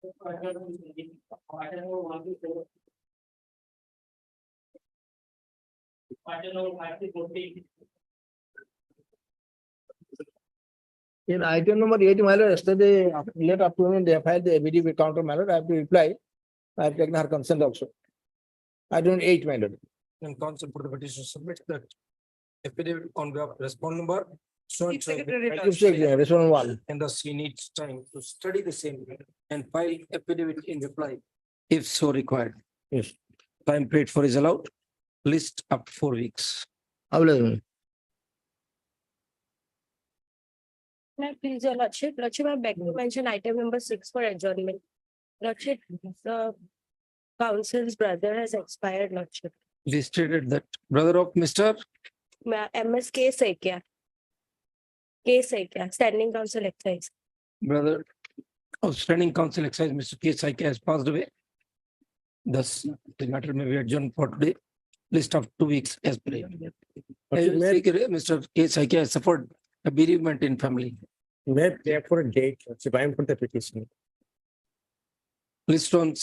In item number 8, my lord, yesterday, late afternoon, they filed the affidavit counter, my lord. I have to reply. I have taken her consent also. Item 8, my lord. And counsel for the petition submits that affidavit on behalf of respondent number. So and so, Respondent 1. and thus he needs time to study the same and file affidavit in reply if so required. Yes. Time paid for is allowed. List up to 4 weeks. Available. Please, your lordship, I beg to mention item number 6 for adjournment. Lordship, the counsel's brother has expired, lordship. They stated that brother of Mr. MSK Saikya. K Saikya, standing counsel excise. Brother of standing counsel excise, Mr. K. Saike has passed away. Thus, the matter may be adjourned for today. List of 2 weeks as per. Mr. K. Saike has suffered a bereavement in family. May I pray for a date, I am for the petition. List on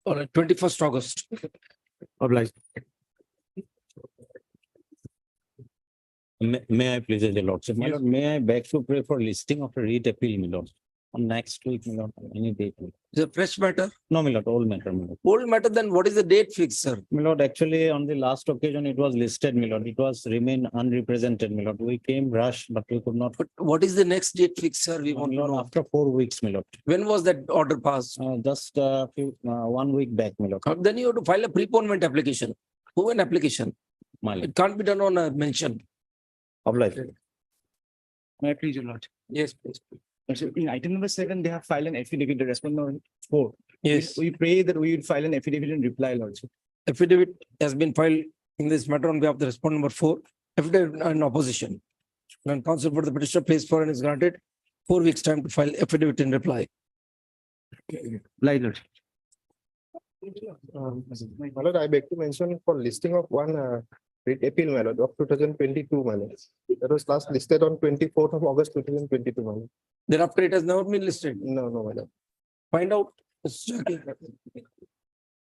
21st August. Obliged. May I please, the lordship, my lord, may I beg to pray for listing of a writ appeal, my lord, on next week, my lord, any date. Is it a fresh matter? No, my lord, old matter, my lord. Old matter, then what is the date fixed, sir? My lord, actually, on the last occasion, it was listed, my lord. It was remain unrepresented, my lord. We came rush, but we could not. But what is the next date fixed, sir? We want My to lord, know. after 4 weeks, my lord. When was that order passed? Just a few, 1 week back, my lord. Then you have to file a preponement application. Who an application? My lord. It can't be done on a mention. Obliged. May I please, your lord? Yes, please. So in item number 7, they have filed an affidavit, the respondent 4. Yes. We pray that we will file an affidavit in reply, lordship. Affidavit has been filed in this matter on behalf of the respondent number 4. Affidavit in opposition. And counsel for the petitioner place for and is granted 4 weeks time to file affidavit in reply. Lord. My lord, I beg to mention for listing of one writ appeal, my lord, of 2022, my lord. That was last listed on 24th of August 2022, my lord. Thereafter, it has never been listed. No, my lord. Find out.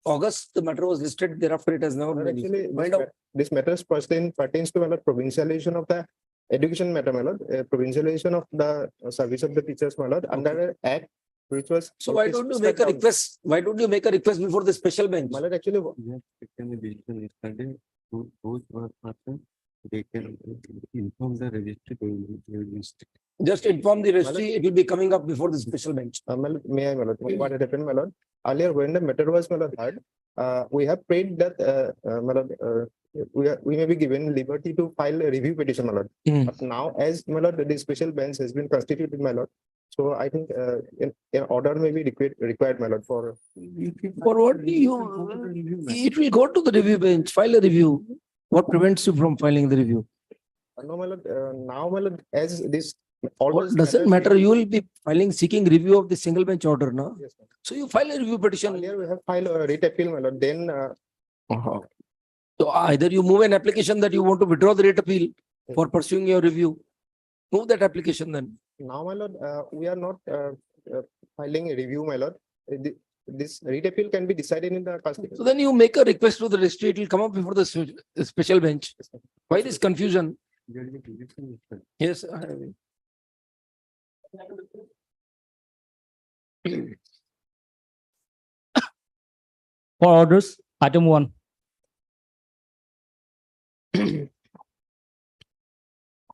August, the matter was listed. Thereafter, it has never been listed. Actually, Find out. this matter pertains to my lord, provincialization of the education matter, my lord. Provincialization of the service of the teachers, my lord, under an act which was. So why don't you make a request? Why don't you make a request before the special bench? My lord, actually, Those person, they can inform the registry. Just inform the registry. It will be coming up before the special bench. my lord, may I, my lord, what had happened, my lord? Earlier, when the matter was, my lord, heard, we have prayed that, my lord, we may be given liberty to file a review petition, my lord. But now, as my lord, the special bench has been constituted, my lord. So I think an order may be required, my lord, for. For what it will go to the review bench, file a review. What prevents you from filing the review? No, my lord, now, my lord, as this. All What doesn't matter. You will be filing, seeking review of the single bench order, no? Yes, So you file a review petition. earlier we have filed a writ appeal, my lord, then. So either you move an application that you want to withdraw the writ appeal for pursuing your review. Move that application then. Now, my lord, we are not filing a review, my lord. This writ appeal can be decided in the constitution. So then you make a request to the registry. It will come up before the special bench. Why this confusion? Yes. For orders, item 1.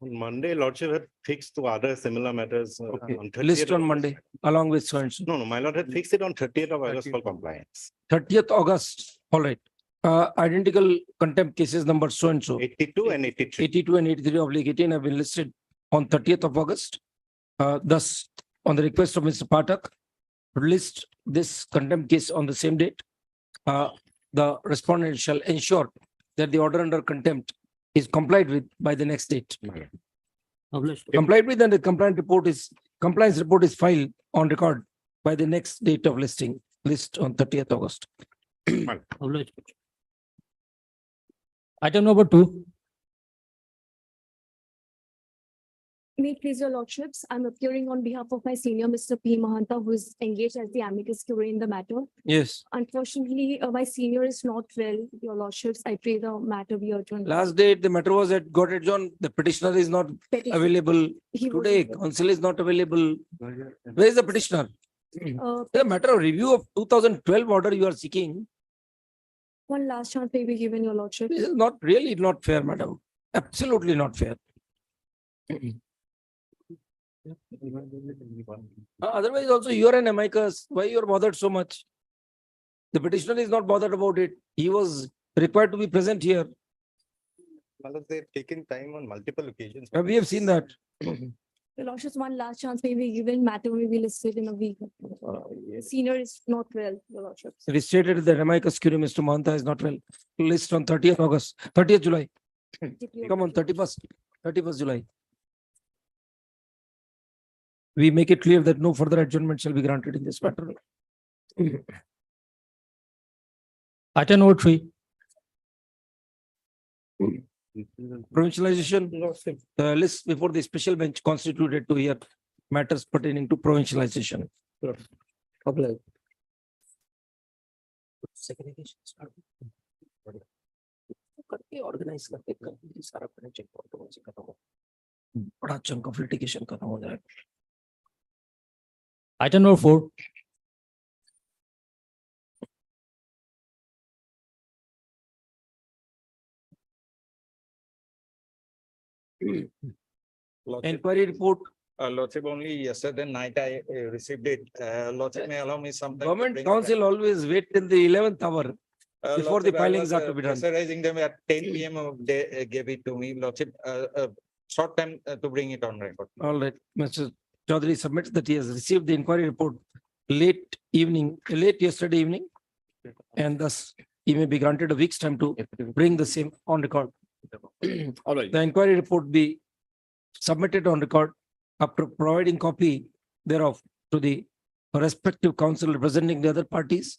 On Monday, lordship had fixed to other similar matters. On 30th List on of Monday along with so and so. No, my lord had fixed it on 30th of August for compliance. 30th August. All right. Identical contempt cases number so and so. 82 and 83. 82 and 83 of League 18 have been listed on 30th of August. Thus, on the request of Mr. Pathak, to list this contempt case on the same date, the respondent shall ensure that the order under contempt is complied with by the next date. Complied with, and the compliance report is filed on record by the next date of listing. List on 30th August. Item number 2. May it please your lordships, I'm appearing on behalf of my senior, Mr. P. Mahanta, who is engaged as the amicus curiae in the matter. Yes. Unfortunately, my senior is not well, your lordships. I pray the matter be adjourned. Last date, the matter was got adjourned. The petitioner is not Petition. available He was- today. Counsel is not available. Where is the petitioner? The matter of review of 2012 order you are seeking. One last chance may be given, your lordship. This is not really not fair, madam. Absolutely not fair. Otherwise also you are an amicus. Why you are bothered so much? The petitioner is not bothered about it. He was required to be present here. Malad, they've taken time on multiple occasions. We have seen that. Your lordships, one last chance may be given, matter may be listed in a week. Senior is not well, your lordships. It is stated that amicus curiae, Mr. Mahanta is not well. List on 30th August, 30th July. Come on, 31st July. We make it clear that no further adjournment shall be granted in this matter. Item number 3. Provincialization, list before the special bench constituted to hear matters pertaining to provincialization. Apply. Segregation start. करके organize करके करके सारा अपने check point को से खत्म हो। बड़ा chunk of litigation खत्म हो जाएगा। Item number 4. Inquiry report, Lordship, only yesterday night I received it. Lordship, may allow me some time. to government bring it council always wait till the 11th hour. back. before the Lordship, I filings was, are to be done. Pressurizing them at 10 PM they gave it to me, Lordship, short time to bring it on record. All right, Mr. Chaudhary submits that he has received the inquiry report late yesterday evening. And thus he may be granted a week's time to bring the same on record. All right. The inquiry report be submitted on record after providing copy thereof to the respective counsel representing the other parties.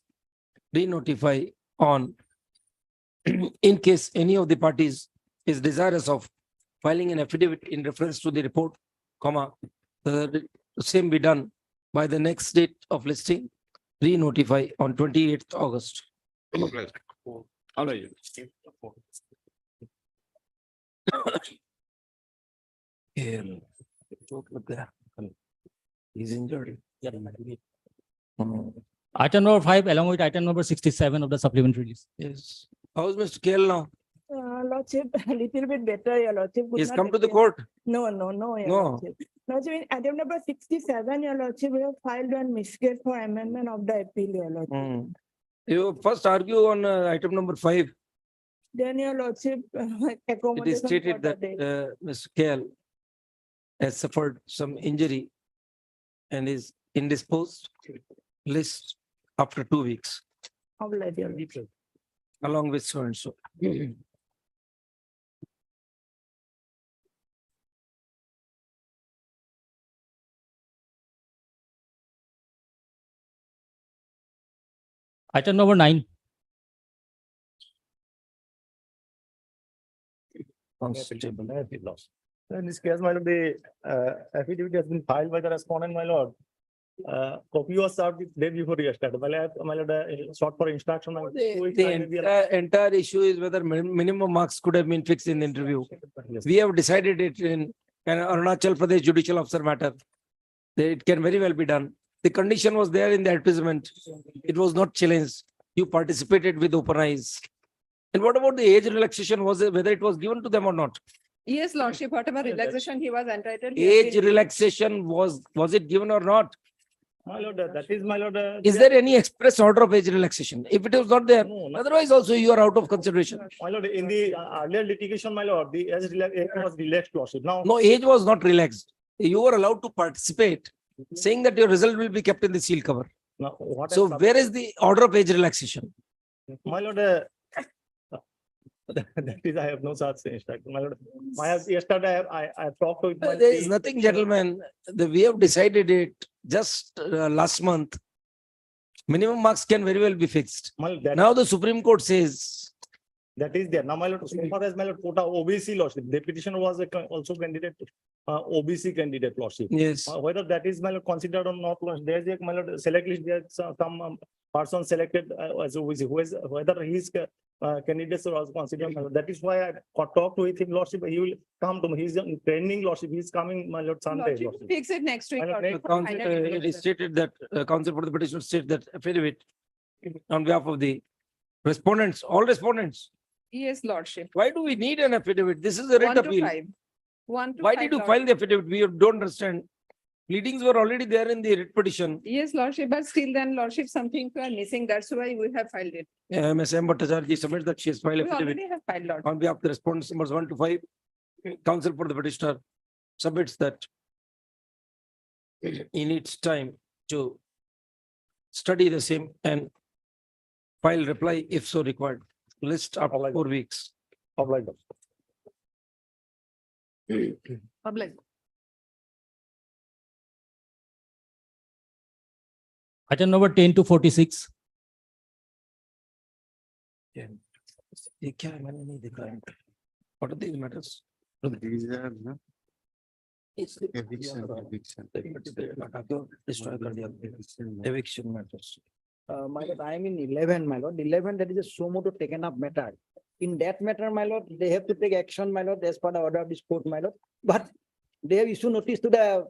Re-notify on in case any of the parties is desirous of filing an affidavit in reference to the report, the same be done by the next date of listing, re-notify on 28th August. All right. Here, look there. He's injured. Item number 5 along with item number 67 of the supplementary list. Yes. How's Mr. KL now? Lordship, a little bit better, your lordship. Could He's not come to the attend. court. No, your No. lordship. Lordship, in item number 67, your lordship, we have filed one miscase for amendment of the appeal, your lordship. You first argue on item number 5. Then your lordship, It is accommodation. for stated the that day. Mr. KL has suffered some injury and is indisposed. List after 2 weeks Of late, your lordship. along with so and so. Item number 9. Constable. In this case, my lord, the affidavit has been filed by the respondent, my lord. Copy was served the day before yesterday. My lord, sought for instruction. The entire issue is whether minimum marks could have been fixed in the interview. We have decided it in an Arunachal Pradesh judicial officer matter. It can very well be done. The condition was there in the advertisement. It was not challenged. You participated with open eyes. And what about the age relaxation? Whether it was given to them or not? Yes, lordship, whatever relaxation he was entitled. he has Age been- relaxation was it given or not? My lord, that is my lord. Is there any express order of age relaxation? If it was not there, No, no. otherwise also you are out of consideration. My lord, in the earlier litigation, my lord, the age was relaxed lordship. Now, No, age was not relaxed. You were allowed to participate, saying that your result will be kept in the seal cover. now what? So where is the order of age relaxation? My lord, that is, I have no such instruction. My lord, yesterday I talked with my. There is nothing, gentlemen. We have decided it just last month. Minimum marks can very well be fixed. My lord, that- Now the Supreme Court says That is there. Now, my lord, so far as my lord, quota OBC lordship, the petitioner was also candidate, OBC candidate lordship. Yes. Whether that is my lord considered or not, there's a my lord select list, there's some person selected as OBC, who is, whether his candidates are also considered, my lord. That is why I talked with him lordship, he will come to me, he's training lordship, he's coming, my lord, Sunday. Lordship lordship. fix it next week. My lord, lordship, The for counsel, final it declaration. is stated that counsel for the petitioner state that affidavit on behalf of the respondents, all respondents. Yes, lordship. Why do we need an affidavit? This is a writ 1 to appeal. 5. 1 to Why 5, did you lordship. file the affidavit? We don't understand. Pleadings were already there in the writ petition. Yes, lordship, but still then lordship, something are missing. That's why we have filed it. Ms. M. Bhattacharya submits that she has filed We affidavit already have filed, lordship. on behalf of the respondents numbers 1 to 5. Counsel for the petitioner submits that he needs time to study the same and file reply if so required. List up Alright. 4 weeks. Obliged. Public. Item number 10 to 46. ये क्या है मैंने नहीं देखा है. What are these matters? These are the It's eviction. destroy कर दिया. Eviction matters. My lord, I am in 11, my lord. 11, that is a suo motu taken up matter. In that matter, my lord, they have to take action, my lord, as per the order of this court, my lord. But they have issued notice to the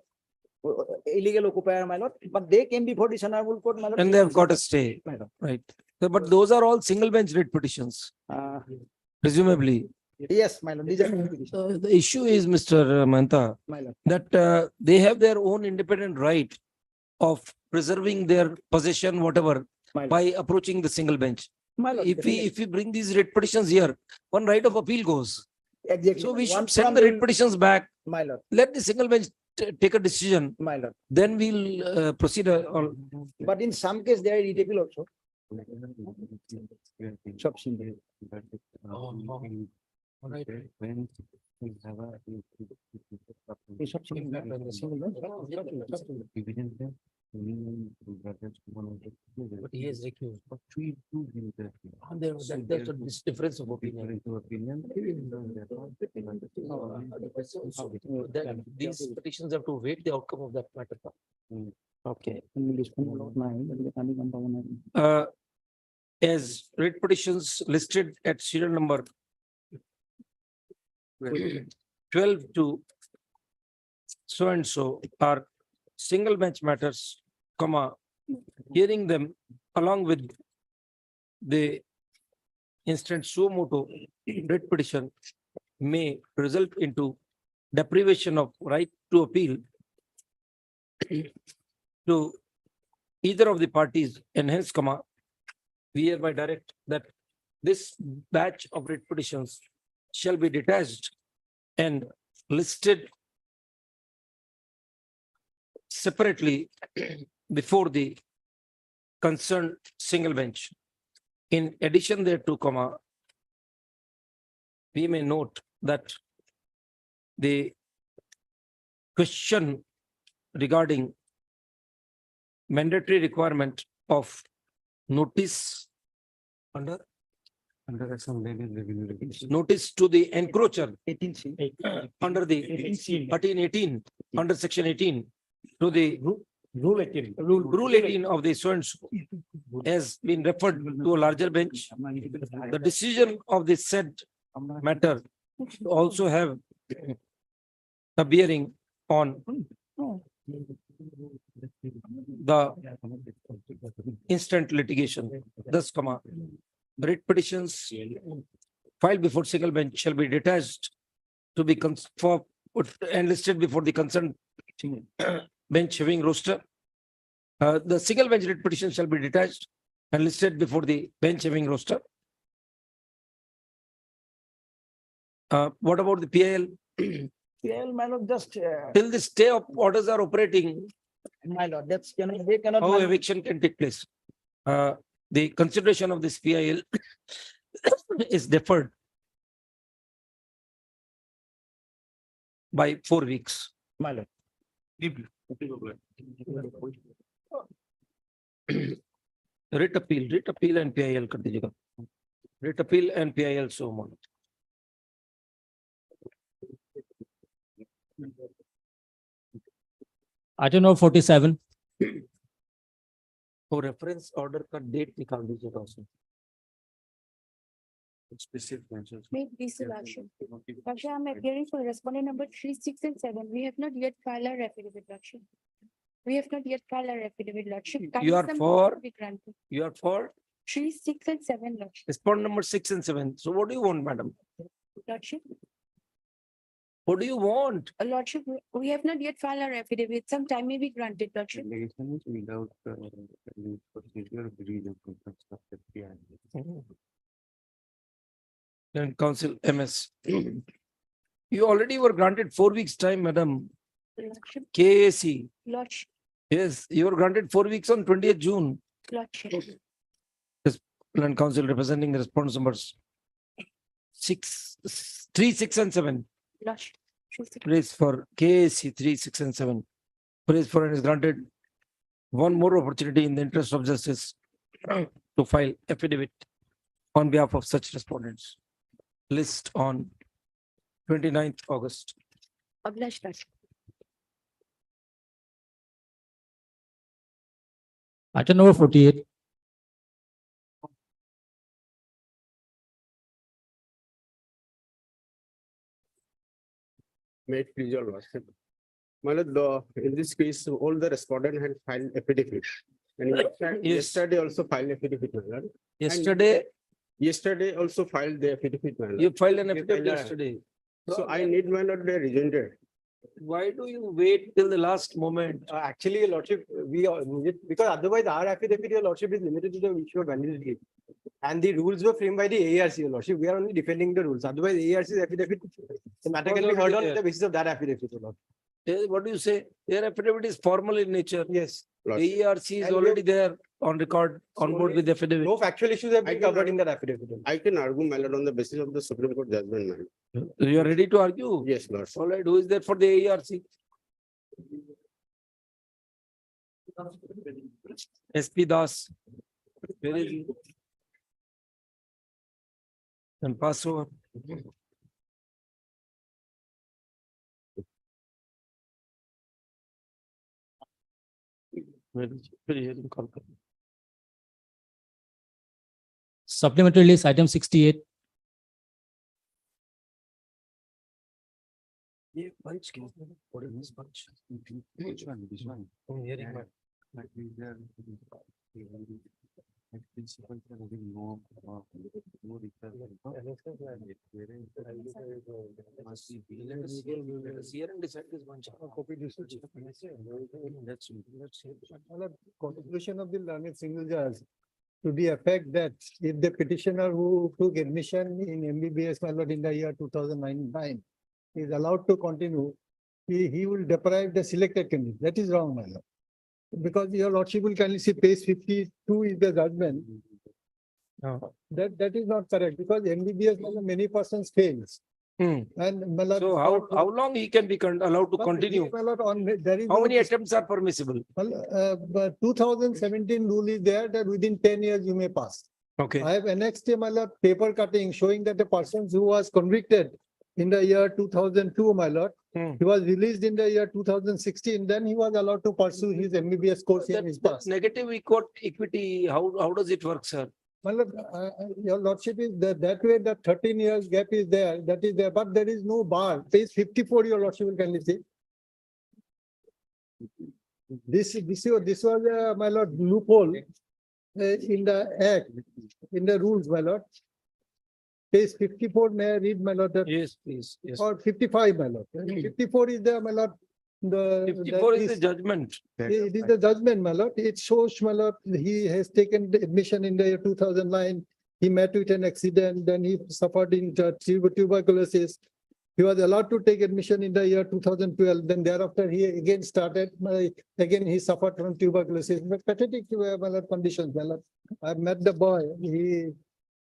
illegal occupier, my lord, but they came before this honorable court, my lord. And they have got a stay, My lord. right? But those are all single bench writ petitions, presumably. Yes, my lord, these are, The issue is, Mr. Manta, my lord. that they have their own independent right of preserving their possession, whatever, My by approaching the single bench. My lord, If we bring these writ petitions here, one right of appeal goes. exactly. So we One should send from the writ petitions back, My lord, let the single bench take a decision, my lord. then we'll proceed. But in some case, they are irritable also. Subsidy. Right. When we have a. Is subsidy back by the single bench? Division bench, But he is recused. But we do give that. There's a difference of opinion. Then these petitions have to wait the outcome of that matter. Okay. As writ petitions listed at serial number 12 to so and so are single bench matters, comma, hearing them along with the instant suo motu writ petition may result into deprivation of right to appeal to either of the parties, and hence, comma, we hereby direct that this batch of writ petitions shall be detached and listed separately before the concerned single bench. In addition thereto, comma, we may note that the question regarding mandatory requirement of notice under notice to the encroacher 18C. under the 18 under section 18 to the Rule 18. rule 18 of the so and so has been referred to a larger bench. The decision of the said matter also have a bearing on the instant litigation. Thus, comma, writ petitions filed before single bench shall be detached to be and listed before the concerned bench having roster. The single bench writ petition shall be detached and listed before the bench having roster. What about the PIL? PL, my lord, just, Till the stay of orders are operating, my lord, that's, they cannot. how my lord. eviction can take place? The consideration of this PIL is deferred by 4 weeks. My lord. Writ appeal and PIL कर दीजिएगा. Writ appeal and PIL so moved. Item number 47. For reference order का date निकाल दीजिए also. Specific mentions. Make this action. Raksha, I'm appearing for respondent number 3, 6, and 7. We have not yet filed our affidavit, Raksha. We have not yet filed our affidavit, Raksha. You are Kindly for? some be granted. You are for 3, 6, and 7, Raksha. respondent number 6 and 7. So what do you want, madam? Lordship, What do you want? Lordship, we have not yet filed our affidavit. Some time may be granted, Lordship. Without procedure, Then council MS. You already were granted 4 weeks time, madam. Lordship, KAC. Lordship, Yes, you were granted 4 weeks on 20th June. Lordship. Land council representing the response numbers 3, 6 and 7. Lordship. Praise for KAC 3, 6 and 7. Praise for and is granted one more opportunity in the interest of justice to file affidavit on behalf of such respondents. List on 29th August. Ablash, Lordship. Item number 48. Made pleasure lordship. My lord, in this case, all the respondent had filed affidavit. And yesterday also filed affidavit, my lord. Yesterday also filed the affidavit, my lord. You filed an They affidavit filed a- yesterday. So I need, my lord, the rejoinder. Why do you wait till the last moment? Actually, your lordship, we are, because otherwise our affidavit, your lordship, is limited to the issue of validity. And the rules were framed by the ARC, your lordship. We are only defending the rules. Otherwise, ARC's affidavit, the matter can be heard on the basis of that affidavit, your lordship. What do you say? Their affidavit is formal in nature. Yes. Lordship. ARC is And already there on record, on board with the affidavit. No factual issues have I been can- covered in that affidavit. I can argue, my lord, on the basis of the Supreme Court judgment, my lord. You are ready to argue? Yes, lord. All right, who is there for the ARC? SP Das. Where is he? And pass over. Where is he? Supplementary list, item 68. ये bunch क्यों? What is this bunch? Which one? This one? I'm hearing my- Let us hear and decide this bunch. Conclusion of the learned single judge to the effect that if the petitioner who took admission in MBBS, my lord, in the year 2009 is allowed to continue, he will deprive the selected candidate. That is wrong, my lord. Because your lordship will kindly see page 52 is the judgment. That is not correct because MBBS, my lord, many persons fails. And my lord, So how long he can be allowed to continue? my lord, there is How no many attempts are permissible? But 2017 rule is there that within 10 years you may pass. Okay. I have annexed a paper cutting showing that the person who was convicted in the year 2002, my lord, he was released in the year 2016. Then he was allowed to pursue his MBBS course in his That past. negative equity, how does it work, sir? My lord, your lordship is that way. The 13 years gap is there. That is there, but there is no bar. Page 54, your lordship will kindly see. This was my lord loophole in the act, in the rules, my lord. Page 54, may I read, my lord? Yes, please. Yes. Or 55, my lord. 54 is the, my lord. 54 is the judgment. It is the judgment, my lord. It shows, my lord, he has taken the admission in the year 2009. He met with an accident, then he suffered in tuberculosis. He was allowed to take admission in the year 2012. Then thereafter, he again started, again he suffered from tuberculosis. But pathetic my lord, conditions, my lord. I met the boy.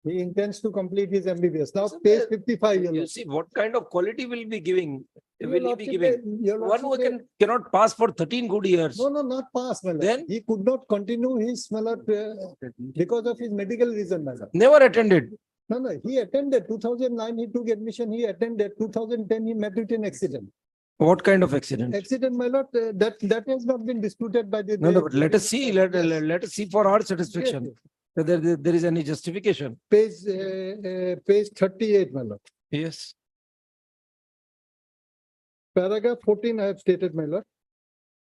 He intends to complete his MBBS. Now, page 55. You see, what kind of quality will be giving? Your Will he be lordship, giving? your One who lordship, cannot pass for 13 good years. No, not pass, my lord. Then? He could not continue his, my lord, because of his medical reason, my lord. Never attended. No, he attended 2009, he took admission, he attended 2010, he met with an accident. What kind of accident? Accident, my lord, that has not been disputed by the. No, but let us see, let Yes. us see for our satisfaction, Yes. whether there is any justification. Page 38, my lord. Yes. Paragraph 14, I have stated, my lord.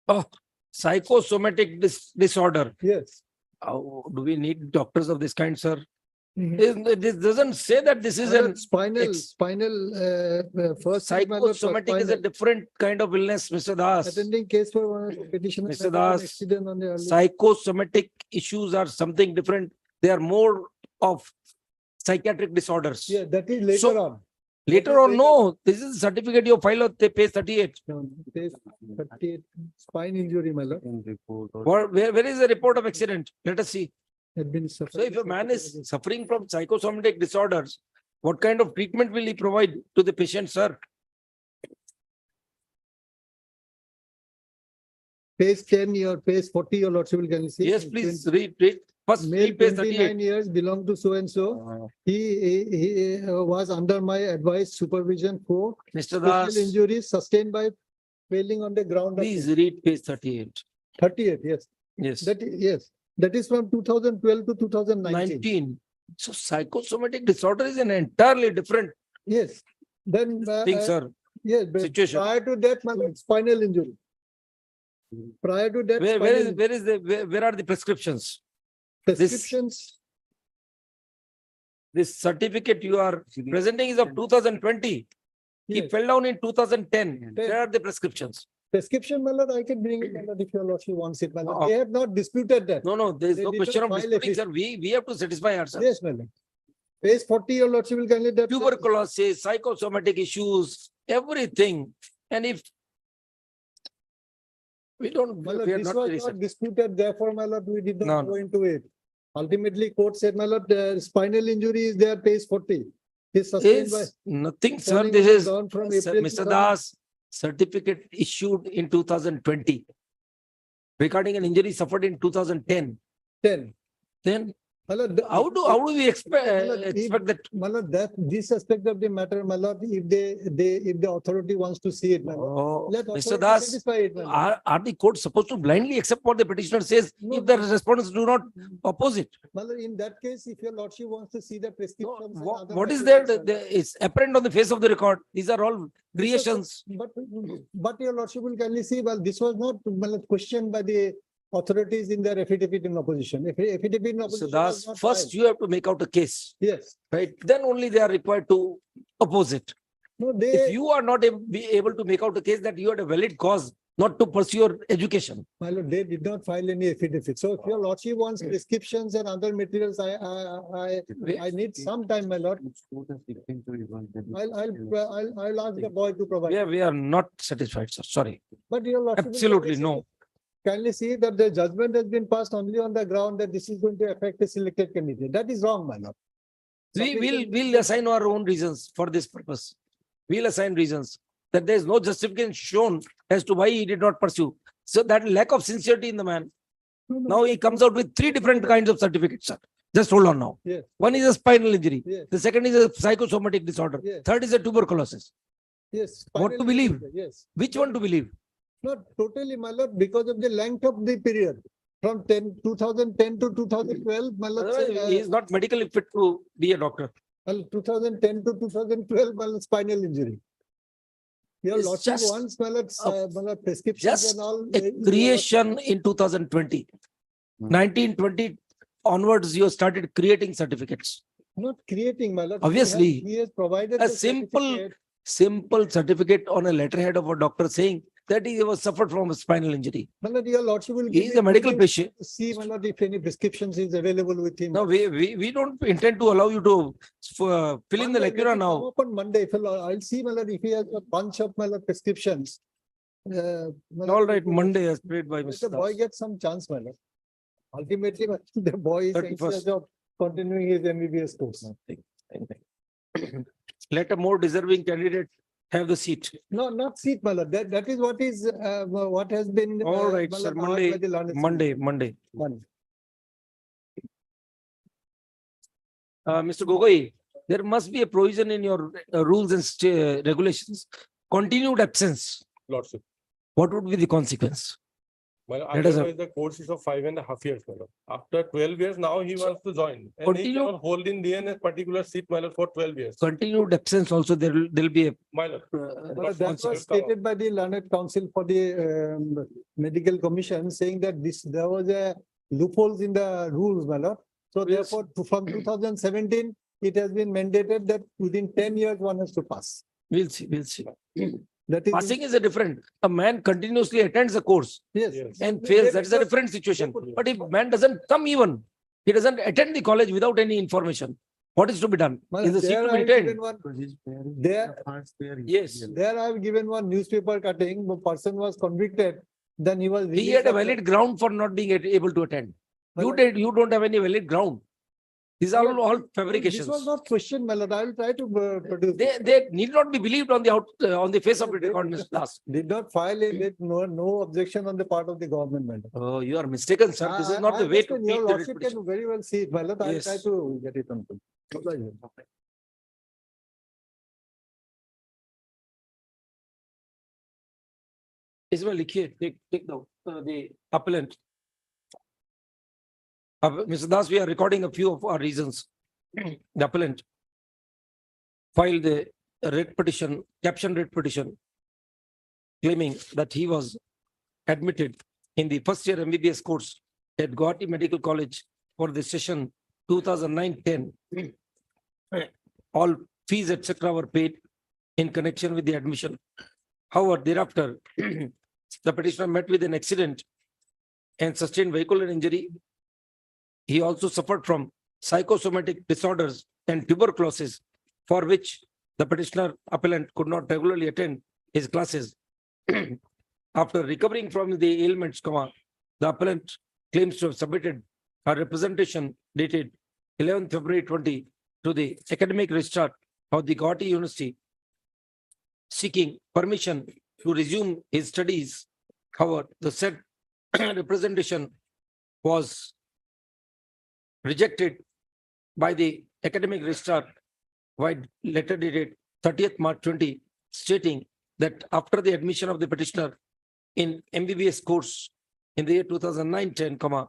Oh, psychosomatic disorder. Yes. Oh, do we need doctors of this kind, sir? Mhm. This doesn't say that this is My an lord, Spinal, first. my lord, psychosomatic is a spinal. different kind of illness, Mr. Das. Attending case for one of the petitioners. Mr. had an Das, accident on the early. Psychosomatic issues are something different. They are more of psychiatric disorders. Yeah, that is later So- on. Later on, no, this is certificate you file on page 38. No, page 38, spine injury, my lord. Where is the report of accident? Let us see. Had been So if a man is suffering from psychosomatic disorders, what kind of treatment will he provide to the patient, sir? Page 10 or page 40, your lordship will kindly see. Yes, please read. First, Male, read page 29 38. years, belong to so and so. He was under my advice, supervision for Mr. special Das, injuries sustained by falling on the ground. please read page 38. 38, yes. Yes. Yes, that is from 2012 to 2019. 19. So psychosomatic disorder is an entirely different Yes, then. thing, sir. Yes, but Situation. prior to that, my lord, spinal injury. Prior to that. Where are the prescriptions? Prescriptions, This certificate you are presenting is of 2020. He yes. fell down in 2010. Where are the prescriptions? Prescription, my lord, I can bring it, my lord, if your lordship wants it, my lord. Oh. They have not disputed that. No, there is They no did question not of file disputing, it. sir. We have to satisfy ourselves. Yes, my lord. Page 40, your lordship will kindly. that- Tuberculosis, psychosomatic issues, everything. And if we don't, My lord, we are this not was very not disputed, therefore, my lord, we did No, not no. go into it. Ultimately, court said, my lord, spinal injury is there, page 40. Is sustained by. is nothing, sir. falling This on the is ground from Sir, April Mr. 2000. Das, certificate issued in 2020 regarding an injury suffered in 2010. 10. Then My lord, how do we expect If- that? My lord, that this aspect of the matter, my lord, if if the authority wants to see it, my lord. Oh, Let Mr. authority Das, satisfy it, my lord. are the courts supposed to blindly accept what the petitioner says No, if the respondents do not oppose it? My lord, in that case, if your lordship wants to see the No, prescriptions. and other what is there? materials, my lord. It's apparent on the face of the record. These are all This was- creations. But your lordship will kindly see, well, this was not, my lord, questioned by the authorities in their affidavit in opposition. If affidavit in So opposition. Das, was not first filed. you have to make out a case, Yes, right? Then only they are required to oppose it. no, If they, you are not be able to make out a case that you had a valid cause not to pursue your education. my lord, they did not file any affidavit. So if your lordship wants prescriptions and other materials, I need some time, my lord. I'll ask the boy to provide. We are not satisfied, sir. Sorry. But your lordship. will Absolutely kindly no. see- Kindly see that the judgment has been passed only on the ground that this is going to affect the selected candidate. That is wrong, my lord. We'll assign our own reasons for this purpose. We'll assign reasons that there is no justification shown as to why he did not pursue. So that lack of sincerity in the man. Now he comes out with 3 different kinds of certificates, sir. Just hold on now. Yes. One is a spinal injury. Yes. The second is a psychosomatic disorder. Yes. Third is a tuberculosis. Yes. What to finally, believe? Yes. Which one to believe? Not totally, my lord, because of the length of the period. From 2010 to 2012, my lord, He is not medically fit to be a doctor. 2010 to 2012, my lord, spinal injury. Your It's lordship just wants, my lord, my lord, prescriptions Just and all. a creation in 2020. 1920 onwards, you started creating certificates. Not creating, my lord. Obviously, He has provided. a the simple certificate. certificate on a letterhead of a doctor saying that he was suffered from a spinal injury. My lord, your lordship will. He give is me a medical 2 days patient. to see, my lord, if any prescriptions is available with him. No, we don't intend to allow you to fill in the Monday, lacuna let me now. come up on Monday, if I'll see, my lord, if he has a bunch of, my lord, prescriptions. My lord, All right, Monday as prayed by let Mr. the boy Das. gets some chance, my lord. Ultimately, the boy is 31st. anxious of continuing his MBBS course. Let a more deserving candidate have the seat. No, not seat, my lord. That is what has been. All right, my sir, lord, marked by the learned Monday. Monday. Mr. Gogoi, there must be a provision in your rules and regulations. Continued absence, Lordship. what would be the consequence? Well, That is a- otherwise the course is of 5.5 years, my lord. After 12 years, now he wants to join. And he Continue- cannot hold in a particular seat, my lord, for 12 years. Continued absence also, there'll be a. My lord. But that was stated by the learned counsel for the medical commission, saying that there was a loopholes in the rules, my lord. So Yes. therefore, from 2017, it has been mandated that within 10 years, one has to pass. We'll see, we'll see. That is. Passing is a different, a man continuously attends the course Yes. Yes. and fails, that's a different situation. But if man doesn't come even, he doesn't attend the college without any information, what is to be done? Well, Is the seat there to be I've retained? given one- There, Yes, there I've given one newspaper cutting, the person was convicted, then he was. he released had a after- valid ground for not being able to attend. You Well, did, you don't have any valid ground. These are all This fabrications. was not questioned, my lord. I will try to produce. They need not be believed on the face of it, according to last. Did not file it, no objection on the part of the government, madam. Oh, you are mistaken, sir. This is not the way to understand. treat Your the lordship petition. can very well see it, my lord. I will Yes. try to get it on. इसमें लिखिए, take the appellant. Mr. Das, we are recording a few of our reasons. The appellant filed the writ petition, caption writ petition, claiming that he was admitted in the first year MBBS course at Guwahati Medical College for the session 2009-10. All fees, etc., were paid in connection with the admission. However, thereafter, the petitioner met with an accident and sustained vehicular injury. He also suffered from psychosomatic disorders and tuberculosis, for which the petitioner appellant could not regularly attend his classes. After recovering from the ailments, the appellant claims to have submitted a representation dated 11th February 20 to the academic registrar of the Guwahati University, seeking permission to resume his studies. However, the said representation was rejected by the academic registrar by letter dated 30th March 20, stating that after the admission of the petitioner in MBBS course in the year 2009-10,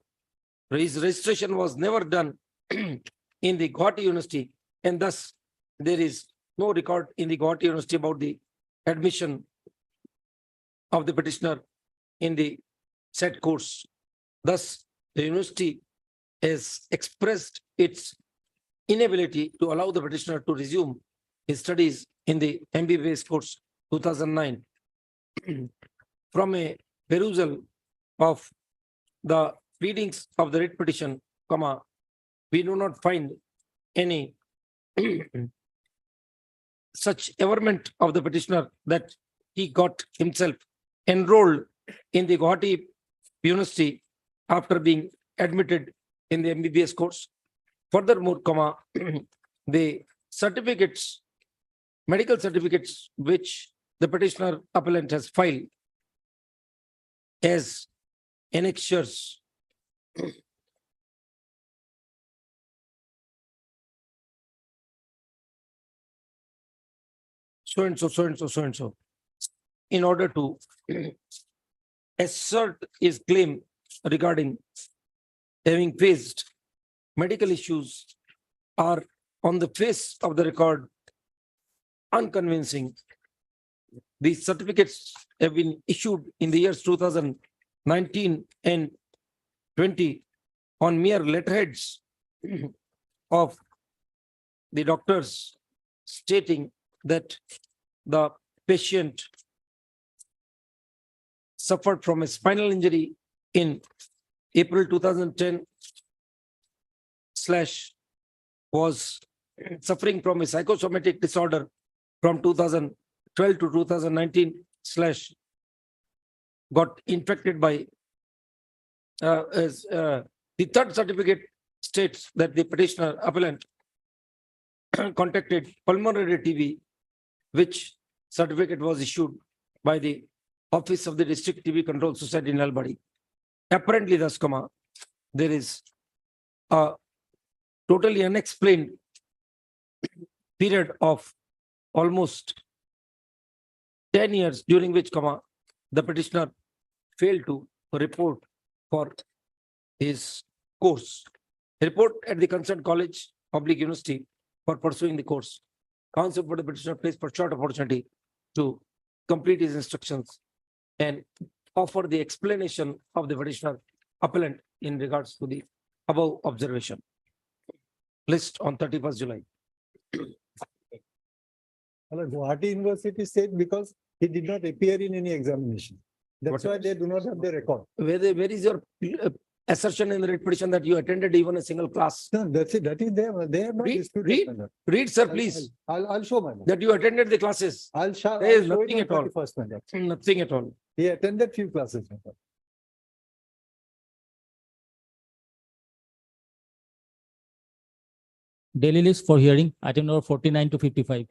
his registration was never done in the Guwahati University, and thus there is no record in the Guwahati University about the admission of the petitioner in the said course. Thus, the university has expressed its inability to allow the petitioner to resume his studies in the MBBS course 2009. From a perusal of the pleadings of the writ petition, we do not find any such averment of the petitioner that he got himself enrolled in the Guwahati University after being admitted in the MBBS course. Furthermore, the certificates, medical certificates, which the petitioner appellant has filed as annexures so and so, so and so, so and so, in order to assert his claim regarding having faced medical issues, are on the face of the record unconvincing. These certificates have been issued in the years 2019 and 20 on mere letterheads of the doctors stating that the patient suffered from a spinal injury in April 2010 / was suffering from a psychosomatic disorder from 2012 to 2019 / got infected by the third certificate states that the petitioner appellant contacted pulmonary TB, which certificate was issued by the Office of the District TB Control Society in Albany. Apparently, thus, there is a totally unexplained period of almost 10 years, during which, the petitioner failed to report for his course. Report at the concerned college, public university for pursuing the course. Counsel for the petitioner pays for short opportunity to complete his instructions and offer the explanation of the petitioner appellant in regards to the above observation. List on 31st July. Guwahati University said because he did not appear in any examination. That's why they do not have the record. Where is your assertion in the writ petition that you attended even a single class? No, that's it. That is there. They have not disputed. my lord. Read, sir, please, I'll show my lord. that you attended the classes. I'll show. There is I'll show it nothing on at all. 31st, my lord. Nothing at all. He attended few classes. my lord. Daily list for hearing, item number 49 to 55.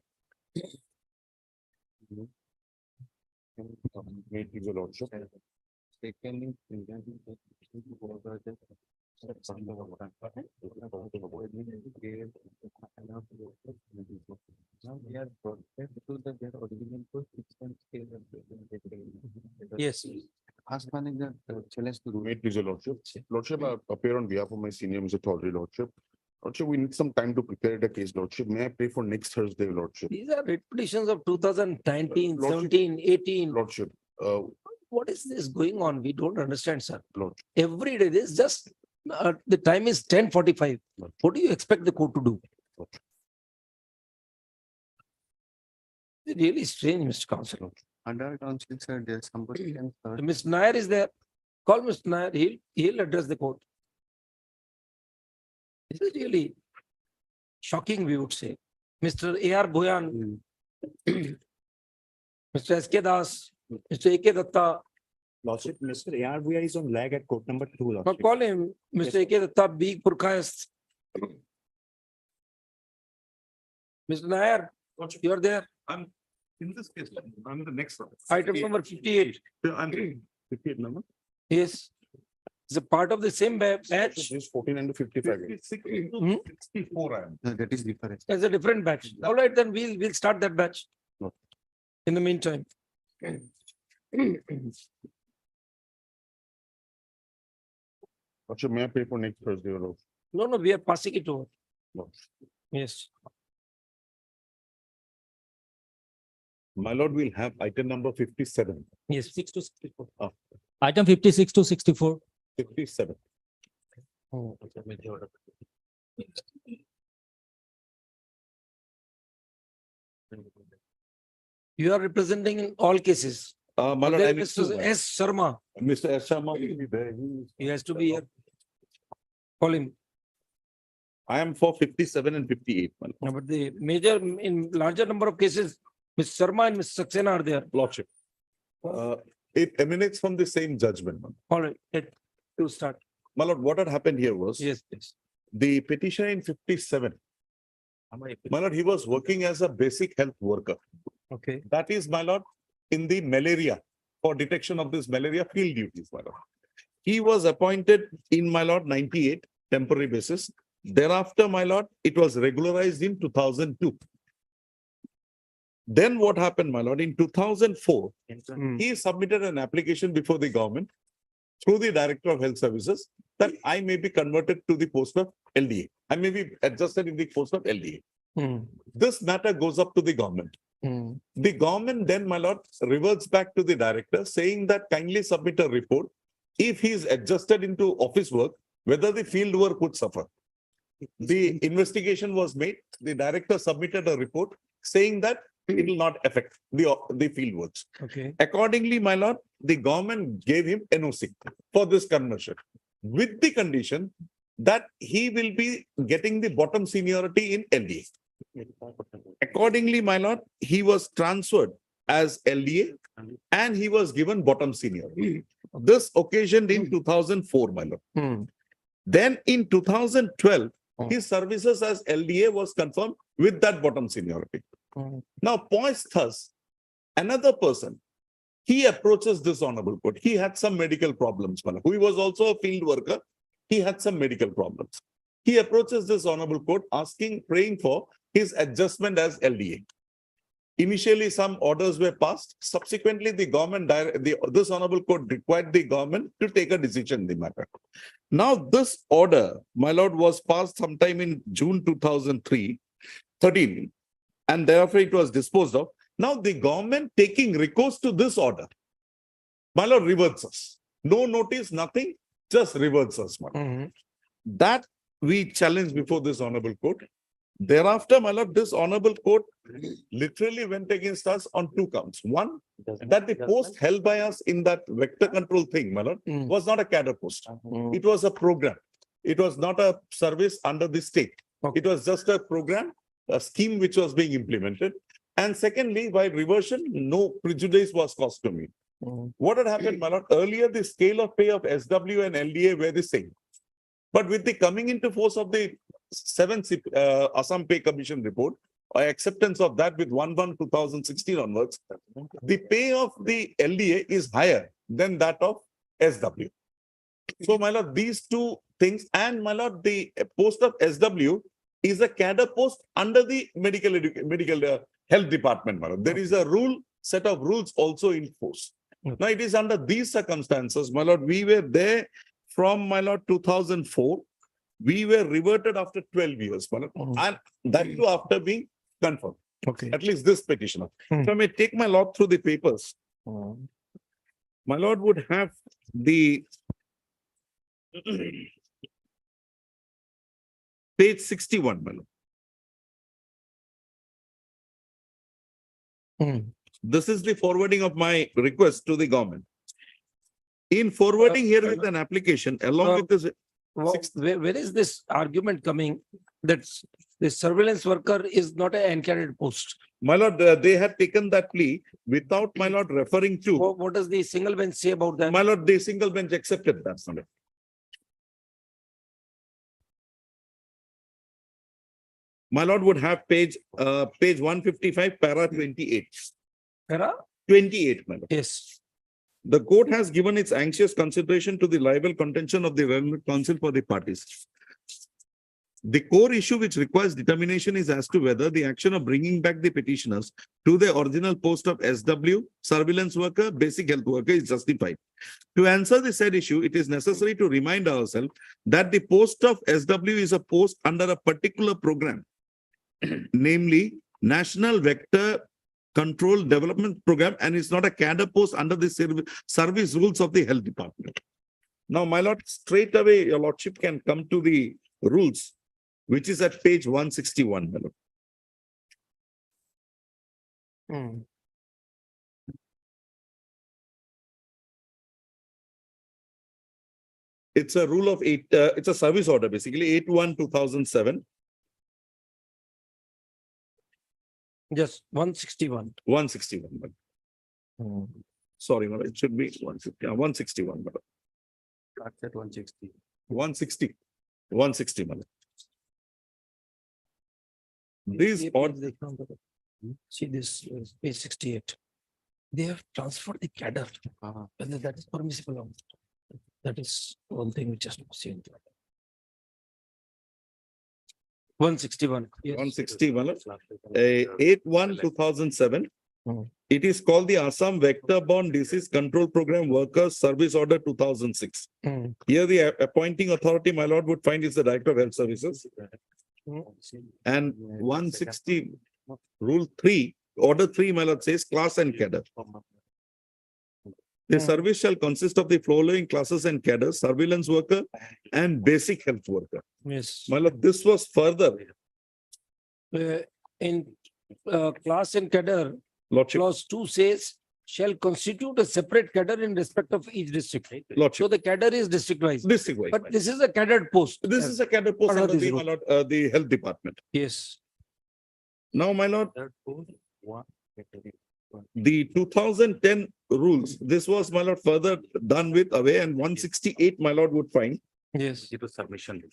Yes. Ask manager challenge to wait with your lordship. Lordship, I appear on behalf of my senior Mr. Chaudhary, lordship. Lordship, we need some time to prepare the case, lordship. May I pray for next Thursday, lordship? These are writ petitions of 2019, Lordship. 17, 18. Lordship, What is this going on? We don't understand, sir. lordship, Every day, this just, the time is 10:45. What do you expect the court to do? It's really strange, Mr. Counselor. under council, sir, there's somebody can. Ms. Nair is there. Call Mr. Nair. He'll address the court. This is really shocking, we would say. Mr. A.R. Bhoyan, Mr. S.K. Das, Mr. A.K. Datta. Lordship, Mr. ARBI is on lag at court number 2. Now Lordship. call him, Mr. A.K. Datta, big Purkhayast. Mr. Nair, you are there. I'm in this case, I'm the next one. Item number 58. I'm 58 number. Yes. It's a part of the same batch. This is 49 to 55. 56 Hmm? to 64 I am. That is different. It's a different batch. All right, then we'll start that batch. Okay. In the meantime. Lordship, may I pray for next Thursday, lordship? No, we are passing it over. Lordship. Yes. My lord, we'll have item number 57. Yes, 6 to 64. Item 56 to 64. 57. Oh. You are representing in all cases. My lord, I Then need Mr. to- S. Sharma, Mr. S. Sharma will be there. he has to be here. Call him. I am for 57 and 58, my lord. No, but the major, in larger number of cases, Mr. Sharma and Mr. Saxena are there. Lordship. It emanates from the same judgment. my lord. All right, to start. My lord, what had happened here was Yes, yes. the petitioner in 57. My lord, he was working as a basic health worker. Okay. That is, my lord, in the malaria, for detection of this malaria field duties, my lord. He was appointed in, my lord, 98, temporary basis. Thereafter, my lord, it was regularized in 2002. Then what happened, my lord, in 2004, he submitted an application before the government through the Director of Health Services that I may be converted to the post of LDA. I may be adjusted in the post of LDA. This matter goes up to the government. The government then, my lord, reverts back to the director saying that kindly submit a report if he is adjusted into office work, whether the field work would suffer. The investigation was made. The director submitted a report saying that it will not affect the field works. Okay. Accordingly, my lord, the government gave him NOC for this conversion with the condition that he will be getting the bottom seniority in LDA. Accordingly, my lord, he was transferred as LDA and he was given bottom seniority. This occasioned in 2004, my lord. Then in 2012, his services as LDA was confirmed with that bottom seniority. Now, poised thus, another person, he approaches this honorable court. He had some medical problems, my lord. He was also a field worker. He had some medical problems. He approaches this honorable court asking, praying for his adjustment as LDA. Initially, some orders were passed. Subsequently, the government, this honorable court required the government to take a decision in the matter. Now, this order, my lord, was passed sometime in June 2013, and thereafter it was disposed of. Now, the government taking recourse to this order, my lord, reverts us. No notice, nothing, just reverts us, my lord. That we challenge before this honorable court. Thereafter, my lord, this honorable court literally went against us on two counts. One, that the post held by us in that vector control thing, my lord, was not a cadre post. It was a program. It was not a service under the state. It was just a program, a scheme which was being implemented. And secondly, by reversion, no prejudice was caused to me. What had happened, my lord? Earlier, the scale of pay of SW and LDA were the same. But with the coming into force of the 7th Assam Pay Commission report, or acceptance of that with 1/1/2016 onwards, the pay of the LDA is higher than that of SW. So, my lord, these two things, and my lord, the post of SW is a cadre post under the medical health department, my lord. There is a set of rules also in force. Now, it is under these circumstances, my lord, we were there from, my lord, 2004. We were reverted after 12 years, my lord, and that too after being confirmed. Okay. At least this petitioner. If I may take my lord through the papers, my lord would have the page 61, my lord. This is the forwarding of my request to the government. In forwarding here with an application along with this. Where is this argument coming that the surveillance worker is not an uncandidate post? My lord, they had taken that plea without, my lord, referring to. What does the single bench say about that? My lord, the single bench accepted that. My lord would have page 155, para 28. Para? 28, my lord. Yes. The court has given its anxious consideration to the liable contention of the relevant counsel for the parties. The core issue which requires determination is as to whether the action of bringing back the petitioners to the original post of SW, surveillance worker, basic health worker is justified. To answer the said issue, it is necessary to remind ourselves that the post of SW is a post under a particular program, namely National Vector Control Development Program, and it's not a cadre post under the service rules of the health department. Now, my lord, straight away, your lordship can come to the rules, which is at page 161, my lord. It's a rule of it's a service order, basically 8/1/2007. Just 161. 161. Sorry, madam, it should be 150. 161. Madam. That's at 160. 160. 160. Madam. These see this page 68. They have transferred the cadre. Whether that is permissible or not. That is one thing which has to be seen. 161. Yes. 161. 8/1/2007. It is called the Assam Vector-Borne Disease Control Program Workers Service Order 2006. Here the appointing authority, my lord, would find is the Director of Health Services. And 160 Rule 3, Order 3, my lord, says class and cadre. The service shall consist of the following classes and cadres: surveillance worker and basic health worker. Yes. My lord, this was further. In class and cadre, Lordship. clause 2 says shall constitute a separate cadre in respect of each district. Lordship. So the cadre is district-wise. District-wise. But this is a cadre post. This is a cadre post under the, my lord, the health department. Yes. Now, my lord, the 2010 rules, this was, my lord, further done with away, and 168, my lord, would find. Yes. It was submission.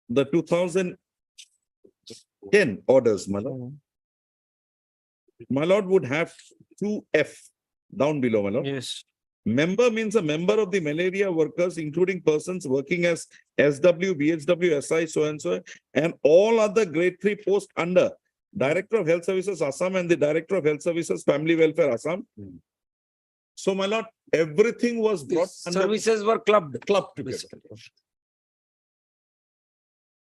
The 2010 orders, my lord. My lord would have 2F down below, my lord. Yes. Member means a member of the malaria workers, including persons working as SW, BHW, SI, so and so, and all other grade 3 posts under Director of Health Services Assam and the Director of Health Services Family Welfare Assam. So, my lord, everything was brought under Services were clubbed. together.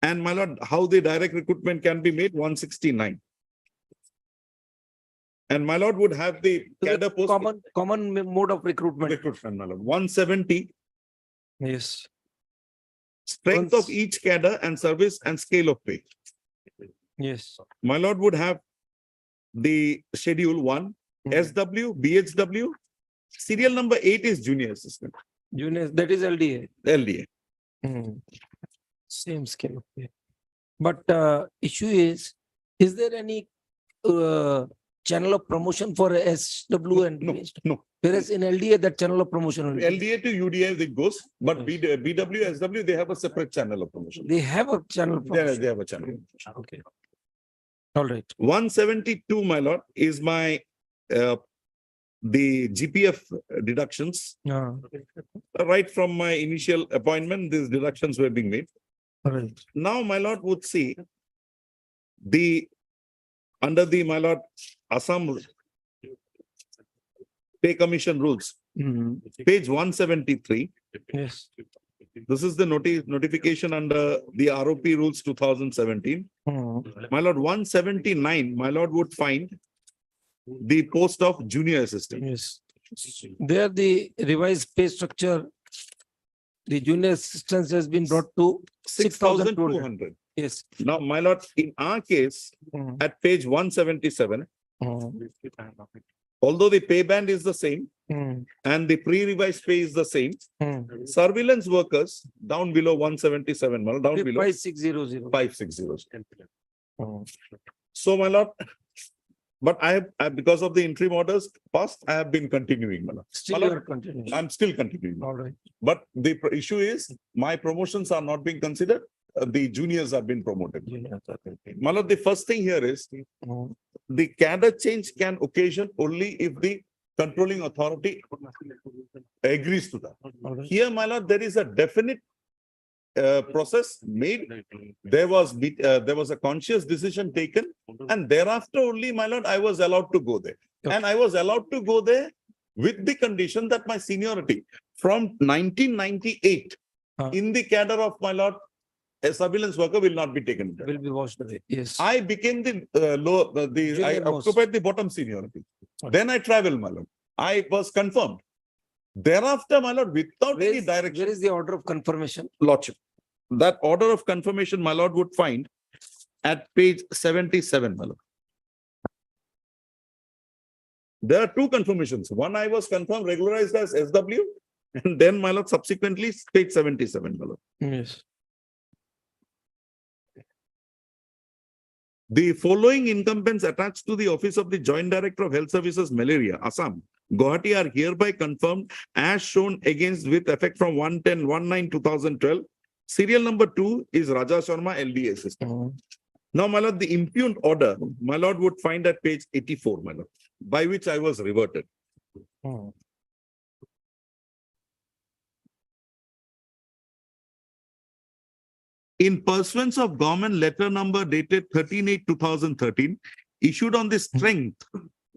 And my lord, how the direct recruitment can be made? 169. And my lord would have the cadre post. Common mode of recruitment. Recruitment, my lord. 170. Yes. Strength of each cadre and service and scale of pay. Yes. My lord would have the schedule 1, SW, BHW. Serial number 8 is junior assistant. Junior, that is LDA. LDA. Same scale of pay. But issue is there any channel of promotion for SW and BHW? No. Whereas in LDA, that channel of promotion only. LDA to UDA it goes, but BW, SW, they have a separate channel of promotion. They have a channel of promotion. They have a channel. Okay. All right. 172, my lord, is my the GPF deductions. Right from my initial appointment, these deductions were being made. All right. Now, my lord would see the under the my lord Assam pay commission rules, page 173. Yes. This is the notification under the ROP rules 2017. My lord, 179, my lord would find the post of junior assistant. Yes. There the revised pay structure, the junior assistance has been brought to 6,200. Yes. Now, my lord, in our case, at page 177, although the pay band is the same and the pre-revised pay is the same, surveillance workers down below 177, my lord, down below 5600. 5600. So, my lord, but I have because of the interim orders passed, I have been continuing, my lord. Still My you lord, are continuing. I'm still continuing. All right. But the issue is my promotions are not being considered. The juniors have been promoted. My lord, the first thing here is the cadre change can occasion only if the controlling authority agrees to that. Here, my lord, there is a definite process made. There was a conscious decision taken, and thereafter only, my lord, I was allowed to go there. And I was allowed to go there with the condition that my seniority from 1998 in the cadre of my lord, a surveillance worker will not be taken. Will be washed away. Yes. I became the I occupied the bottom seniority. Then I traveled, my lord. I was confirmed. Thereafter, my lord, without any direction. Where is the order of confirmation? Lordship. That order of confirmation, my lord, would find at page 77, my lord. There are two confirmations. One, I was confirmed, regularized as SW, and then, my lord, subsequently, page 77, my lord. Yes. The following incumbents attached to the office of the Joint Director of Health Services, Malaria, Assam, Guwahati are hereby confirmed as shown against with effect from 1/10/19/2012. Serial number 2 is Raja Sharma, LDA assistant. Now, my lord, the impugned order, my lord, would find at page 84, my lord, by which I was reverted. In pursuance of government letter number dated 13/8/2013, issued on the strength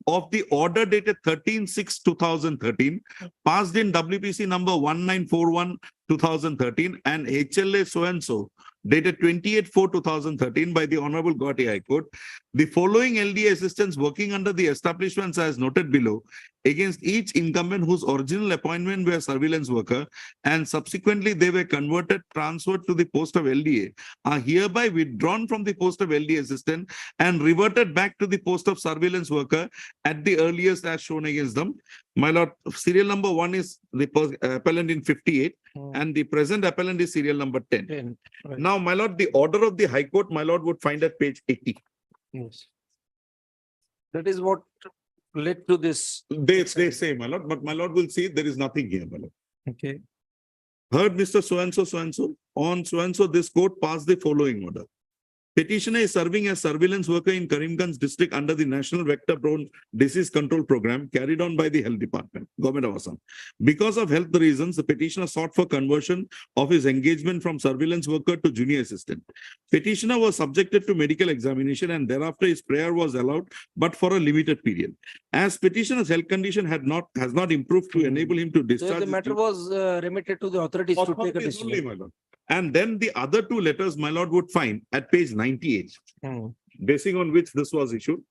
of the order dated 13/6/2013, passed in WPC number 1941/2013 and HLA so-and-so dated 28/4/2013 by the Honorable Guwahati High Court, the following LDA assistants working under the establishments as noted below against each incumbent whose original appointment were surveillance worker and subsequently they were transferred to the post of LDA are hereby withdrawn from the post of LDA assistant and reverted back to the post of surveillance worker at the earliest as shown against them. My lord, serial number 1 is the appellant in 58 and the present appellant is serial number 10. Right. Now, my lord, the order of the High Court, my lord, would find at page 80. Yes. That is what led to this. They say, my lord, but my lord will see there is nothing here, my lord. Okay. Heard Mr. So-and-so, so-and-so, on so-and-so, this court passed the following order. Petitioner is serving as surveillance worker in Karimganj district under the National Vector-Borne Disease Control Program carried on by the Health Department, Government of Assam. Because of health reasons, the petitioner sought for conversion of his engagement from surveillance worker to junior assistant. Petitioner was subjected to medical examination and thereafter his prayer was allowed, but for a limited period. As petitioner's health condition has not improved to enable him to So discharge. the his matter was remitted to the authorities to take a Authorities only, decision. my lord. And then the other two letters, my lord, would find at page 98, basing on which this was issued.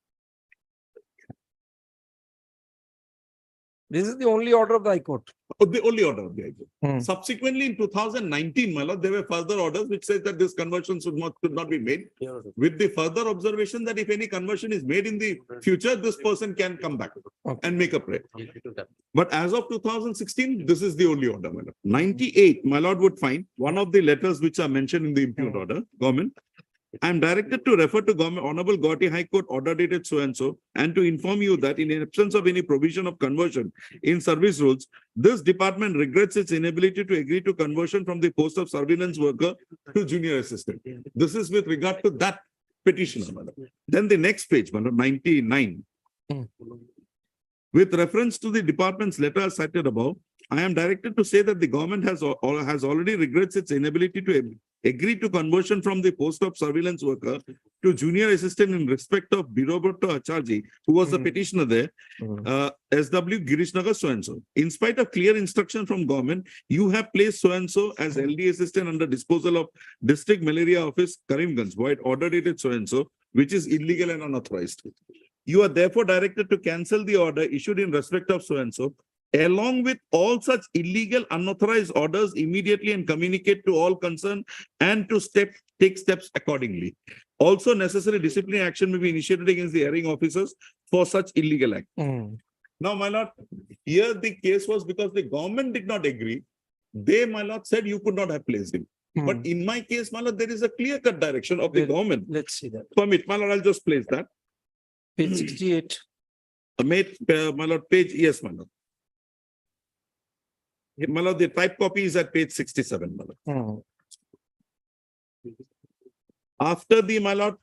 This is the only order of the High Court. The only order of the High Court. Subsequently, in 2019, my lord, there were further orders which says that this conversion should not be made, with the further observation that if any conversion is made in the future, this person can come back and make a prayer. But as of 2016, this is the only order, my lord. 98, my lord would find one of the letters which are mentioned in the impugned order, government. I am directed to refer to Government Honorable Guwahati High Court order dated so and so, and to inform you that in absence of any provision of conversion in service rules, this department regrets its inability to agree to conversion from the post of surveillance worker to junior assistant. This is with regard to that petition. Then the next page, 99. With reference to the department's letter cited above, I am directed to say that the government has already regrets its inability to agree to conversion from the post of surveillance worker to junior assistant in respect of Biroberto Acharji, who was the petitioner there, SW Girishnagar so-and-so. In spite of clear instruction from government, you have placed so-and-so as LD assistant under disposal of District Malaria Office, Karimganj, void order dated so-and-so, which is illegal and unauthorized. You are therefore directed to cancel the order issued in respect of so-and-so, along with all such illegal unauthorized orders immediately and communicate to all concerned and to take steps accordingly. Also, necessary disciplinary action may be initiated against the hearing officers for such illegal act. Now, my lord, here the case was because the government did not agree. They, my lord, said you could not have placed him. But in my case, my lord, there is a clear-cut direction of the government. Let's see that. Permit, my lord, I'll just place that. Page 68. My lord, page, yes, my lord. My lord, the type copy is at page 67, my lord. After the, my lord,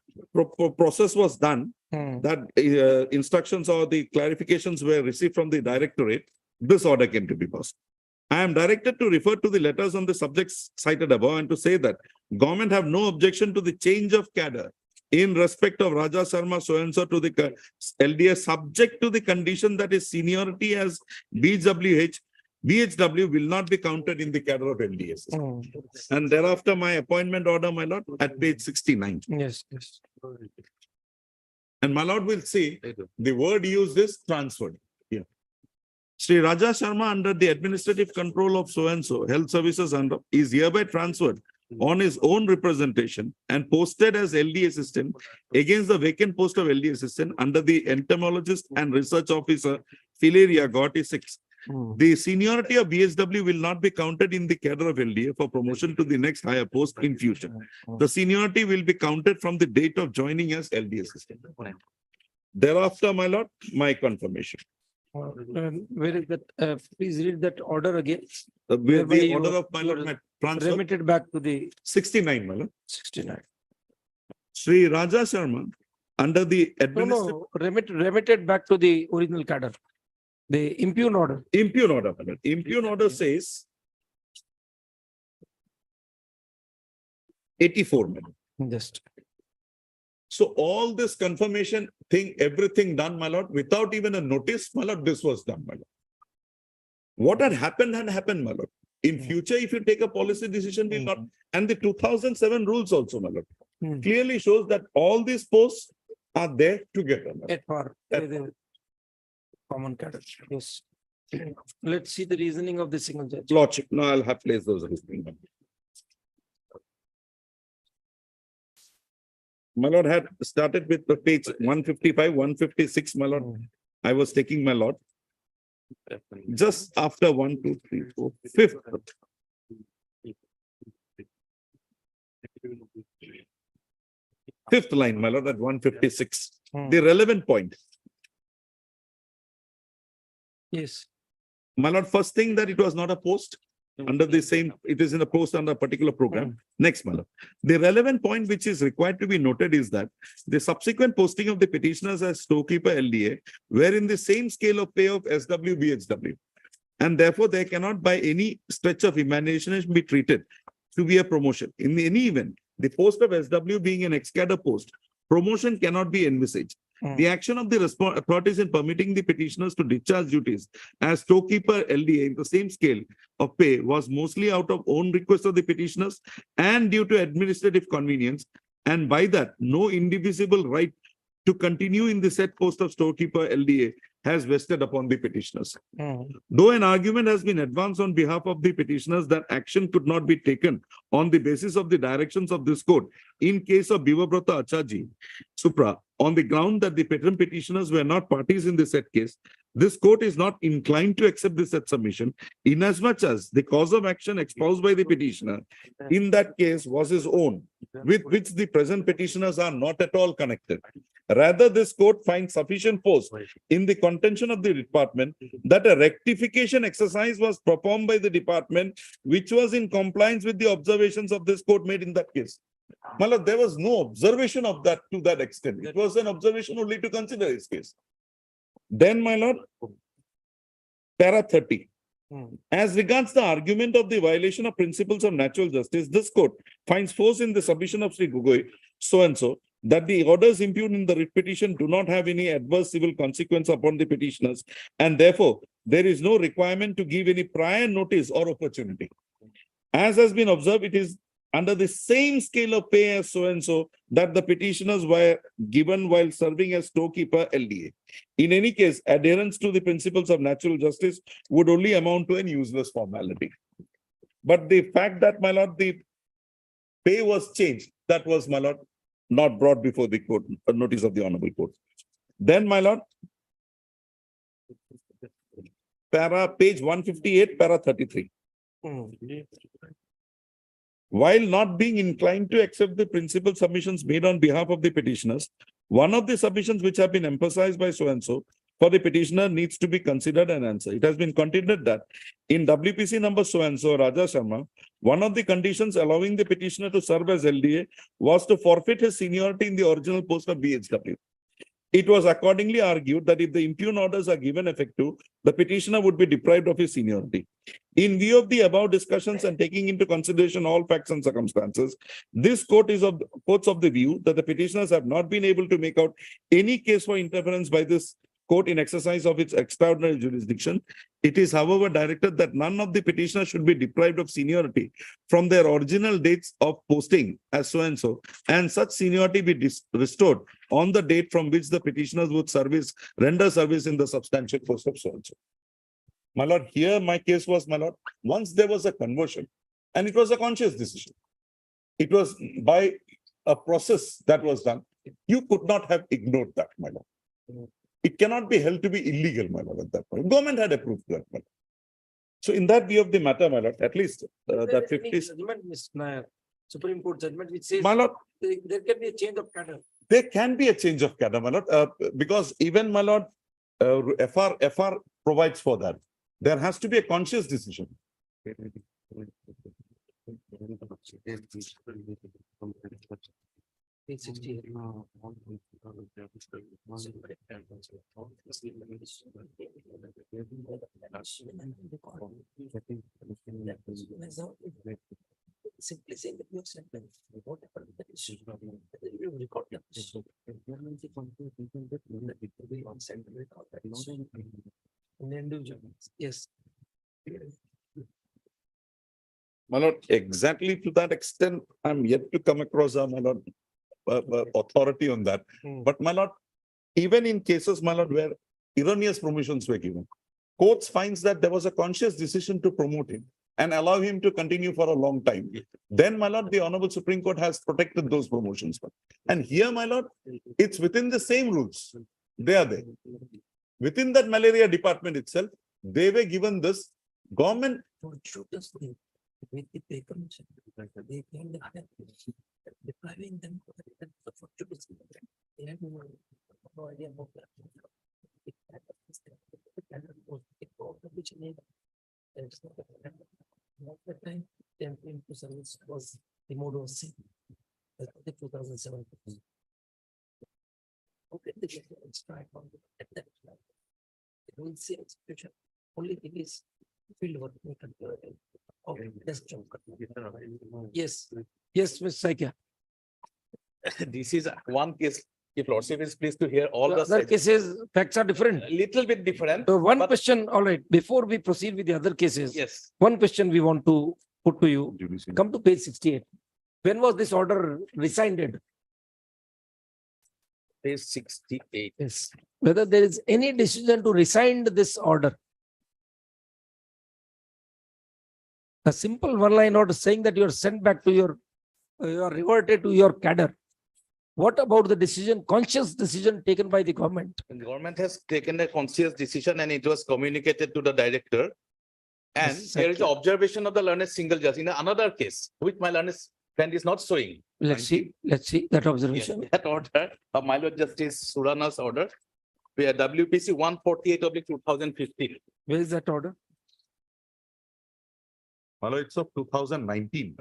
process was done, that instructions or the clarifications were received from the directorate, this order came to be passed. I am directed to refer to the letters on the subjects cited above and to say that government have no objection to the change of cadre in respect of Raja Sharma so-and-so to the LDS, subject to the condition that his seniority as BHW will not be counted in the cadre of LDS. And thereafter, my appointment order, my lord, at page 69. Yes, yes. And my lord will see the word used is transferred. Yeah. Sri Raja Sharma under the administrative control of so-and-so health services under is hereby transferred on his own representation and posted as LD assistant against the vacant post of LD assistant under the entomologist and research officer Filaria Guwahati 6. The seniority of BHW will not be counted in the cadre of LDA for promotion to the next higher post in future. The seniority will be counted from the date of joining as LD assistant. Thereafter, my lord, my confirmation. Where is that? Please read that order again. The order of my lord, transfer. Remitted back to the 69, my lord. 69. Sri Raja Sharma under the administrative. Remitted back to the original cadre. The impugned order. Impugned order, my lord. Impugned order says 84, my lord. Just. So all this confirmation thing, everything done, my lord, without even a notice, my lord, this was done, my lord. What had happened, my lord. In future, if you take a policy decision, will not. And the 2007 rules also, my lord, clearly shows that all these posts are there together. At par. Common cadre. Yes. Let's see the reasoning of the single judge. Lordship. No, I'll have placed those reasoning. My lord had started with the page 155, 156, my lord. I was taking my lord. Just after 1, 2, 3, 4, 5th. Fifth line, my lord, at 156. The relevant point. Yes. My lord, first thing that it was not a post. under the same, it is in a post under a particular program. Next, my lord. The relevant point which is required to be noted is that the subsequent posting of the petitioners as storekeeper LDA were in the same scale of pay of SW, BHW. And therefore, they cannot by any stretch of imagination be treated to be a promotion. In any event, the post of SW being an ex-cadre post, promotion cannot be envisaged. The action of the authorities in permitting the petitioners to discharge duties as storekeeper LDA in the same scale of pay was mostly out of own request of the petitioners and due to administrative convenience, and by that, no indivisible right to continue in the said post of storekeeper LDA has vested upon the petitioners. Though an argument has been advanced on behalf of the petitioners that action could not be taken on the basis of the directions of this court in case of Bivabrata Achaji, Supra, on the ground that the petitioners were not parties in the said case, this court is not inclined to accept this said submission, inasmuch as the cause of action espoused by the petitioner in that case was his own, with which the present petitioners are not at all connected. Rather, this court finds sufficient force in the contention of the department that a rectification exercise was performed by the department, which was in compliance with the observations of this court made in that case. My lord, there was no observation of that to that extent. It was an observation only to consider his case. Then, my lord, para 30. As regards the argument of the violation of principles of natural justice, this court finds force in the submission of Sri Gugoi, so-and-so, that the orders impugned in the writ petition do not have any adverse civil consequence upon the petitioners, and therefore there is no requirement to give any prior notice or opportunity. As has been observed, it is under the same scale of pay as so-and-so that the petitioners were given while serving as storekeeper LDA. In any case, adherence to the principles of natural justice would only amount to an useless formality. But the fact that, my lord, the pay was changed, that was, my lord, not brought before the court, notice of the honorable court. Then, my lord, page 158, para 33. While not being inclined to accept the principal submissions made on behalf of the petitioners, one of the submissions which have been emphasized by so-and-so for the petitioner needs to be considered and answered. It has been contended that in WPC number so-and-so, Raja Sharma, one of the conditions allowing the petitioner to serve as LDA was to forfeit his seniority in the original post of BHW. It was accordingly argued that if the impugned orders are given effect to, the petitioner would be deprived of his seniority. In view of the above discussions and taking into consideration all facts and circumstances, this court is of the view that the petitioners have not been able to make out any case for interference by this court in exercise of its extraordinary jurisdiction. It is, however, directed that none of the petitioners should be deprived of seniority from their original dates of posting as so-and-so, and such seniority be restored on the date from which the petitioners would render service in the substantial post of so-and-so. My lord, here my case was, my lord, once there was a conversion, and it was a conscious decision. It was by a process that was done. You could not have ignored that, my lord. It cannot be held to be illegal, my lord, at that point. Government had approved that, my lord. So in that view of the matter, my lord, at least that 50... Judgment, Ms. Nair, Supreme Court judgment which says my lord, there can be a change of cadre. There can be a change of cadre, my lord, because even, my lord, FR provides for that. There has to be a conscious decision. Page 68. Simply saying that you have sent them. Whatever that is, you record them. Yes. My lord, exactly to that extent, I'm yet to come across my lord, authority on that. But my lord, even in cases, my lord, where erroneous promotions were given, courts finds that there was a conscious decision to promote him and allow him to continue for a long time. Then, my lord, the Honorable Supreme Court has protected those promotions. And here, my lord, it's within the same rules. They are there. Within that malaria department itself, they were given this government. With the pay commission, they can depriving them of they have no idea about that. service was removed was same. That's the 2007. Okay, the strike on at that time. It will see execution. Only thing is field work. Okay, yes, John. Yes, yes, Ms. Saikia. This is one case. If Lordship is pleased to hear all The the other sides, cases, facts are different. a little bit different. So one but question, all right, before we proceed with the other cases, yes, one question we want to put to you. Come to page 68. When was this order rescinded? page 68. Yes. Whether there is any decision to rescind this order. A simple one-line order saying that you are sent back to you are reverted to your cadre. What about the decision, conscious decision taken by the government? The government has taken a conscious decision and it was communicated to the director. And Yes, there is exactly. an observation of the learned single judge in another case, which my learned friend is not showing. Let's see that Yes, observation. that order of my Lord Justice Surana's order. We are WPC 148/2015. Where is that order? Hello, it's of 2019.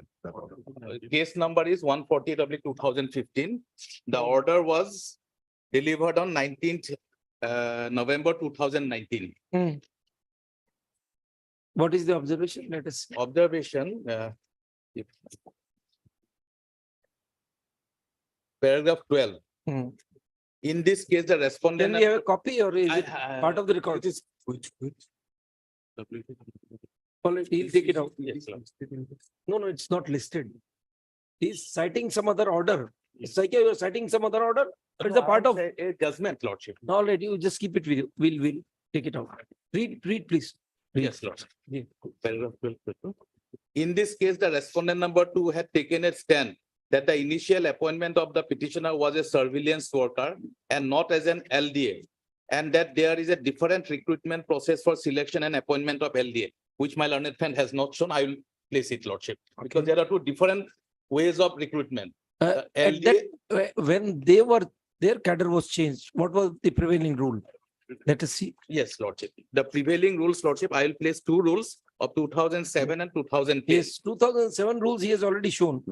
Case number is 148/2015. The order was delivered on 19th November 2019. What is the observation? Let us see. Observation. Paragraph 12. Hmm. In this case, the respondent. Can we have a copy or is it I- part of the record? It is which? All right, he'll take it out. Yes, Lord. No, it's not listed. He's citing some other order. Saikia, you're citing some other order? Or it's a part of, A judgment, Lordship. all right, you just keep it with you. We'll take it out. Read, please. Yes, Lord. Yeah. Paragraph 12. In this case, the respondent number 2 had taken a stand that the initial appointment of the petitioner was a surveillance worker and not as an LDA. And that there is a different recruitment process for selection and appointment of LDA, which my learned friend has not shown. I will place it, Lordship, because there are two different ways of recruitment. At LDA, that, when their cadre was changed, what was the prevailing rule? Let us see. yes, Lordship. The prevailing rules, Lordship, I will place two rules of 2007 and 2010. Yes, 2007 rules he has already shown.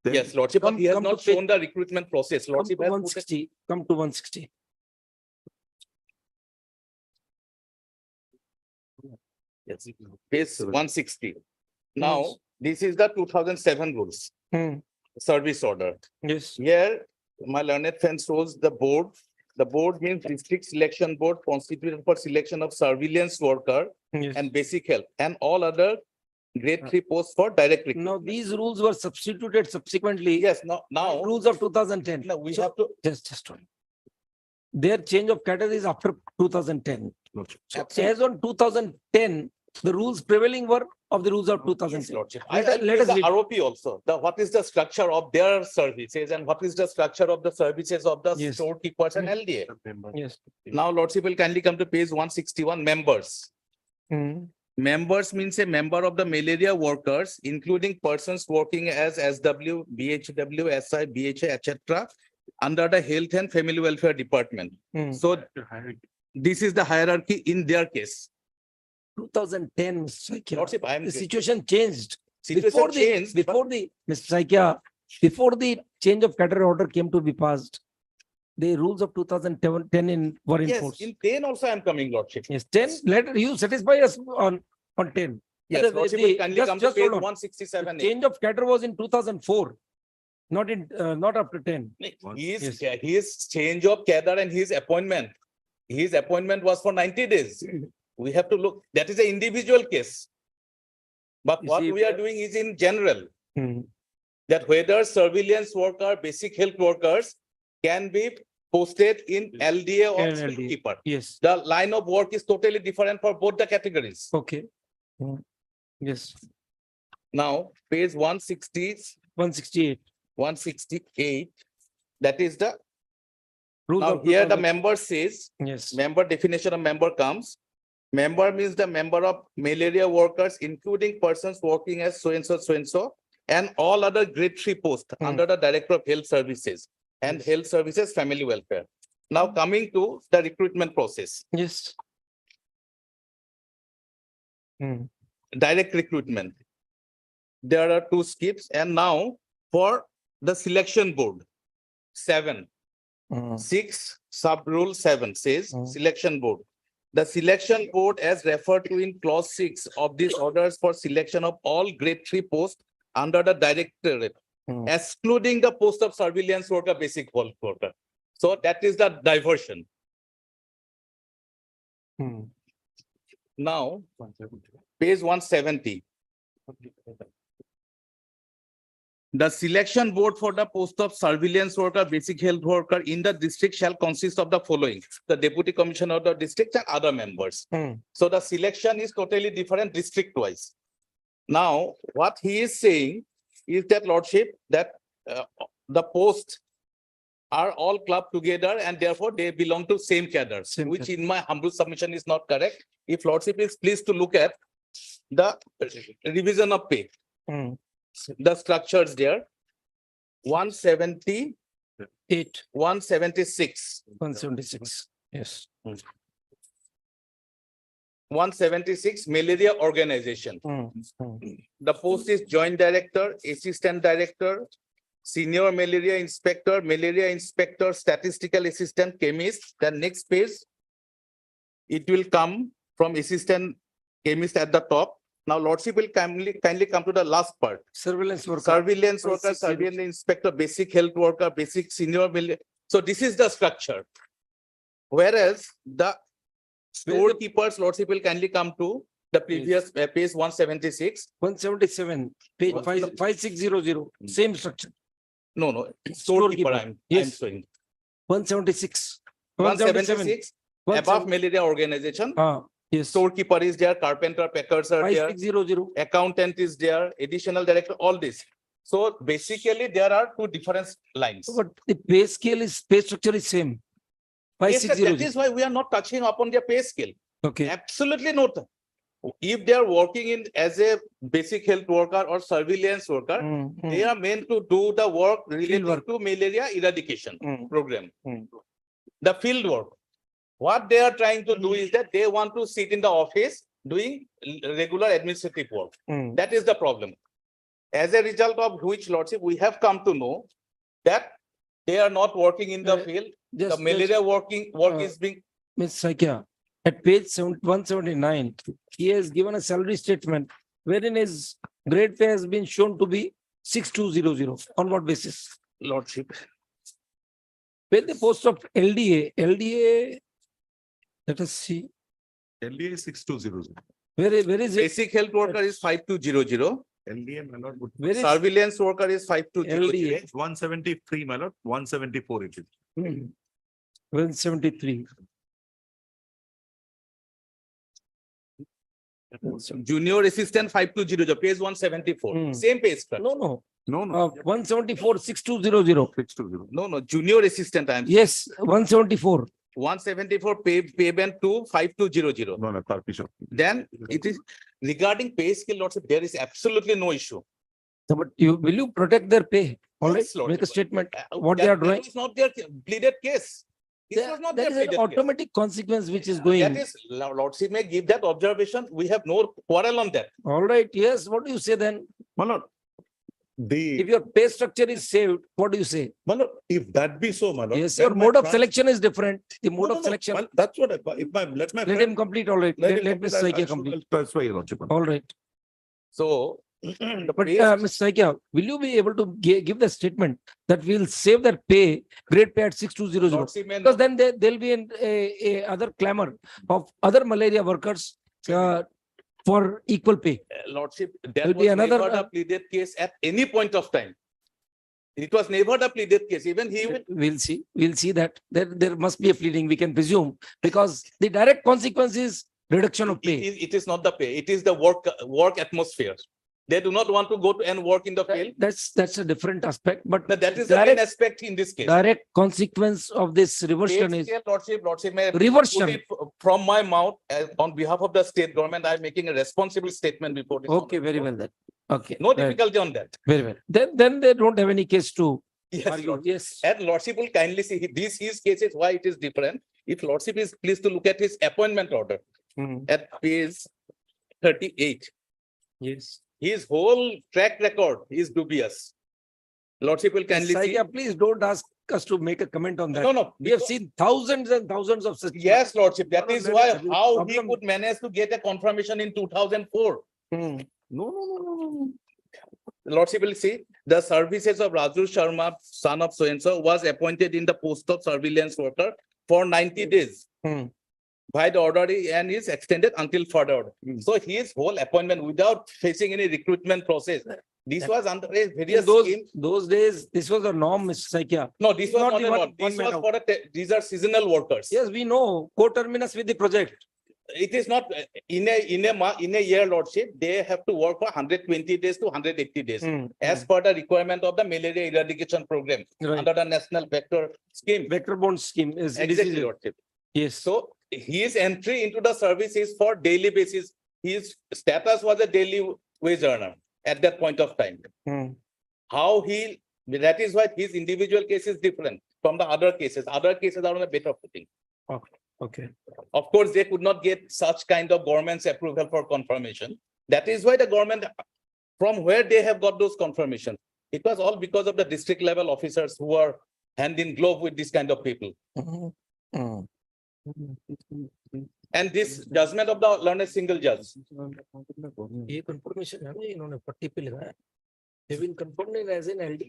Yes, Lordship, but he has Come to not page- shown the recruitment process. Come to Lordship has put a- 160, come to 160. Yes, page 160. Now, this is the 2007 rules, service order. Yes. Here, my learned friend shows the board. The board means district selection board constituted for selection of surveillance worker Yes. and basic health and all other grade 3 posts for direct recruitment. Now, these rules were substituted subsequently. Yes, now, Rules of 2010. now we So- have to. Just one. Their change of category is after 2010. So Absolutely. as on 2010, the rules prevailing were of the rules of Yes, 2010. Lordship. Let us the read. ROP also, what is the structure of their services and what is the structure of the services of the Yes. storekeepers and LDA. Yes. Now, Lordship will kindly come to page 161, members. Members means a member of the malaria workers, including persons working as SW, BHW, SI, BHA, etc. under the Health and Family Welfare Department. So this is the hierarchy in their case. 2010, Mr. Saikia. Lordship, I am. The situation changed. Situation changed, but- Before the, Mr. Saikia, before the change of cadre order came to be passed, the rules of 2010 were in Yes, force. in 10 also I am coming, Lordship. Yes, 10, let you satisfy us on 10. Yes, The- Lordship the- will kindly just- come to just page hold on. 167. Change of cadre was in 2004, not not after 10. His change of cadre and his appointment was for 90 days. We have to look, that is an individual case. But You what see, we are doing is in general, Hmm. that whether surveillance worker, basic health workers can be posted in LDA or LDA. storekeeper. Yes, The line of work is totally different for both the categories. okay. Yes, Now, page 160, 168. 168, that is the, Rules now of here the 2000. member says, Yes, member definition of member comes. Member means the member of malaria workers, including persons working as so and so, and all other grade 3 posts under the Director of Health Services and Health Services Family Welfare. Now coming to the recruitment process, yes. direct recruitment. there are two skips, and now for the selection board, 7. 6 sub rule 7 says selection board. The selection board as referred to in clause 6 of these orders for selection of all grade 3 posts under the directorate, excluding the post of surveillance worker, basic health worker. So that is the diversion. Now, page 170. The selection board for the post of surveillance worker, basic health worker in the district shall consist of the following: the deputy commissioner of the district and other members. So the selection is totally different district wise. Now, what he is saying is that, Lordship, that the posts are all clubbed together and therefore they belong to same cadre, which in my humble submission is not correct. If Lordship is pleased to look at the revision of pay. The structures there, 178, 176. 176, yes. 176, malaria organization. The post is joint director, assistant director, senior malaria inspector, statistical assistant, chemist. The next page, it will come from assistant chemist at the top. Now, Lordship will kindly come to the last part. Surveillance worker. Surveillance worker, surveillance inspector, basic health worker, basic senior. So this is the structure. Whereas the storekeepers, Lordship will kindly come to the previous page 176. 177, page 5600, same structure. No, storekeeper I'm showing. 176. 176, above malaria organization. Yes. Storekeeper is there, carpenter, packers are there, 5600. accountant is there, additional director, all this. So basically there are two different lines. But the pay scale is, pay structure is same. Yes, sir, 5600. that is why we are not touching upon their pay scale. Okay. Absolutely not. If they are working in as a basic health worker or surveillance worker, they are meant to do the work related to malaria eradication program. The field work. What they are trying to do is that they want to sit in the office doing regular administrative work. That is the problem. As a result of which, Lordship, we have come to know that they are not working in the field. The malaria work is being. Ms. Saikia, at page 179, he has given a salary statement wherein his grade pay has been shown to be 6200. On what basis? Lordship. When the post of LDA, let us see. LDA is 6200. Where is it? Basic health worker is 5200. LDA, my lord, Where is Surveillance worker is 5200. LDA? 173, my lord, 174 it is. 173. Junior assistant 5200, page 174. Same page. No. No, 174, 6200. 620. No, junior assistant I am. Yes, 174. 174 payment to 5200. No, Then it is regarding pay scale, Lordship, there is absolutely no issue. So, but will you protect their pay? All right, Yes, Lordship. make a statement. What they are doing. That is not their pleaded case. This was not That their is an pleaded case. automatic consequence which is going. That is, Lordship may give that observation. We have no quarrel on that. All right, yes. What do you say then? My lord, If your pay structure is saved, what do you say? my lord, if that be so, my lord. Yes, then your my mode of trans- selection is different. The mode No, of selection. well, that's what let my Let friend- him complete, all right. let him Let Ms. complete, Saikia I'll complete. transfer your lordship. All right. So the But pay- Ms. Saikia, will you be able to give the statement that we'll save their pay, grade pay at 6200? Lordship may Because not- then there'll be a other clamor of other malaria workers for equal pay. Lordship, there There'll was be another, never a pleaded case at any point of time. It was never a pleaded case. Even he will. We'll see that there must be a pleading, we can presume, because the direct consequence is reduction of pay. It is not the pay. It is the work atmosphere. They do not want to go to and work in the field. That's a different aspect, but That is the main direct, aspect in this case. direct consequence of this reversion Pay is scale, Lordship may reversion. put it from my mouth on behalf of the state government. I am making a responsible statement before this. Okay, very well then. Okay. No right. difficulty on that. Very well. Then they don't have any case to Yes, argue. Lord. Yes. And Lordship will kindly see his cases why it is different. If Lordship is pleased to look at his appointment order at page 38. Yes. His whole track record is dubious. Lordship will kindly see. Saikia, please don't ask us to make a comment on that. No, no. We have seen thousands and thousands of such. Yes, Lordship, that is No, no, why let it- how he problem- could manage to get a confirmation in 2004. Hmm. No. Lordship will see, the services of Raju Sharma, son of so-and-so, was appointed in the post of surveillance worker for 90 days. Hmm. By the order and is extended until further order. So his whole appointment without facing any recruitment process. This was under a In various those, scheme. those days, this was the norm, Mr. Saikia. No, this was not not the a one- norm. This one man was out. for these are seasonal workers. Yes, we know, co-terminus with the project. It is not in a year, Lordship, they have to work for 120 days to 180 days. Hmm. As per the requirement of the malaria eradication program Right. under the national vector scheme. Vector bond scheme is. Exactly, Lordship. Yes. So his entry into the service is for daily basis. His status was a daily wage earner at that point of time. Hmm. How that is why his individual case is different from the other cases. Other cases are on a better footing. Okay. Of course, they could not get such kind of government's approval for confirmation. That is why the government, from where they have got those confirmations, it was all because of the district level officers who are hand in glove with this kind of people. Hmm. Hmm. And this judgment of the learned single judge. ये confirmation है ना इन्होंने पट्टी पे लगाया. They've been confirmed as an LD.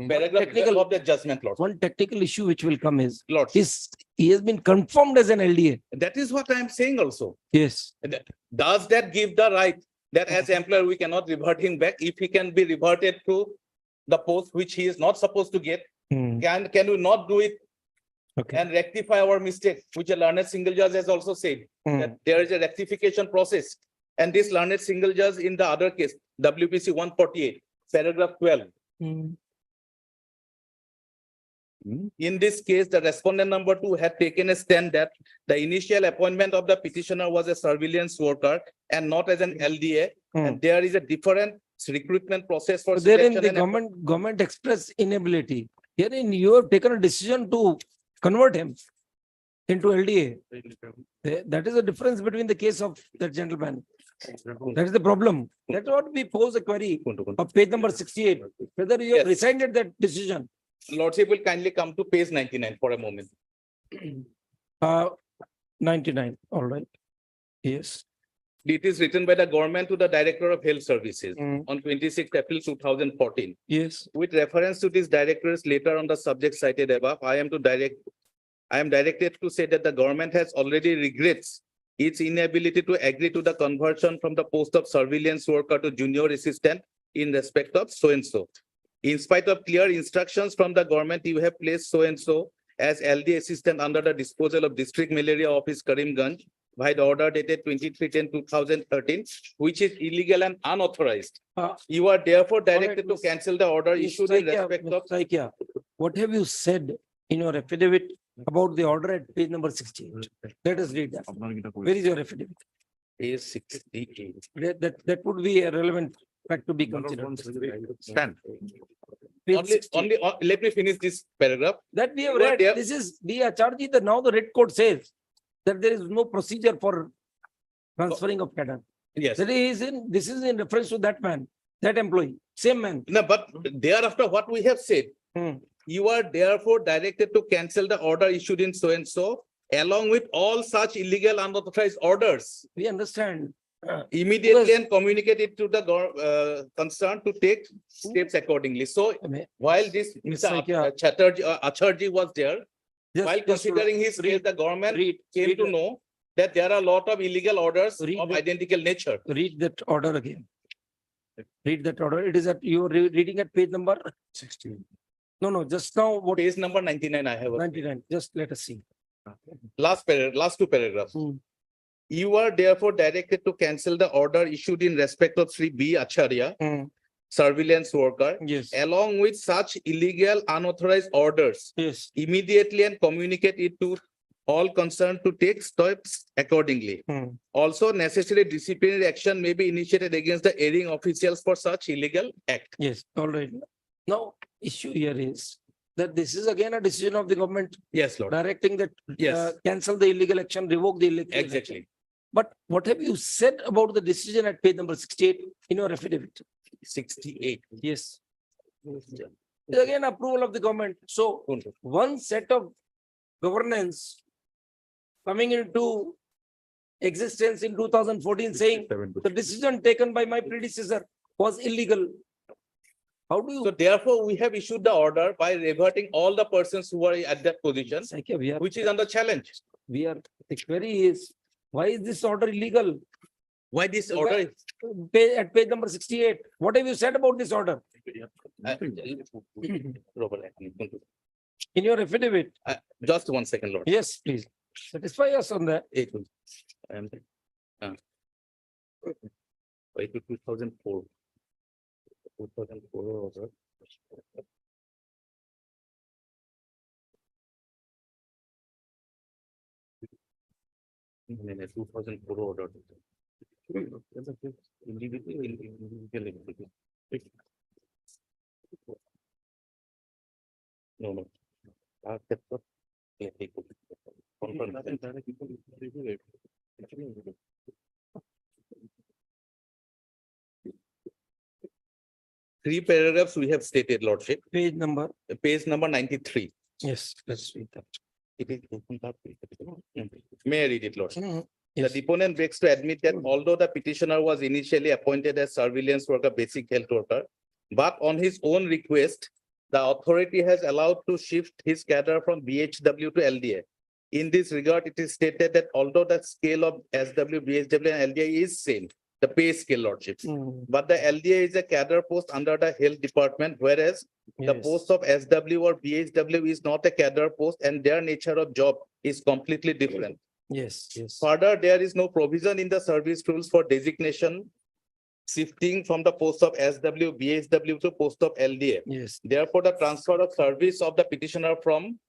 Paragraph Technical- of the judgment, Lord. One technical issue which will come is, Lord, he has been confirmed as an LDA. that is what I am saying also. Yes. Does that give the right that as employer, we cannot revert him back if he can be reverted to the post which he is not supposed to get? Hmm. Can we not do it Okay. and rectify our mistake, which a learned single judge has also said, Hmm. that there is a rectification process. And this learned single judge in the other case, WPC 148, paragraph 12. Hmm. In this case, the respondent number 2 had taken a stand that the initial appointment of the petitioner was a surveillance worker and not as an LDA. Hmm. And there is a different recruitment process for So therein selection the and government express inability. Herein you have taken a decision to convert him into LDA. That is the difference between the case of that gentleman. That is the problem. That's what we pose a query of page number 68, whether you have Yes. rescinded that decision. Lordship will kindly come to page 99 for a moment. 99, all right. Yes. It is written by the government to the Director of Health Services Hmm. on 26th April 2014. Yes. With reference to this director's letter on the subject cited above, I am directed to say that the government has already regrets its inability to agree to the conversion from the post of surveillance worker to junior assistant in respect of so-and-so. In spite of clear instructions from the government, you have placed so-and-so as LD assistant under the disposal of District Malaria Office Karimganj by the order dated 23/10/2013, which is illegal and unauthorized. You are therefore directed to Miss- cancel the order Mr. issued in Saikia, respect Mr. of. Saikia, what have you said in your affidavit about the order at page number 68? Let us read that. Where is your affidavit? Page 68. That would be a relevant fact to be considered. Stand. Page Only, 68. let me finish this paragraph. That we have You are read, there- this is the Acharji, that now the red code says that there is no procedure for transferring of cadre. Yes. That is this is in reference to that man, that employee, same man. No, but thereafter, what we have said, Hmm. you are therefore directed to cancel the order issued in so-and-so along with all such illegal unauthorized orders We understand. immediately and communicate it to the concerned to take steps accordingly. So while this Mr. Saikia. Acharji was there, while considering his case, the government came to know that there are a lot of illegal orders Read of the- identical nature. Read that order again. Read that order. It is at, you are reading at page number? 16. No, just now, what, Page number 99 I have. 99, just let us see. Last two paragraphs. Hmm. You are therefore directed to cancel the order issued in respect of Sri B. Acharya, Hmm. surveillance worker, Yes, along with such illegal unauthorized orders yes. immediately and communicate it to all concerned to take steps accordingly. Hmm. Also, necessary disciplinary action may be initiated against the erring officials for such illegal act. Yes, all right. Now, issue here is that this is again a decision of the government Yes, Lord. directing that Yes. cancel the illegal action, revoke the illegal action. Exactly. But what have you said about the decision at page number 68 in your affidavit? 68. Yes. Again, approval of the government. So one set of governance coming into existence in 2014 saying the decision taken by my predecessor was illegal. How do you? So therefore, we have issued the order by reverting all the persons who are at that position, which is under challenge. The query is, why is this order illegal? Why this order? At page number 68, what have you said about this order? In your affidavit? Just 1 second, Lord. Yes, please. Satisfy us on that. It will. Why to 2004? 2004 order. No, 2004 order. No, no. Three paragraphs we have stated, Lordship. Page number? Page number 93. Yes, let's read that. May I read it, Lordship? The Yes. deponent begs to admit that although the petitioner was initially appointed as surveillance worker, basic health worker, but on his own request, the authority has allowed to shift his cadre from BHW to LDA. In this regard, it is stated that although the scale of SW, BHW and LDA is same, the pay scale, Lordships, but the LDA is a cadre post under the health department, whereas the Yes. post of SW or BHW is not a cadre post and their nature of job is completely different. Yes, yes. Further, there is no provision in the service rules for designation shifting from the post of SW, BHW to post of LDA. Yes. Therefore, the transfer of service of the petitioner from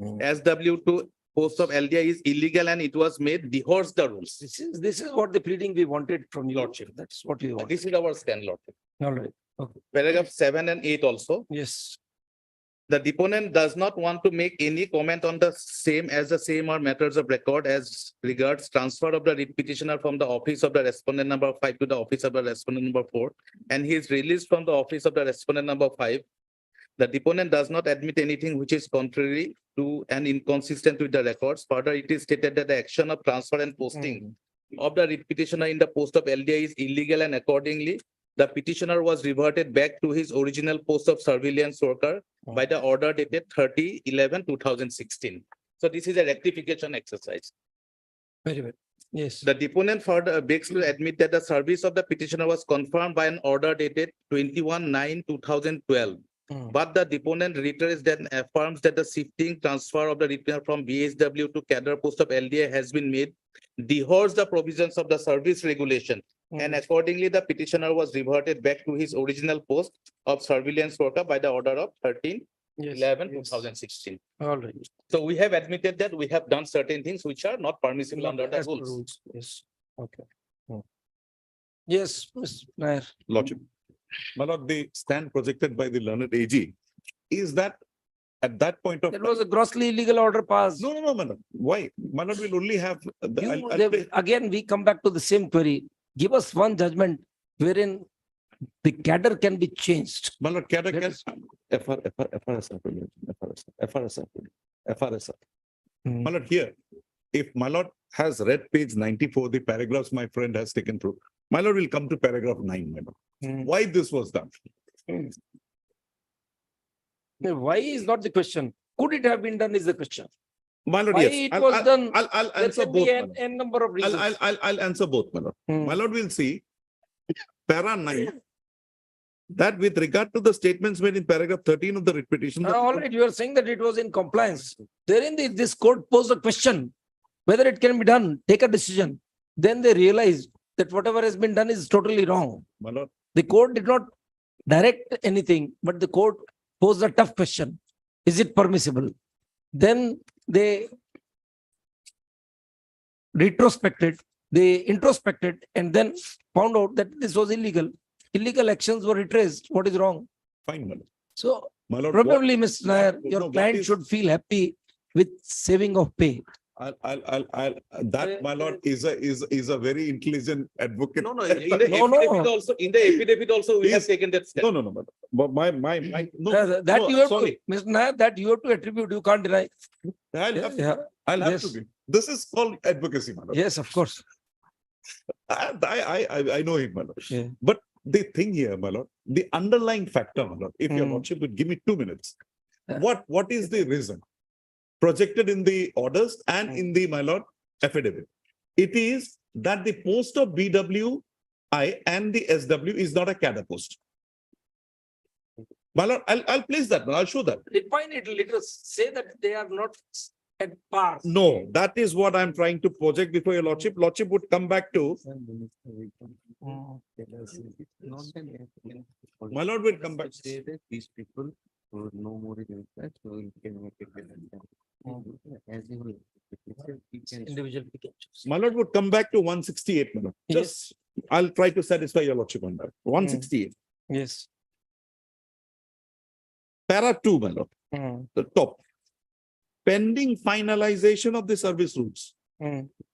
SW to post of LDA is illegal and it was made dehors the rules. This is what the pleading we wanted from you. Lordship. That's what we want. This is our stand, Lordship. All right. Okay. Paragraph 7 and 8 also. Yes. The deponent does not want to make any comment on the same as the same or matters of record as regards transfer of the writ petitioner from the office of the respondent number 5 to the office of the respondent number 4, and he is released from the office of the respondent number 5. The deponent does not admit anything which is contrary to and inconsistent with the records. Further, it is stated that the action of transfer and posting of the writ petitioner in the post of LDA is illegal, and accordingly, the petitioner was reverted back to his original post of surveillance worker by the order dated 30/11/2016. So this is a rectification exercise. Very well. Yes. The deponent further begs to admit that the service of the petitioner was confirmed by an order dated 21/9/2012. But the deponent reiterates that and affirms that the shifting transfer of the petitioner from BHW to cadre post of LDA has been made dehors the provisions of the service regulation. And accordingly, the petitioner was reverted back to his original post of surveillance worker by the order of 13/11/2016. All right. So we have admitted that we have done certain things which are not permissible under the As per rules. Yes. Okay. Yes, Mr. Nair. Lordship. My lord, the stand projected by the learned AG is that at that point of. There was a grossly illegal order passed. No, my lord. Why? My lord will only have. Again, we come back to the same query. Give us one judgment wherein the cadre can be changed. My lord, cadre can. FRS. My lord, here, if my lord has read page 94, the paragraphs my friend has taken through, my lord will come to paragraph 9, my lord. Why this was done? Why is not the question. Could it have been done is the question. My lord, Why yes. it was done? I'll There answer can be both. n number of reasons. I'll answer both, my lord. My lord will see para 9 that with regard to the statements made in paragraph 13 of the writ petition. All right, you are saying that it was in compliance. Therein this court posed a question whether it can be done, take a decision. Then they realized that whatever has been done is totally wrong. My lord. The court did not direct anything, but the court posed a tough question. Is it permissible? Then they retrospected, they introspected, and then found out that this was illegal. Illegal actions were retraced. What is wrong? Fine, my lord. So My lord, probably, Mr. Nair, No, your what client is- should feel happy with saving of pay. that, my lord, is a very intelligent advocate. No, in the No, no. affidavit also, we have Yes. taken that step. No, but my, no. That no, you have to, sorry. Mr. Nair, that you have to attribute, you can't deny. I'll have Yes. to be. This is called advocacy, my lord. Yes, of course. I know him, my lord. Yeah. But the thing here, my lord, the underlying factor, my lord, if your Hmm. lordship would give me 2 minutes. Yeah. What is the reason? Projected in the orders and in the, my lord, affidavit. It is that the post of BWI and the SW is not a cadre post. My lord, I'll place that, I'll show that. Define it, let us say that they are not at par. No, that is what I'm trying to project before your lordship. Lordship would come back to, my lord will come back. Say that these people who know more than that, so you can make it with them. As you will. Individual petitions. My lord would come back to 168, my lord. Just, I'll try to satisfy your lordship on that. 168. Yes. Para 2, my lord, the top. Pending finalization of the service rules.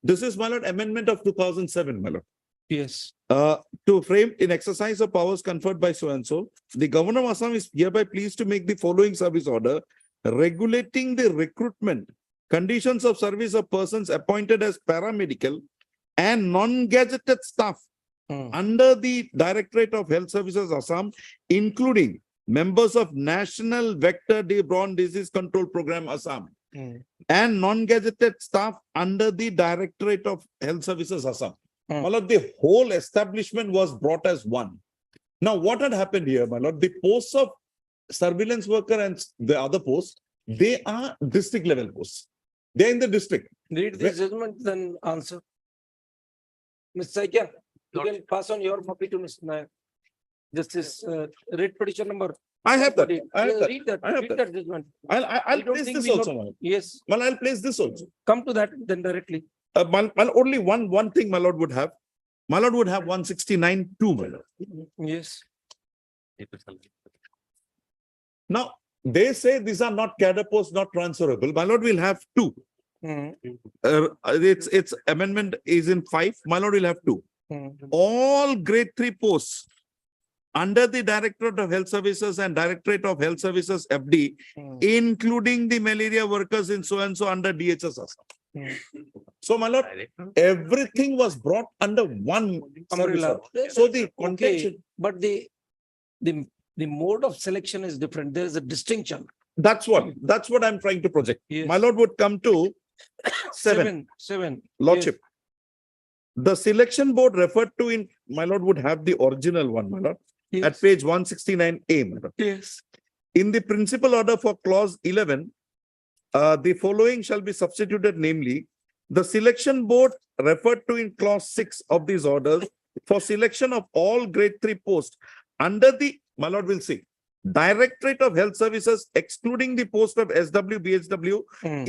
This is, my lord, amendment of 2007, my lord. Yes. To frame in exercise of powers conferred by so and so, the governor of Assam is hereby pleased to make the following service order regulating the recruitment, conditions of service of persons appointed as paramedical and non-gazetted staff under the Directorate of Health Services Assam, including members of National Vector-Borne Disease Control Program Assam and non-gazetted staff under the Directorate of Health Services Assam. My lord, the whole establishment was brought as one. Now, what had happened here, my lord, the posts of surveillance worker and the other posts, they are district level posts. They're in the district. Read the judgment, then answer. Ms. Saikia, you can pass on your copy to Mr. Nair. This is writ petition number. I have that. I have that. Read that, I have read that. that judgment. I'll don't place think this we also, not- my lord. Yes, Well, I'll place this also. come to that then directly. Only one thing my lord would have. My lord would have 169 too, my lord. Yes. Now, they say these are not cadre posts, not transferable. My lord will have 2. Its amendment is in 5. My lord will have 2. All grade 3 posts under the Directorate of Health Services and Directorate of Health Services FD, including the malaria workers in so and so under DHS. So, my lord, everything was brought under one service Umbrella. order. So the Okay, contention, but the mode of selection is different. There is a distinction. that's what I'm trying to project. Yes. My lord would come to 7. Seven. Lordship. The selection board referred to in, my lord would have the original one, my lord, Yes. at page 169A, my lord. Yes. In the principal order for clause 11, the following shall be substituted, namely, the selection board referred to in clause 6 of these orders for selection of all grade 3 posts under the, my lord will see, Directorate of Health Services, excluding the post of SW, BHW,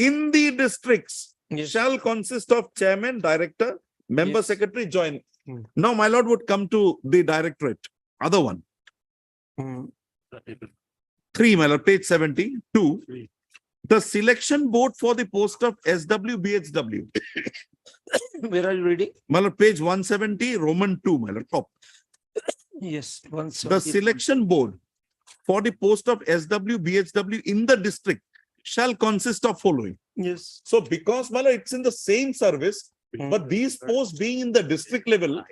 in the districts Yes. shall consist of chairman, director, member, Yes. secretary, joint. Now, my lord would come to the directorate, other one. 3, my lord, page 72. The selection board for the post of SW, BHW. Where are you reading? My lord, page 170, Roman 2, my lord, top. Yes. The selection board for the post of SW, BHW in the district shall consist of following. Yes. So because, my lord, it's in the same service, but these posts being in the district level,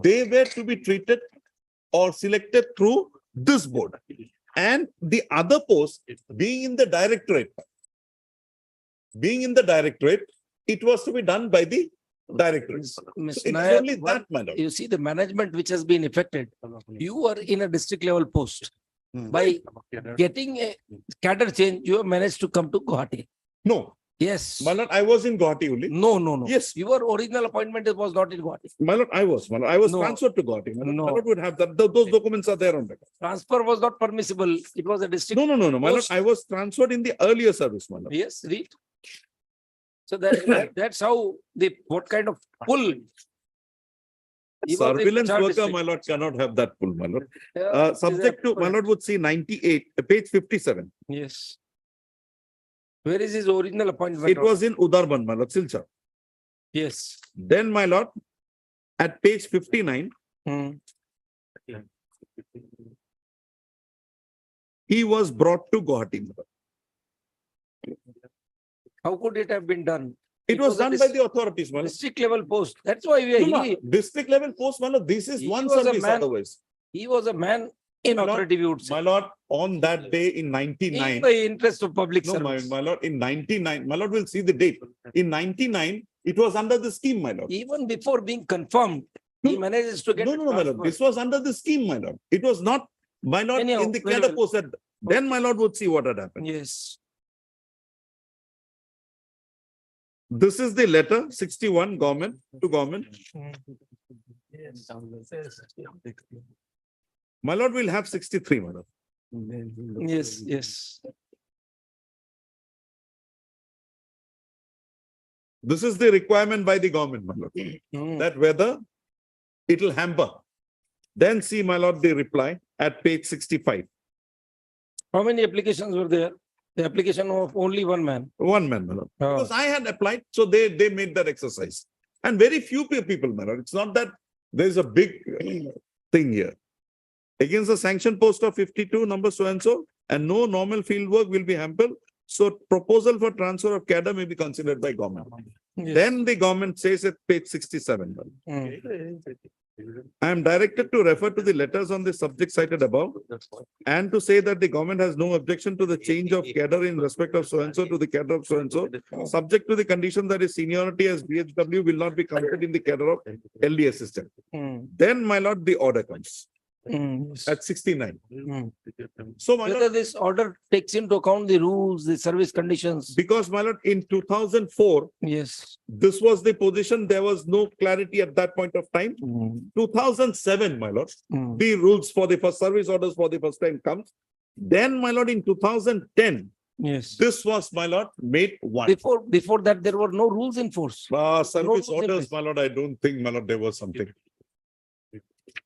they were to be treated or selected through this board. And the other posts being in the directorate, it was to be done by the directorates. Ms. So it's Nair, only that, my lord. you see the management which has been affected. You are in a district level post. By getting a cadre change, you have managed to come to Guwahati. No, Yes. my lord, I was in Guwahati only. No. Yes. Your original appointment was not in Guwahati. My lord, I was No. transferred to Guwahati. My No. lord would have that. Those documents are there on record. Transfer was not permissible. It was a district. No. My lord, post. I was transferred in the earlier service, my lord. Yes, read. So that's how what kind of pull. He was in Surveillance Char worker, district. my lord, cannot have that pull, my lord. Yeah, Subject to, my lord would see 98, page 57. Yes. Where is his original appointment? It was in Udarban, my lord, Silchar. Yes. Then, my lord, at page 59, he was brought to Guwahati. my lord. How could it have been done? It was done by the authorities, my lord. District level post. That's why we No, are, no, district level post, my lord, this is He one was a service man- otherwise. he was a man in My lord, authority, we would say. My lord, on that day in In 99, the interest of public no, service. my lord, in 99, my lord will see the date. In 99, it was under the scheme, my lord. Even before being confirmed, he manages to get. No, a no, no, my lord, transfer. this was under the scheme, my lord. It was not, my lord, Anyhow, in the very cadre well. post. Then my lord would see what had happened. Yes. This is the letter 61 government to government. My lord will have 63, my lord. Yes, yes. This is the requirement by the government, my lord, that whether it will hamper. Then see, my lord, the reply at page 65. How many applications were there? The application of only one man. One man, my lord. Oh. Because I had applied, so they made that exercise. And very few people, my lord. It's not that there's a big thing here. Against the sanction post of 52, number so and so, and no normal field work will be hampered. So proposal for transfer of cadre may be considered by government. Yes. Then the government says at page 67. I am directed to refer to the letters on the subject cited above and to say that the government has no objection to the change of cadre in respect of so and so to the cadre of so and so, subject to the condition that his seniority as BHW will not be counted in the cadre of LD assistant. Then, my lord, the order comes at 69. So, my Whether lord, this order takes into account the rules, the service conditions. because, my lord, in 2004, Yes. this was the position, there was no clarity at that point of time. 2007, my lord, the rules for the first service orders for the first time comes. Then, my lord, in 2010, Yes. this was, my lord, made one. Before that, there were no rules in force. Service rules in orders, place. my lord, I don't think, my lord, there was something.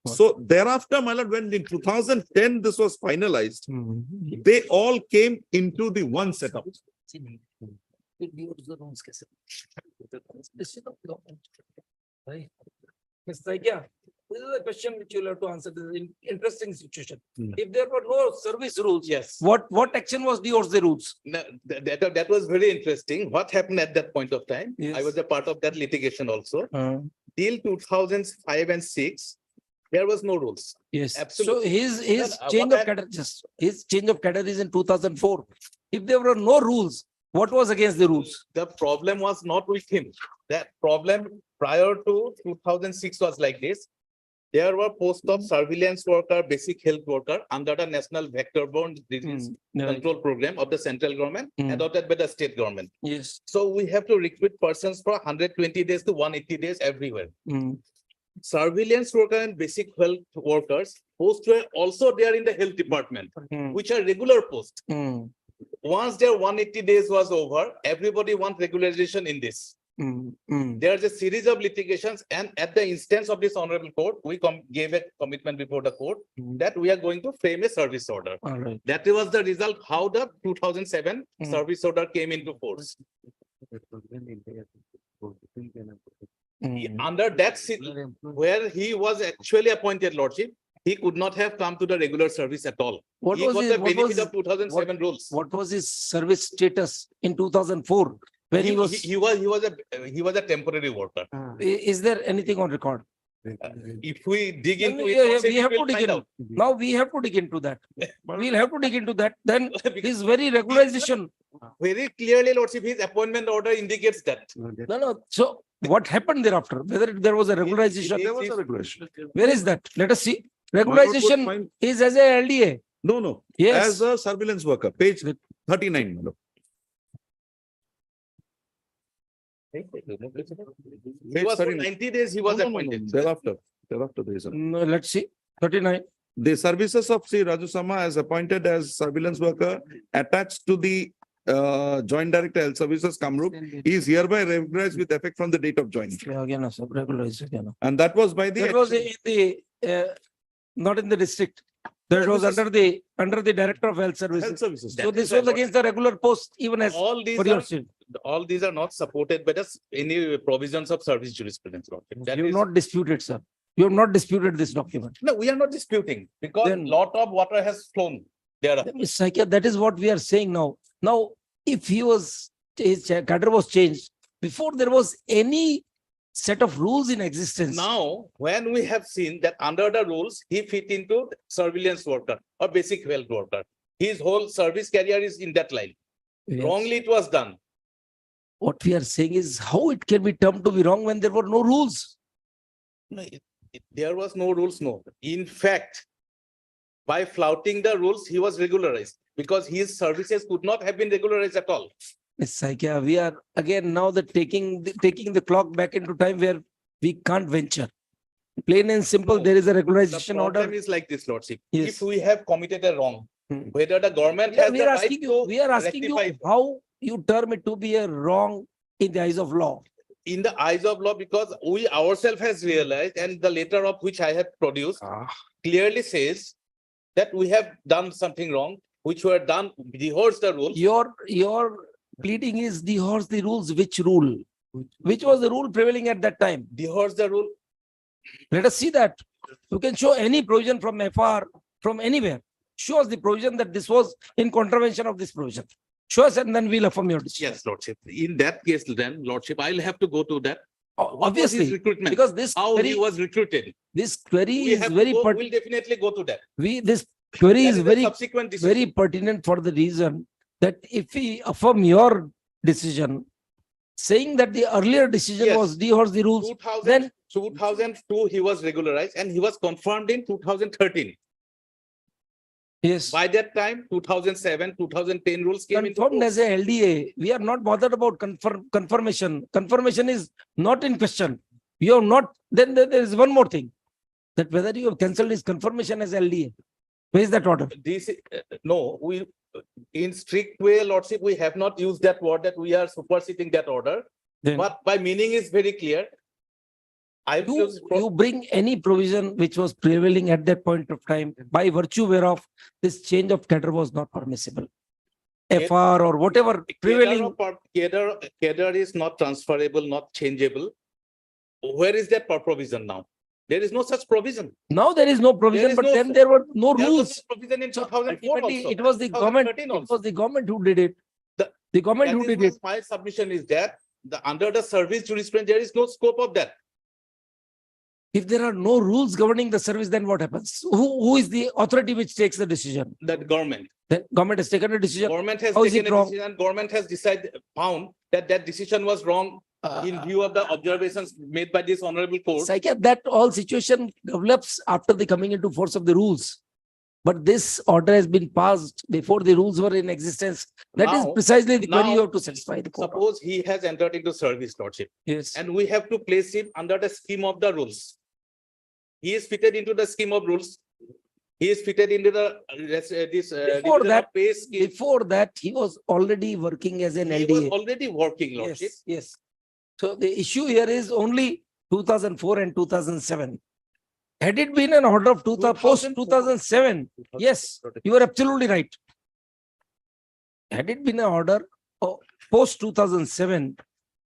So thereafter, my lord, when in 2010 this was finalized, they all came into the one setup. Mr. Aikya, this is a question which you'll have to answer. This is an interesting situation. If there were no service rules, Yes. what action was the rules? No, that was very interesting. What happened at that point of time? Yes. I was a part of that litigation also. Till 2005 and 6, there was no rules. Yes. Absolutely. So his Then, change what of cadre, his change of cadre is in 2004. If there were no rules, what was against the rules? The problem was not with him. That problem prior to 2006 was like this. There were posts of surveillance worker, basic health worker under the National Vector-Borne Disease Control Program of the central government adopted by the state government. Yes. So we have to recruit persons for 120 days to 180 days everywhere. Surveillance worker and basic health workers posts were also there in the health department, which are regular posts. Once their 180 days was over, everybody wants regularization in this. There's a series of litigations, and at the instance of this honorable court, we gave a commitment before the court that we are going to frame a service order. All right. That was the result how the 2007 service order came into force. Under that where he was actually appointed lordship, he could not have come to the regular service at all. What He was got his- the what benefit was- of 2007 rules. What was his service status in 2004? When he was, He was a temporary worker. is there anything on record? If we dig Then into we it, have we'll to dig find in. out. Now we have to dig into that. We'll have to dig into that. Then his very regularization. Very clearly, lordship, his appointment order indicates that. No. So what happened thereafter? Whether there was a regularization? There was a regulation. Where is that? Let us see. Regularization is as a LDA. No. Yes. As a surveillance worker, page 39. my lord. He Page was for 39. 90 days, he was appointed. Thereafter there is a. No, let's see. 39. The services of Sri Raju Sama as appointed as surveillance worker attached to the Joint Director Health Services Kamrup is hereby recognized with effect from the date of joining. Again, regularized again. And that was by the. That was in the, not in the district. That was This is- under the Director of Health Services. Health services. So That this is was what- against the regular post even as All these for your are, student. all these are not supported by any provisions of service jurisprudence. Lordship. That You have is- not disputed, sir. You have not disputed this document. No, we are not disputing because Then- lot of water has flown there. Ms. Saikia, that is what we are saying now. Now, if his cadre was changed, before there was any set of rules in existence. Now, when we have seen that under the rules, he fit into surveillance worker or basic health worker. His whole service career is in that line. Yes. Wrongly it was done. What we are saying is how it can be termed to be wrong when there were no rules. No, there was no rules, no. In fact, by flouting the rules, he was regularized because his services could not have been regularized at all. Ms. Saikia, we are again now taking the clock back into time where we can't venture. Plain and simple, No, there is a The regularization problem order. is like this, Lordship. Yes. If we have committed a wrong, Hmm. whether the government Yeah, has we the are right asking you, to we are asking you rectify it. how you term it to be a wrong in the eyes of law. In the eyes of law, because we ourselves has realized, and the letter of which I have produced clearly says that we have done something wrong, which were done, rehearse the rules. Your pleading is the rules, which rule? Which was the rule prevailing at that time? Rehearse the rule. Let us see that. You can show any provision from FR, from anywhere. Show us the provision that this was in contravention of this provision. Show us and then we'll affirm your decision. Yes, Lordship. In that case, then, Lordship, I'll have to go to that. What was his Obviously, recruitment? because this How he query, was recruited. this query We is have to very, go, we'll definitely go to that. this query That is is a very, subsequent decision. very pertinent for the reason that if we affirm your decision, saying that the earlier decision Yes. was rehearse the rules, then 2002, he was regularized and he was confirmed in 2013. yes, By that time, 2007, 2010 rules came into confirmed force. as a LDA. We are not bothered about confirmation. Confirmation is not in question. You have not, then there is one more thing. That whether you have cancelled his confirmation as LDA. Where is that order? This, no, we, in strict way, Lordship, we have not used that word that we are superseding that order. Then But by meaning is very clear. I you bring any provision which was prevailing at that point of time, by virtue whereof this change of cadre was not permissible. FR or whatever prevailing. Cadre is not transferable, not changeable. Where is that provision now? There is no such provision. Now there is no provision, is but no- then there were no There was rules. no provision in So 2004 ultimately, also. it was the government, 2013 it also. was the government who did it. The- The government That who is did it. my submission is that under the service jurisprudence, there is no scope of that. If there are no rules governing the service, then what happens? Who is the authority which takes the decision? That government. The government has taken a decision. Government has How is taken it a wrong? decision, government has decided, found that that decision was wrong in view of the observations made by this honorable court. Psychiat, that all situation develops after the coming into force of the rules. But this order has been passed before the rules were in existence. That is Now- precisely the query you now, have to satisfy the court. Suppose he has entered into service, Lordship, Yes. and we have to place him under the scheme of the rules. He is fitted into the scheme of rules. He is fitted into the Before division that, of pay scheme. Before that, he was already working as an He was LDA. already working, Lordship. Yes, yes. So the issue here is only 2004 and 2007. Had it been an order of post 2007, yes, you are absolutely right. Had it been an order of post 2007,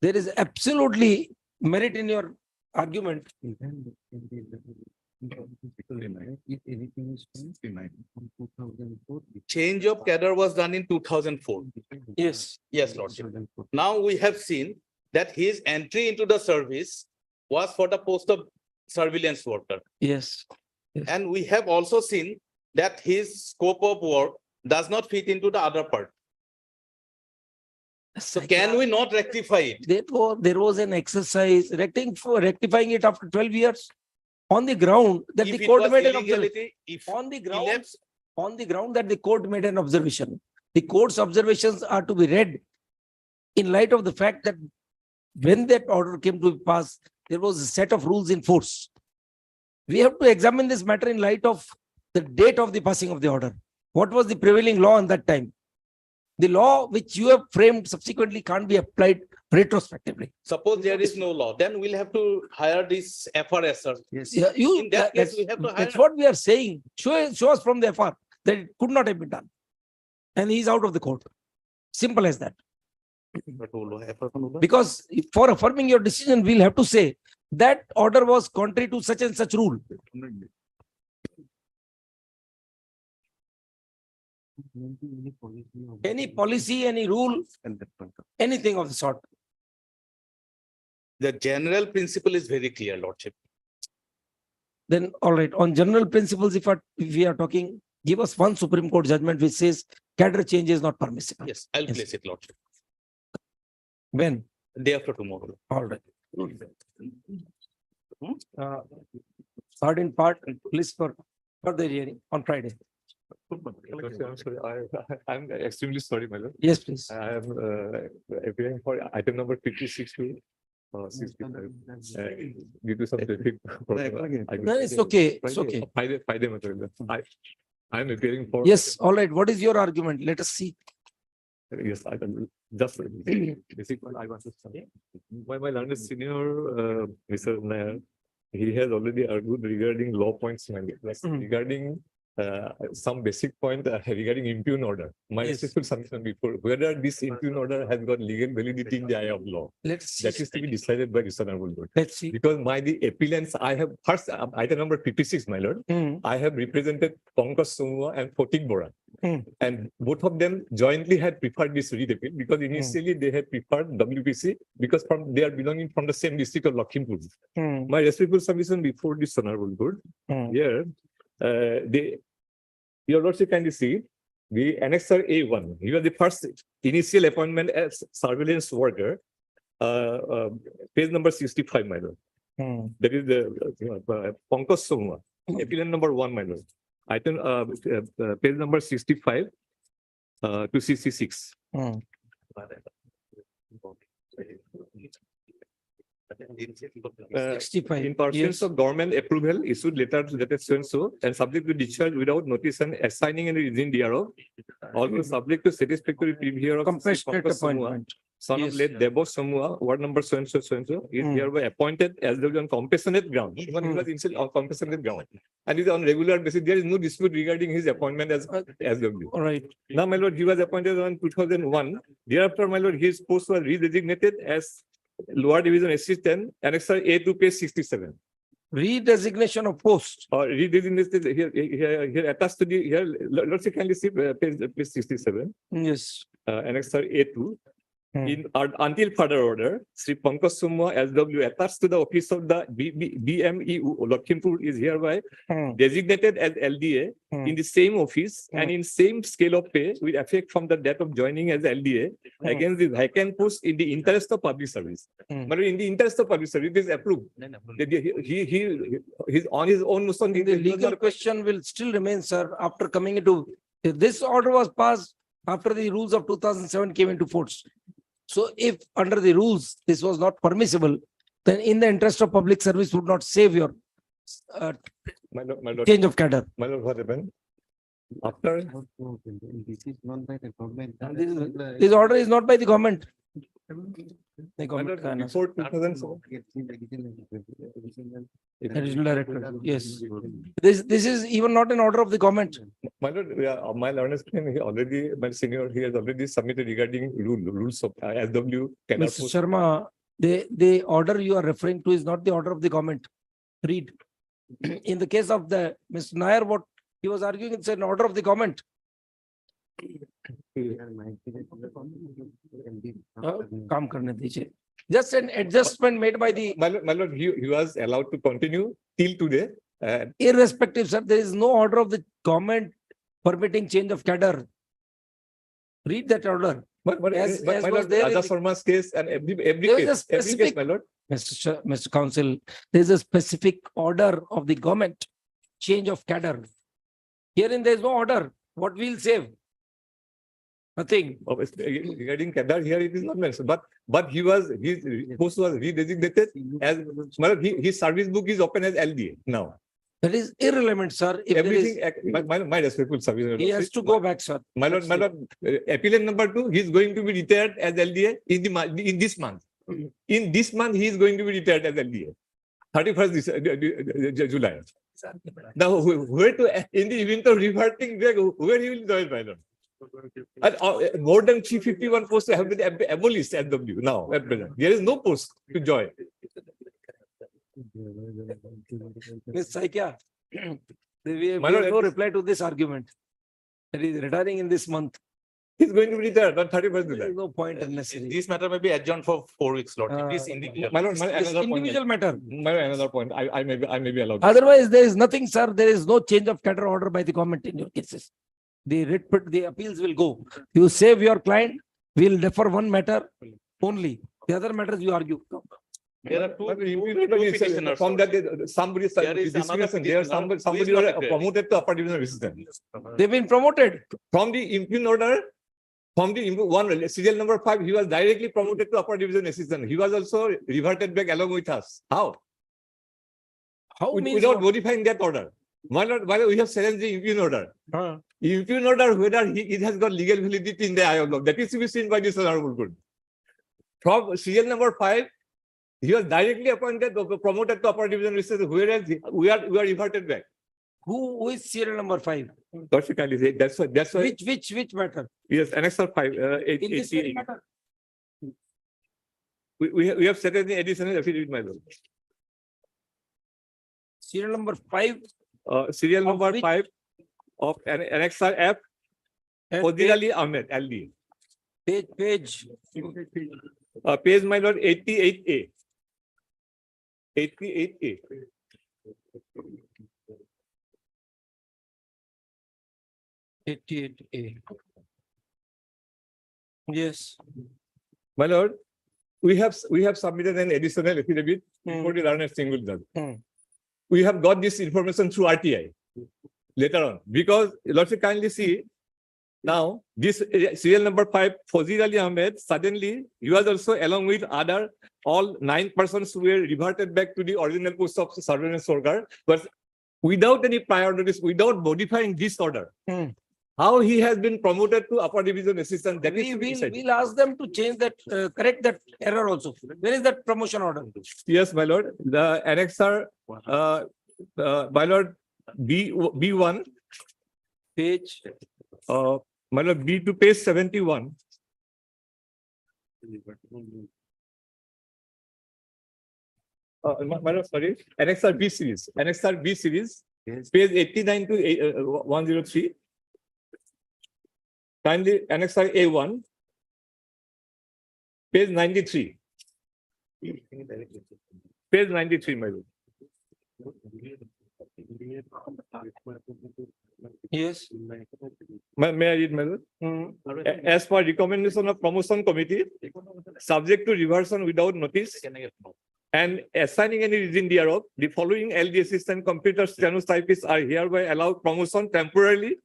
there is absolutely merit in your argument. Change of cadre was done in 2004. Yes. Yes, Lordship. Now we have seen that his entry into the service was for the post of surveillance worker. Yes. And we have also seen that his scope of work does not fit into the other part. So can we not rectify it? There was an exercise rectifying it after 12 years on the ground that If the it court was made an observation. illegality, if On the he ground, left, on the ground that the court made an observation. The court's observations are to be read in light of the fact that when that order came to pass, there was a set of rules in force. We have to examine this matter in light of the date of the passing of the order. What was the prevailing law at that time? The law which you have framed subsequently can't be applied retrospectively. Suppose there is no law, then we'll have to hire this FRSer. Yeah, you, In that case, we have to that's hire- what we are saying. Show us from the FR that it could not have been done. And he's out of the court. Simple as that. Because for affirming your decision, we'll have to say that order was contrary to such and such rule. Any policy, any rule, anything of the sort. The general principle is very clear, Lordship. Then, all right, on general principles, if we are talking, give us one Supreme Court judgment which says cadre change is not permissible. Yes, I'll place it, Lordship. When? Day after tomorrow. All right. Third in part, please for further hearing on Friday. I'm sorry, I'm extremely sorry, my lord. Yes, please. I am appearing for item number 56 to 65. Due to some traffic problem. No, it's okay. It's okay. Friday, my lord. I am appearing for. Yes, all right. What is your argument? Let us see. Yes, I can just basically I want to say. My learned senior, Mr. Nair, he has already argued regarding law points, regarding some basic point regarding impugn order. My Yes. respectful submission before whether this impugn order has got legal validity in the eye of law. Let's see. That is to be decided by Mr. Honorable Court. Let's see. Because the appellants, I have first item number 56, my lord. I have represented Pankaj Somua and Fotik Bora. And both of them jointly had preferred this writ appeal because initially they had preferred WPC because they are belonging from the same district of Lakhimpur. My respectful submission before this Honorable Court. Here, your lordship can see the annexer A1. He was the first initial appointment as surveillance worker. Page number 65, my lord. That is the Pankaj Somua. Appellant number 1, my lord. Item page number 65 to 66. 65. In pursuance of government approval, issued letter so and subject to discharge without notice and assigning any reason thereof. Also subject to satisfactory preview of Compassionate Pankaj Somua, appointment. son of late Debo Somua, ward number so and so, is hereby appointed as the on compassionate ground. Even he was initially on compassionate ground. And is on regular basis. There is no dispute regarding his appointment as SW. All right. Now, my lord, he was appointed on 2001. Thereafter, my lord, his post was redesignated as Lower Division Assistant, Annexer A to page 67. Redesignation of post. Or redesignated here attached to the here. Let's say kindly see page 67. Yes. Annexer A2. Until further order, Sri Pankaj Somua SW attached to the office of the BMEU Lakhimpur is hereby designated as LDA in the same office and in same scale of pay with effect from the date of joining as LDA against the vacant post in the interest of public service. But in the interest of public service, it is approved. He's on his own. The legal question will still remain, sir, after coming into this order was passed after the rules of 2007 came into force. So if under the rules, this was not permissible, then in the interest of public service would not save your my lord, change of cadre. My lord, what happened? After This order is not by the government. The government can ask. before 2007. Additional director, yes. This is even not an order of the government. My lord, my learned friend, he already, my senior, he has already submitted regarding rules of SW. Mr. Sharma, the order you are referring to is not the order of the government. Read. In the case of the Mr. Nair, what he was arguing, it's an order of the government. काम करने दीजिए. Just an adjustment made by the. My lord, he was allowed to continue till today. Irrespective, sir, there is no order of the government permitting change of cadre. Read that order. But my lord, Raja Sharma's case and every case, my lord. Mr. Counsel, there is a specific order of the government, change of cadre. Herein there is no order. What will save? Nothing. Regarding cadre, here it is not mentioned. But his post was redesignated as his service book is open as LDA now. That is irrelevant, sir. If there is, Everything, my respectful service. he has to go back, sir. My lord, appellant number 2, he is going to be retired as LDA in this month. In this month, he is going to be retired as LDA. 31st July. Now, where to, in the event of reverting back, where he will join, my lord? And, more than 351 posts have been abolished at W now, at present. There is no post to join. Ms. Saikia, we have My lord, no reply to this argument. That is retiring in this month. He's going to be retired on 31st There July. is no point unnecessary. This matter may be adjourned for 4 weeks, Lord. This individual. My lord, This another point. individual matter. My lord, another point. I may be allowed. Otherwise, there is nothing, sir. There is no change of cadre order by the government in your cases. The appeals will go. You save your client, we will defer one matter only. The other matters you argue. There are two petitioners. From that, somebody, There is another there petitioner somebody who is not there. promoted to upper division assistant. They've been promoted. From the impugn order, from the one serial number 5, he was directly promoted to upper division assistant. He was also reverted back along with us. How? How means Without what? modifying that order. Why not? Why we have challenged the impugn order? Huh. Impugn order, whether it has got legal validity in the eye of law, that is to be seen by this honorable court. From serial number 5, he was directly appointed, promoted to upper division assistant, whereas we are reverted back. Who is serial number 5? That's why. Which matter? Yes, annexer 5, In this very 88. matter? We have set an additional affidavit, my lord. Serial number 5. Serial Of number which? 5 of annexer F, and Procedural Ahmed, LD. Page. Page, my lord, 88A. 88A. A. Yes. My lord, we have submitted an additional affidavit before the learned single judge. We have got this information through RTI later on, because Lordship kindly see now this serial number 5, Fazil Ali Ahmed, suddenly he was also along with other all 9 persons who were reverted back to the original post of surveillance worker, but without any prior notice, without modifying this order. How he has been promoted to upper division assistant? That is We'll ask them to change that, correct that error also. Where is that promotion order? Yes, my lord. The annexer, my lord, B1, Page. my lord, B to page 71. My lord, sorry, annexer B series, page 89 to 103. Kindly annexer A1, page 93. Page 93, my lord. Yes. May I read, my lord? As per recommendation of promotion committee, subject to reversion without notice and assigning any reason thereof, the following LD assistant computer stenotypists are hereby allowed promotion temporarily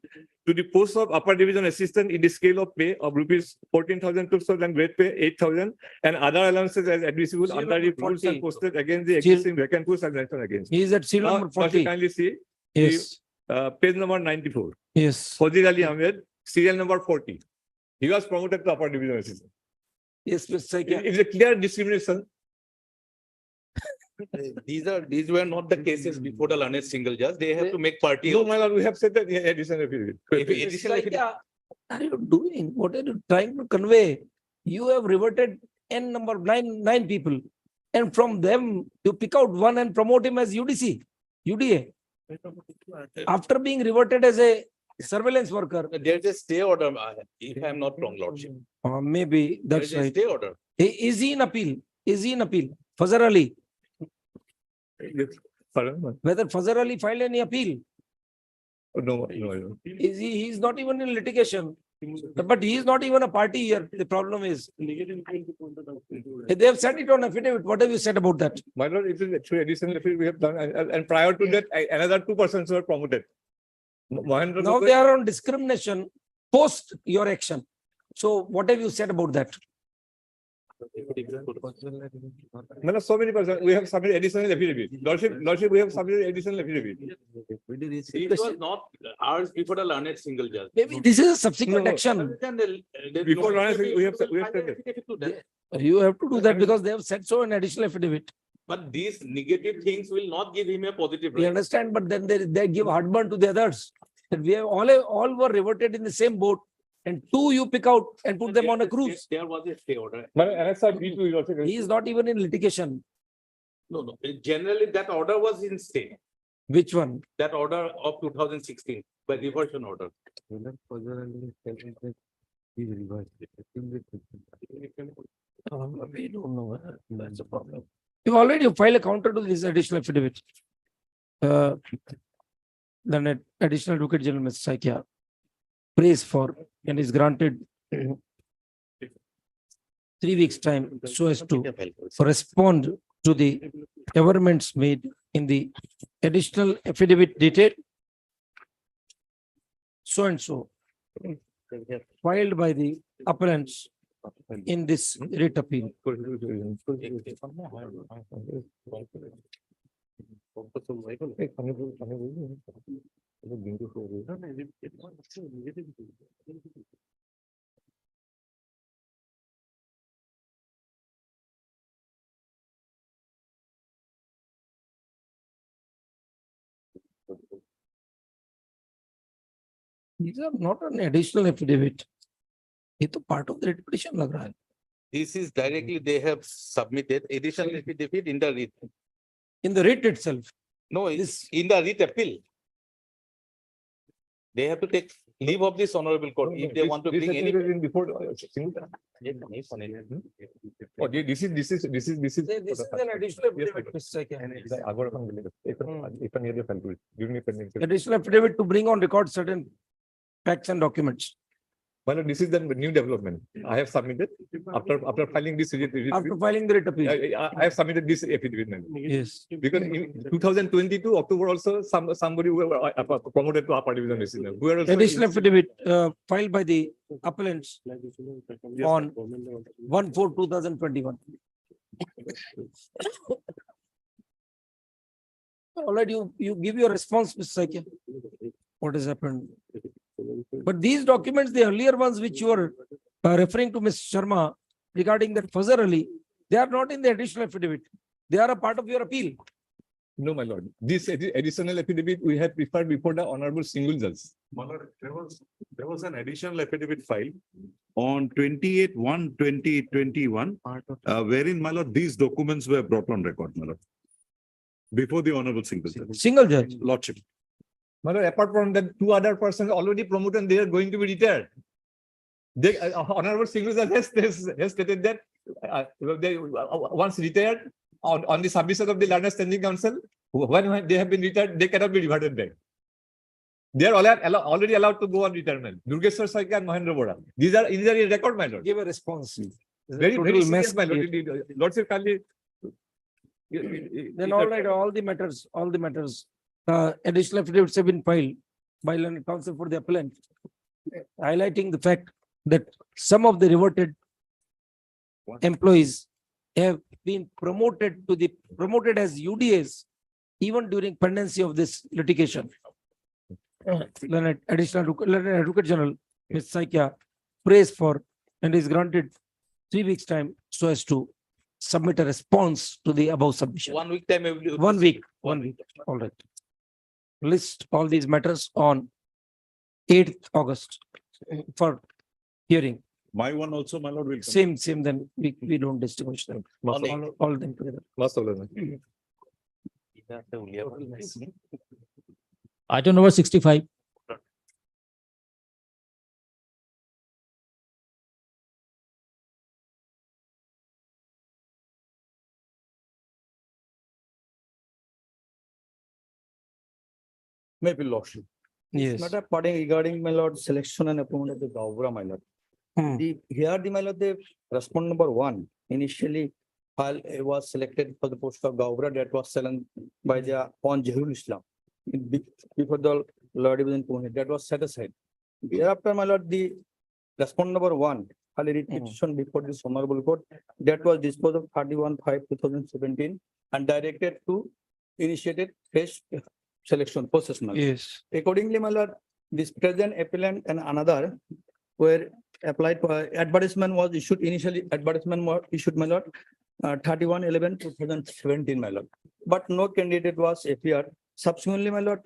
to the post of upper division assistant in the scale of pay of rupees 14,200 and grade pay 8,000 and other allowances as admissible under the rules and posted against the existing vacant posts and mentioned against. He is at serial number 40. Kindly see Yes. page number 94. Yes. Fazil Ali Ahmed, serial number 40. He was promoted to upper division assistant. Yes, Mr. Saikia. It's a clear discrimination. These were not the cases before the learned single judge. They have to make party. No, my lord, we have said that additional affidavit. Saikia, what are you doing? What are you trying to convey? You have reverted n number nine people, and from them you pick out one and promote him as UDA. After being reverted as a surveillance worker. There is a stay order, if I am not wrong, Lordship. Maybe that's There is a right. stay order. Is he in appeal? Fazar Ali. Whether Fazar Ali filed any appeal? No. He is not even in litigation. But he is not even a party here. The problem is. They have said it on affidavit. What have you said about that? My lord, it is actually additional affidavit we have done. And prior to that, another 2 persons were promoted. Now they are on discrimination post your action. So what have you said about that? No, so many persons, we have submitted additional affidavit. Lordship, we have submitted additional affidavit. It was not ours before the learned single judge. Maybe this is a subsequent No. action. Before learned, we have taken. You have to do that because they have said so in additional affidavit. But these negative things will not give him a positive We right. understand, but then they give heartburn to the others. And we have all were reverted in the same boat. And two you pick out and put them on a cruise. There was a stay order. But NSR B2 is also. He is not even in litigation. No. Generally, that order was in stay. Which one? That order of 2016 by reversion order. We don't know. That's a problem. You already filed a counter to this additional affidavit. Then additional Advocate General Mr. Saikia prays for and is granted 3 weeks time so as to respond to the averments made in the additional affidavit dated so and so filed by the appellants in this writ appeal. These are not an additional affidavit. ये तो part of the writ petition लग रहा है. This is directly they have submitted additional affidavit in the writ. In the writ itself. No, it's in the writ appeal. They have to take leave of this honorable court if they want to bring any. Before. Oh, this is This is an additional affidavit, Mr. Saikia. Additional affidavit to bring on record certain facts and documents. Well, this is the new development. I have submitted after filing this. After filing the writ appeal. I have submitted this affidavit. Yes. Because in 2022 October also somebody who were promoted to upper division listener. Additional affidavit filed by the appellants on 1/4/2021. All right, you give your response, Mr. Saikia. What has happened? But these documents, the earlier ones which you are referring to, Ms. Sharma, regarding that Fazar Ali, they are not in the additional affidavit. They are a part of your appeal. No, my lord. This additional affidavit we have preferred before the honorable single judge. My lord, there was an additional affidavit filed on 28/1/2021, wherein, my lord, these documents were brought on record, my lord. Before the honorable single judge. Single judge. Lordship. My lord, apart from that, two other persons already promoted, they are going to be retired. They, honorable single judge has stated that they once retired on the submission of the Learned Standing Council, when they have been retired, they cannot be reverted back. They are already allowed to go on retirement. Durgeshwar Saikia and Mahendra Bora. These are in the record, my lord. Give a response. Very serious, my lord. Lordship kindly. Then all right, all the matters, additional affidavits have been filed by learned counsel for the appellant, highlighting the fact that some of the reverted employees have been promoted as UDAs even during pendency of this litigation. Learned Advocate General, Ms. Saikia, prays for and is granted 3 weeks time so as to submit a response to the above submission. 1 week time. 1 week. All right. List all these matters on 8th August for hearing. My one also, my lord, will. Same, then we don't distinguish them. All of them together. Item number 65. Maybe lordship. Yes. Matter parting regarding, my lord, selection and appointment of the Gaura, my lord. My lord, the respondent number 1 initially was selected for the post of Gaura that was selected by the on Jahul Islam. Before the Lord division Pune, that was set aside. Thereafter, my lord, the respondent number 1 file a writ petition before this honorable court that was disposed of 31/5/2017 and directed to initiated fresh selection process. My lord. Yes. Accordingly, my lord, this present appellant and another were applied for advertisement was issued initially, advertisement was issued, my lord, 31/11/2017, my lord. But no candidate was appeared. Subsequently, my lord,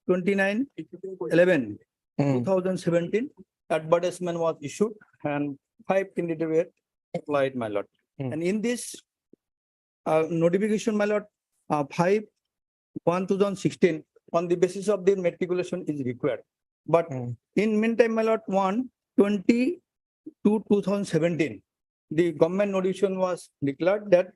29/11/2017, advertisement was issued and 5 candidates were applied, my lord. And in this notification, my lord, 5/1/2016, on the basis of the matriculation is required. But in meantime, my lord, 1/22/2017, the government notification was declared that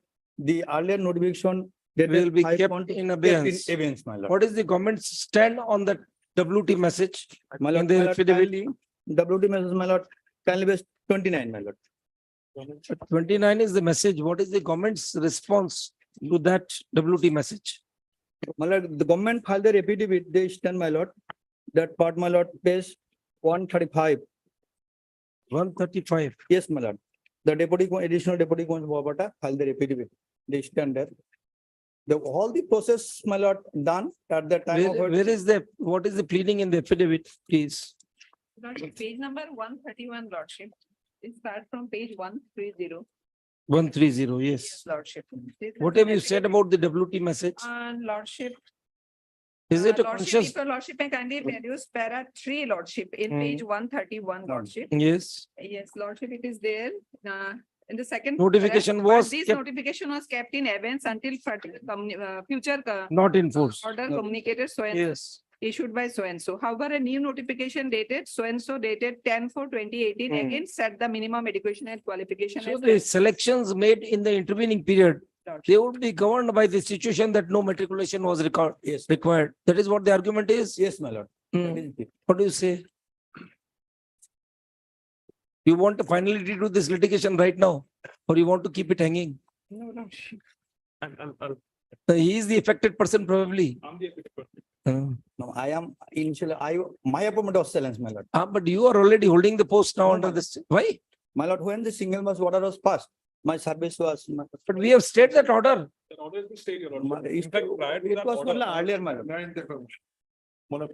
the earlier notification Will be kept in abeyance. my lord. What is the government's stand on that WT message? My in lord, the my lord, affidavit? kindly, WT message, my lord, kindly base 29, my lord. 29 is the message. What is the government's response to that WT message? My lord, the government filed their affidavit, they stand, my lord, that part, my lord, page 135. 135. Yes, my lord. The additional deputy Bobata filed their affidavit. They stand there. All the process, my lord, done at the time of. Where is the, what is the pleading in the affidavit, please? Lordship, page number 131, Lordship. It starts from page 130. 130, yes. Lordship. What have you said about the WT message? Lordship. Is it a Lordship, conscious? if your Lordship may kindly produce para 3, Lordship, in page 131, Lordship. Yes. Yes, Lordship, it is there. In the second. Notification paragraph, was but This kept- notification was kept in abeyance until future Not in force. order communicated so and Yes. issued by so and so. However, a new notification dated so and so dated 10/4/2018 again set the minimum education and qualification. So as the selections made in the intervening period, Lordship. they would be governed by the situation that no matriculation was Yes, required. That is what the argument is. yes, my lord. That is it. What do you say? You want to finally do this litigation right now, or you want to keep it hanging? No, Lordship. He is the affected person probably. No, I am initially, my appointment was challenged, my lord. But you are already holding the post now No, under my- this. Why? My lord, when the single mass order was passed, my service was. But we have stayed that order. It was only earlier, my lord.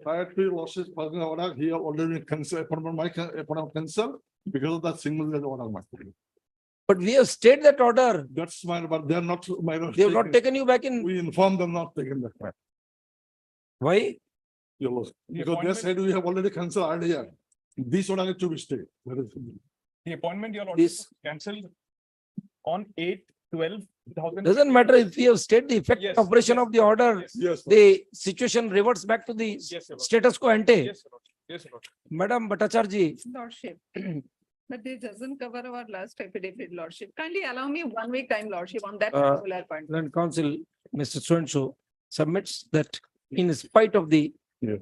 Prior to losses passing order, he already cancelled my appointment cancel because of that single order. But we have stayed that order. That's my, but they are not my. They have not taken you back in. We informed them not taken that back. Why? Because they said we have already cancelled earlier. This order is to be stayed. That is. The appointment your This- cancelled on 8/12/2000. Doesn't matter if we have stayed the effect Yes, operation yes. of the order, Yes. the situation reverts back to the Yes, Your Lord. status quo ante. Yes, Your Lord. Yes, Your Lord. Madam Bhattacharjee, Lordship. But this doesn't cover our last affidavit, Lordship. Kindly allow me 1 week time, Lordship, on that particular point. Land Council, Mr. So-and-so submits that in spite of the Yeah.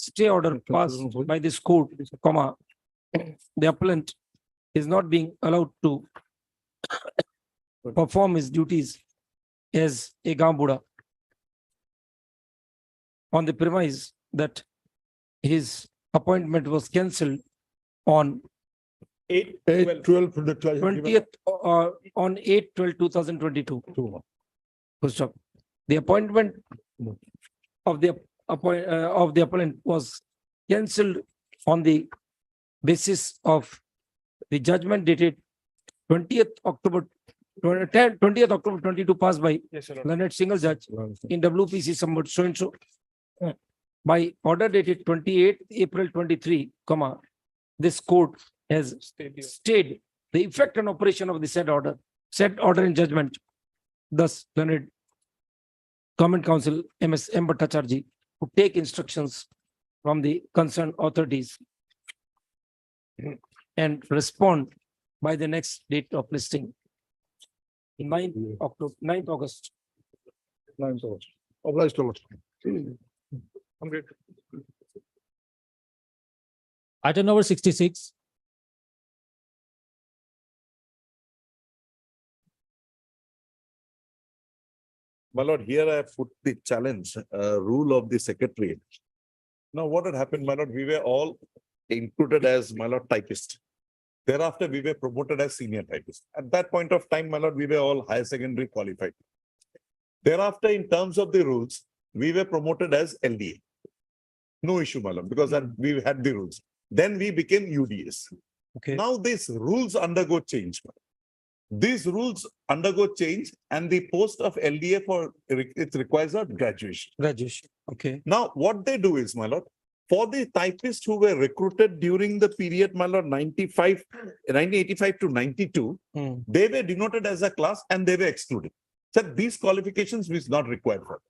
stay order passed by this court, comma, the appellant is not being allowed to perform his duties as a Gambuda on the premise that his appointment was cancelled on 8/12. 20th, on 8/12/2022. Full stop. The appointment of the appellant was cancelled on the basis of the judgment dated 20th October 22 passed by Yes, Your Lord. Leonard Single Judge in WPC somewhat so and so. By order dated 28th April 23, comma, this court has stayed the effect and operation of the said order in judgment. Thus, Leonard Government Council MS M. Bhattacharjee to take instructions from the concerned authorities and respond by the next date of listing. 9th August. Obliged to Lordship. I'm great. Item number 66. My lord, here I have put the challenge, rule of the secretary. Now, what had happened, my lord, we were all included as, my lord, typist. Thereafter, we were promoted as senior typist. At that point of time, my lord, we were all higher secondary qualified. Thereafter, in terms of the rules, we were promoted as LDA. No issue, my lord, because that we had the rules. Then we became UDS. Okay. Now these rules undergo change. These rules undergo change, and the post of LDA it requires a graduation. Graduation. Okay. Now, what they do is, my lord, for the typists who were recruited during the period, my lord, 1985 to 92, they were denoted as a class and they were excluded. So these qualifications was not required for them.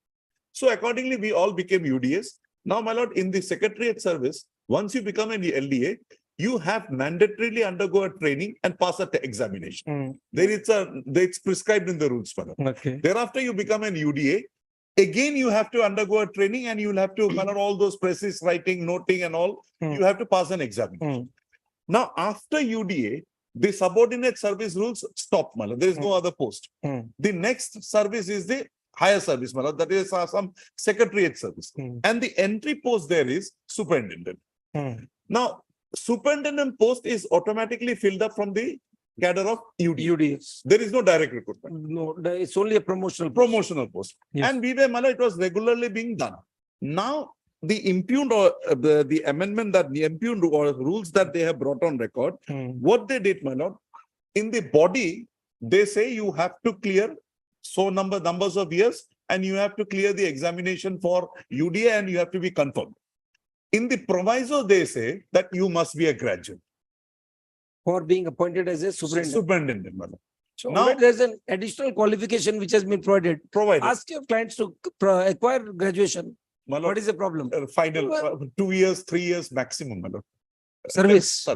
So accordingly, we all became UDS. Now, my lord, in the secretariat service, once you become an LDA, you have mandatorily undergo a training and pass an examination. It's prescribed in the rules, my lord. Okay. Thereafter, you become an UDA. Again, you have to undergo a training and you'll have to, my lord, all those presses, writing, noting and all, you have to pass an examination. Now, after UDA, the subordinate service rules stop, my lord. There is no other post. The next service is the higher service, my lord. That is some secretariat service. And the entry post there is superintendent. Now, superintendent post is automatically filled up from the cadre of UDS. There is no direct recruitment. No, it's only a promotional post. Yes. And we were, my lord, it was regularly being done. Now, the impugned or the amendment that the impugned or rules that they have brought on record, what they did, my lord, in the body, they say you have to clear numbers of years and you have to clear the examination for UDA and you have to be confirmed. In the proviso, they say that you must be a graduate. For being appointed as a superintendent. Superintendent, my lord. So Now, there's an additional qualification which has been provided. Ask your clients to acquire graduation. My lord, what is the problem? Final 2 years, 3 years maximum, my lord. Service.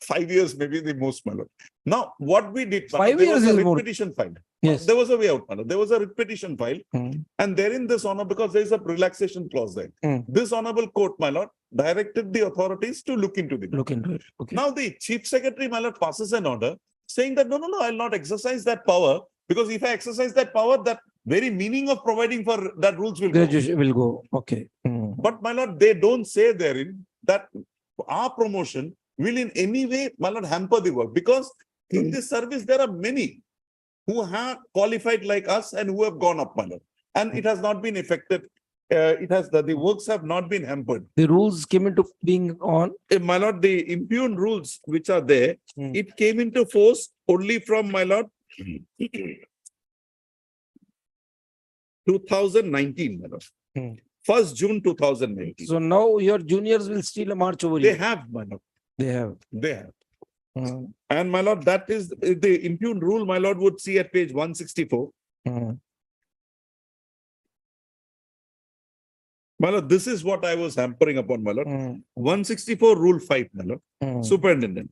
5 years, maybe the most, my lord. Now, what we did, 5 years is more. Petition filed. Yes. There was a way out, my lord. There was a writ petition filed. And therein this honor, because there is a relaxation clause there. This honorable court, my lord, directed the authorities to look into it. Okay. Now, the chief secretary, my lord, passes an order saying that, no, I'll not exercise that power, because if I exercise that power, that very meaning of providing for that rules will graduation will go. Okay. But, my lord, they don't say therein that our promotion will in any way, my lord, hamper the work, because in this service, there are many who have qualified like us and who have gone up, my lord. And it has not been affected. The works have not been hampered. The rules came into being on. My lord, the impugned rules which are there, it came into force only from, my lord, 2019, my lord. 1st June 2019. So now your juniors will still march over you. They have, my lord. They have. They have. And, my lord, that is the impugned rule, my lord, would see at page 164. My lord, this is what I was hampering upon, my lord. 164 rule 5, my lord. Superintendent.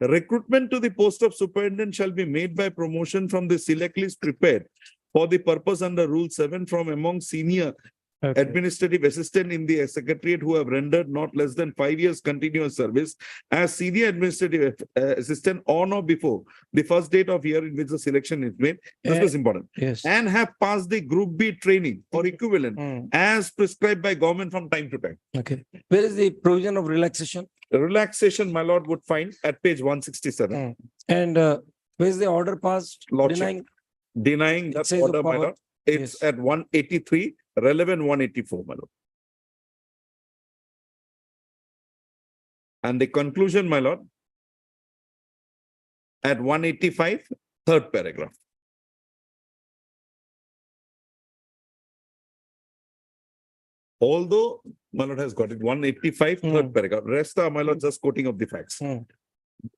The recruitment to the post of superintendent shall be made by promotion from the select list prepared for the purpose under rule 7 from among senior administrative assistant in the secretariat who have rendered not less than 5 years continuous service as senior administrative assistant on or before the first date of year in which the selection is made. This was important. Yes. And have passed the group B training or equivalent as prescribed by government from time to time. Okay. Where is the provision of relaxation? The relaxation, my lord, would find at page 167. And where is the order passed? Lordship. Denying that Exercise order, of my power. lord. It's at 183, relevant 184, my lord. And the conclusion, my lord, at 185, third paragraph. Although, my lord has got it, 185, third paragraph. Rest are, my lord, just quoting of the facts.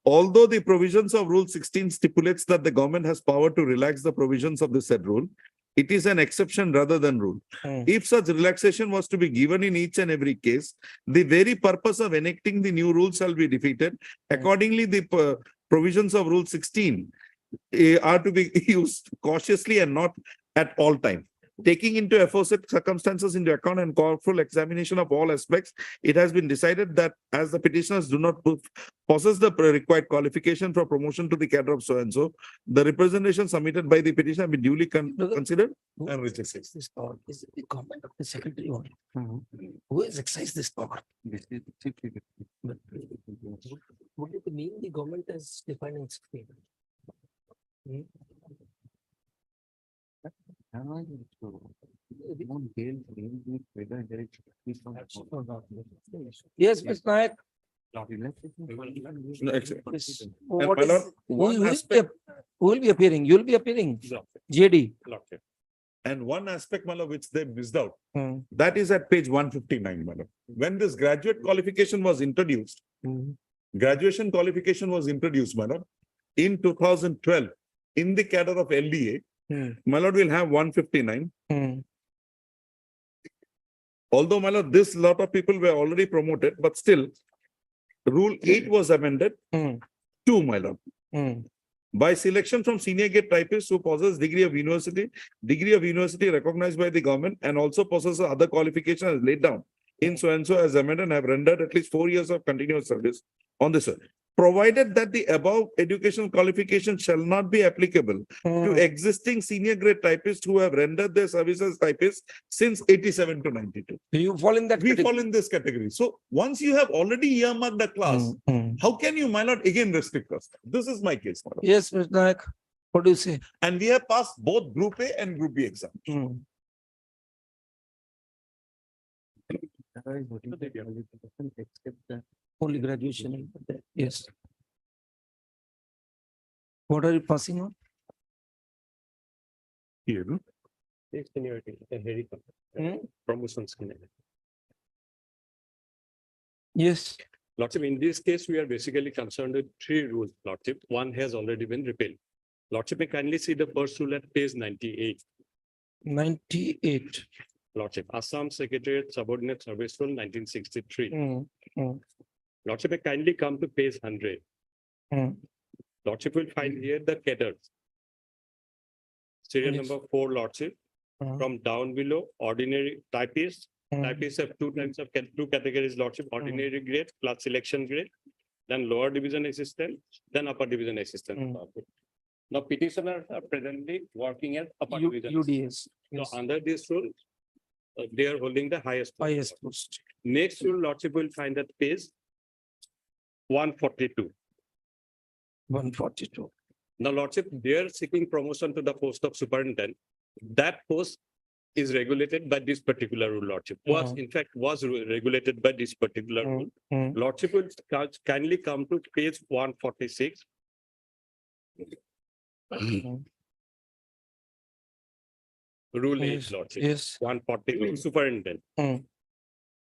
Although the provisions of Rule 16 stipulates that the government has power to relax the provisions of the said rule, it is an exception rather than rule. If such relaxation was to be given in each and every case, the very purpose of enacting the new rules shall be defeated. Accordingly, the provisions of Rule 16 are to be used cautiously and not at all time. Taking into aforesaid circumstances into account and careful examination of all aspects, it has been decided that as the petitioners do not possess the required qualification for promotion to the cadre of so-and-so, the representation submitted by the petition have been duly considered and rejected. This power is the comment of the secretary only. Who has exercised this power? Would it mean the government has defined its favor? Yes, Mr. Nayak. No, Yes. And What my is- lord, who one will be aspect, ap- who will be appearing? You will be appearing. JD. and one aspect, my lord, which they missed out, Hmm. that is at page 159, my lord. When this graduate qualification was introduced, graduation qualification was introduced, my lord, in 2012, in the cadre of LDA, my lord will have 159. Although, my lord, this lot of people were already promoted, but still, Rule 8 was amended to, my lord. By selection from senior grade typists who possess degree of university recognized by the government and also possess other qualifications as laid down in so and so as amended and have rendered at least 4 years of continuous service on this earth. Provided that the above educational qualification shall not be applicable to existing senior grade typists who have rendered their services typists since 87 to 92. You fall in that We category. fall in this category. So once you have already earmarked the class, how can you, my lord, again restrict us? This is my case, my lord. Yes, Mr. Nayak. What do you say? And we have passed both Group A and Group B exams. Only graduation. Yes. What are you passing on? Here, no? Promotions. Yes. Lordship, in this case, we are basically concerned with 3 rules, Lordship. One has already been repealed. Lordship, may kindly see the first rule at page 98. 98. Lordship, Assam Secretariat Subordinate Service Rule 1963. Lordship, may kindly come to page 100. Lordship will find here the cadres. Serial Yes. number 4, Lordship. From down below, ordinary typists. Typists have two categories, Lordship, ordinary grade plus selection grade, then lower division assistant, then upper division assistant. Now petitioners are presently working as upper division. UDS. So under this rule, they are holding the highest. Post. Next rule, Lordship will find that page 142. 142. Now, Lordship, they are seeking promotion to the post of superintendent. That post is regulated by this particular rule, Lordship. In fact, was regulated by this particular rule. Lordship will kindly come to page 146. Rule 8, Lordship. Yes. 140, superintendent.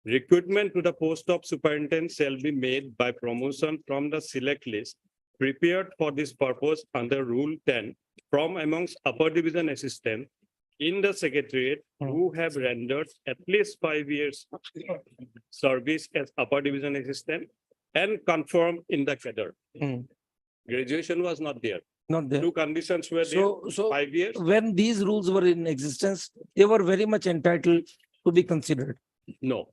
Recruitment to the post of superintendent shall be made by promotion from the select list prepared for this purpose under Rule 10 from amongst upper division assistant in the secretariat who have rendered at least 5 years service as upper division assistant and confirmed in the cadre. Graduation was not there. Not there. 2 conditions were there. So 5 years. when these rules were in existence, they were very much entitled to be considered. No,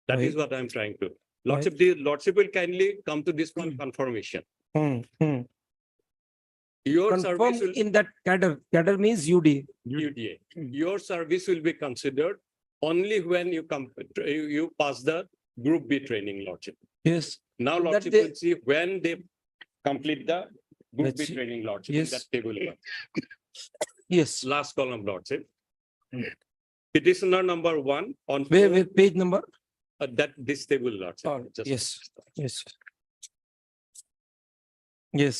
that is Right. what I'm trying to. Lordship, the Lordship will kindly come to this one confirmation. Your service Confirmed will in that cadre. Cadre means UD. UDA. Your service will be considered only when you come, you pass the Group B training, Lordship. Yes. Now, That Lordship they- will see when they complete the Group B Let's see. training, Lordship. in Yes. That table. Yes. Last column, Lordship. Petitioner number 1 on Where page number? that this table, Lordship. Just- Yes. Yes. Yes.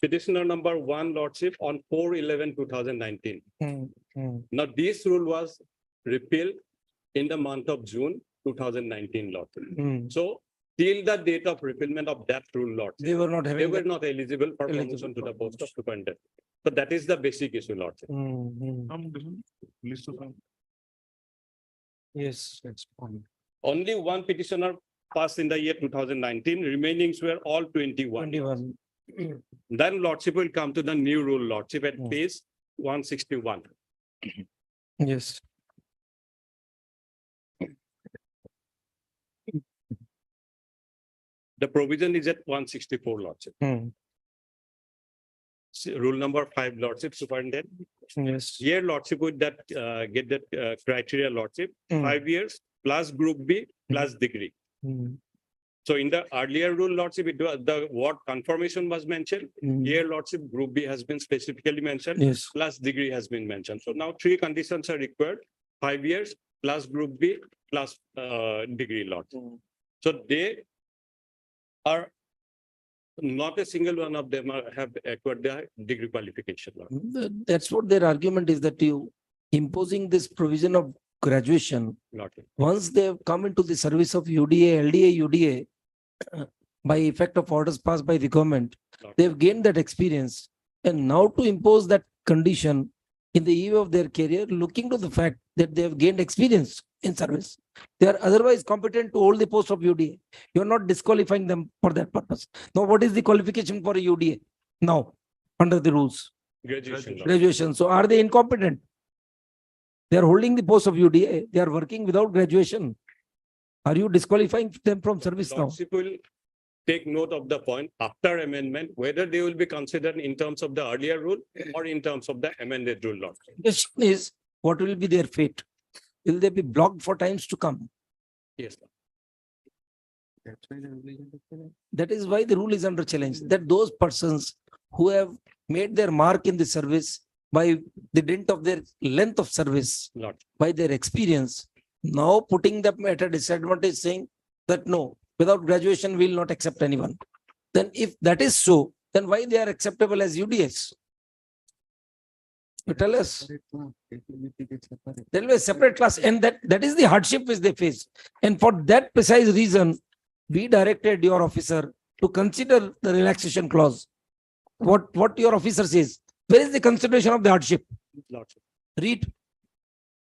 Petitioner number 1, Lordship, on 4/11/2019. Now, this rule was repealed in the month of June 2019, Lordship. So, till the date of repealment of that rule, Lordship, They were not they having. were that- not eligible for promotion to the post of superintendent. So that is the basic issue, Lordship. Yes. Only one petitioner passed in the year 2019, remainings were all 21. 21. Then Lordship will come to the new rule, Lordship, at page 161. Yes. The provision is at 164, Lordship. Rule number 5, Lordship, superintendent. Yes. Here, Lordship would that get that criteria, Lordship, 5 years plus Group B plus degree. So in the earlier rule, Lordship, it was the word confirmation was mentioned. Here, Lordship, Group B has been specifically mentioned. Yes. Plus degree has been mentioned. So now 3 conditions are required: 5 years plus Group B plus degree, Lordship. So they are not a single one of them have acquired the degree qualification, Lord. That's what their argument is, that you imposing this provision of graduation. Lordship. Once they have come into the service of UDA, LDA, UDA, by effect of orders passed by the government, they've gained that experience. And now to impose that condition in the eve of their career, looking to the fact that they have gained experience in service, they are otherwise competent to hold the post of UDA. You're not disqualifying them for that purpose. Now, what is the qualification for a UDA now under the rules? Graduation. Lordship. Graduation. So are they incompetent? They are holding the post of UDA. They are working without graduation. Are you disqualifying them from service now? Lordship will take note of the point after amendment, whether they will be considered in terms of the earlier rule or in terms of the amended rule, Lord. The question is, what will be their fate? Will they be blocked for times to come? Yes. That is why the rule is under challenge, that those persons who have made their mark in the service by the dint of their length of service, Lord. by their experience, now putting them at a disadvantage, saying that no, without graduation, we will not accept anyone. Then if that is so, then why they are acceptable as UDS? You tell us. There will be a separate class, and that is the hardship which they face. And for that precise reason, we directed your officer to consider the relaxation clause. What your officer says. Where is the consideration of the hardship? Lordship. Read.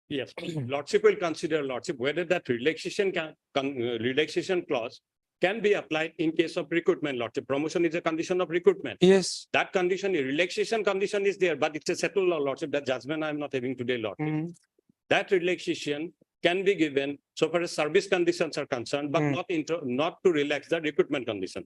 Yes, Lordship will consider, Lordship, whether that relaxation relaxation clause can be applied in case of recruitment, Lordship. Promotion is a condition of recruitment. Yes. That condition, relaxation condition is there, but it's a settled law, Lordship. That judgment I'm not having today, Lordship. That relaxation can be given so far as service conditions are concerned, but not to relax the recruitment condition.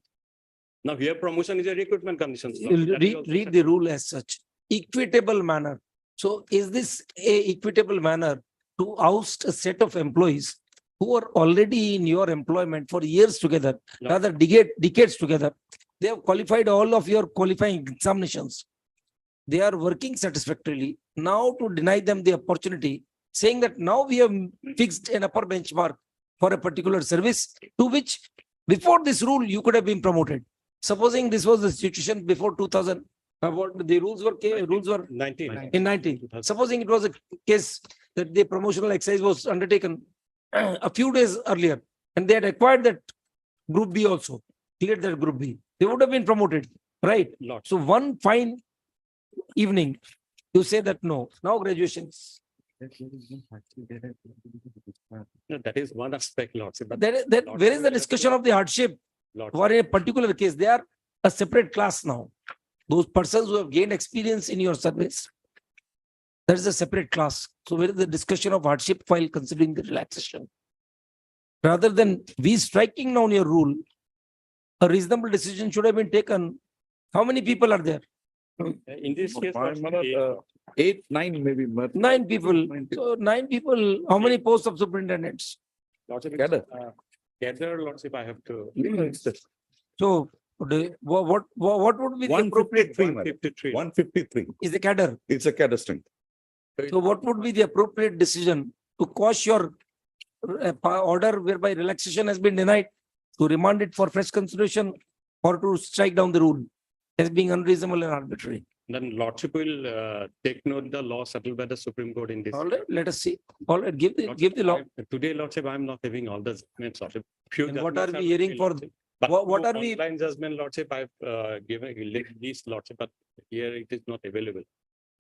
Now here promotion is a recruitment condition. Read the rule as such. Equitable manner. So is this a equitable manner to oust a set of employees who are already in your employment for years together, rather decades together? They have qualified all of your qualifying examinations. They are working satisfactorily. Now to deny them the opportunity, saying that now we have fixed an upper benchmark for a particular service to which before this rule you could have been promoted. Supposing this was the situation before 2000, what the rules were 19. in 19. Supposing it was a case that the promotional exercise was undertaken a few days earlier, and they had acquired that Group B also, cleared that Group B, they would have been promoted, right? Lord. So one fine evening, you say that no, now graduations. No, that is one aspect, Lordship. But Where is the discussion of the hardship? For a particular case, they are a separate class now. Those persons who have gained experience in your service, that is a separate class. So where is the discussion of hardship while considering the relaxation? Rather than we striking down your rule, a reasonable decision should have been taken. How many people are there? In this case, Eight, nine maybe. 9 people. So 9 people, how many posts of superintendents? Lordship, Cadre. Cadre, Lordship, I have to. So what would be the appropriate? 153. 153. Is the cadre. It's a cadre strength. So what would be the appropriate decision to quash your order whereby relaxation has been denied, to remand it for fresh consideration, or to strike down the rule as being unreasonable and arbitrary? Then Lordship will take note the law settled by the Supreme Court in this. All right, let us see. All right, give the law. Today, Lordship, I'm not having all the judgments, Lordship. And what are we hearing for? What are we? Online judgment, Lordship, I've given list, Lordship, but here it is not available.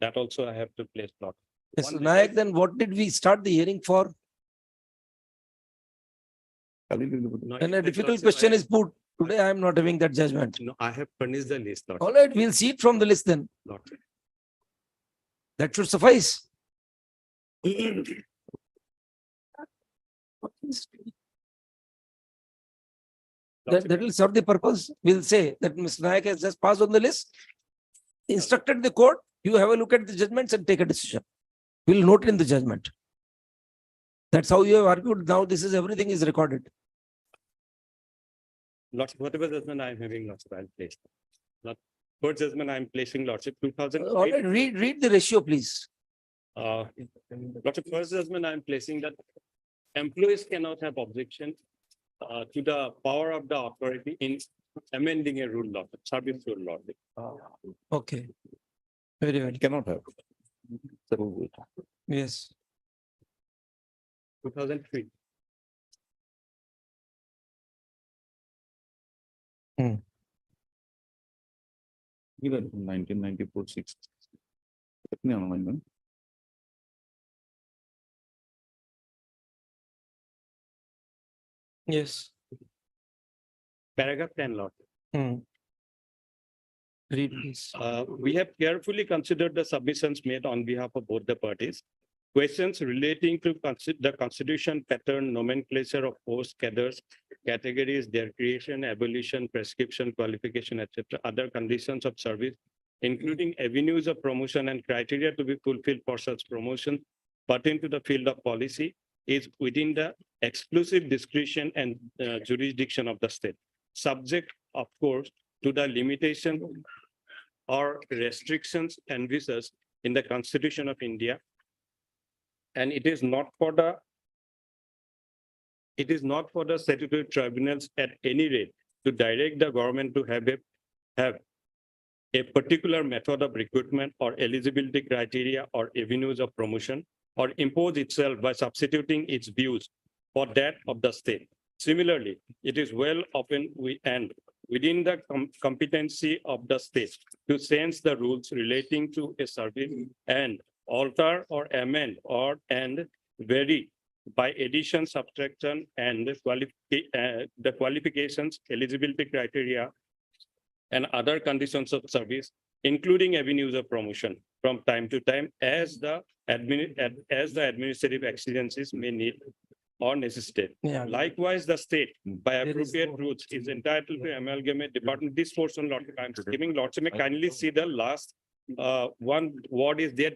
That also I have to place, Lordship. Yes, Nayak, then what did we start the hearing for? And a difficult question is put. Today, I am not having that judgment. No, I have furnished the list, Lordship. All right, we'll see it from the list then. Lordship. That should suffice. That will serve the purpose. We'll say that Mr. Nayak has just passed on the list, instructed the court, you have a look at the judgments and take a decision. We'll note it in the judgment. That's how you have argued. Now this is everything is recorded. Lordship, whatever judgment I am having, Lordship, I'll place. First judgment I am placing, Lordship, 2008. All right, read the ratio, please. Lordship, first judgment I am placing that employees cannot have objection to the power of the authority in amending a rule, Lordship, service rule, Lordship. Okay. Very well. Cannot have. Yes. 2003. Even 1994, 6. कितने amendment? Yes. Paragraph 10, Lord. Read, please. We have carefully considered the submissions made on behalf of both the parties. Questions relating to the constitution pattern, nomenclature of post cadres, categories, their creation, abolition, prescription, qualification, etc., other conditions of service, including avenues of promotion and criteria to be fulfilled for such promotion pertain to the field of policy, is within the exclusive discretion and jurisdiction of the state, subject, of course, to the limitation or restrictions envisaged in the Constitution of India. And it is not for the statutory tribunals at any rate to direct the government to have a particular method of recruitment or eligibility criteria or avenues of promotion, or impose itself by substituting its views for that of the state. Similarly, it is well often within the competency of the state to change the rules relating to a service and alter or amend and vary by addition, subtraction, and the qualifications, eligibility criteria, and other conditions of service, including avenues of promotion from time to time as the administrative exigencies may need or necessitate. Yeah. Likewise, the state, by There is appropriate no- routes, is entitled to amalgamate department. This portion, Lordship, I'm giving Lordship, may kindly see the last one word is there.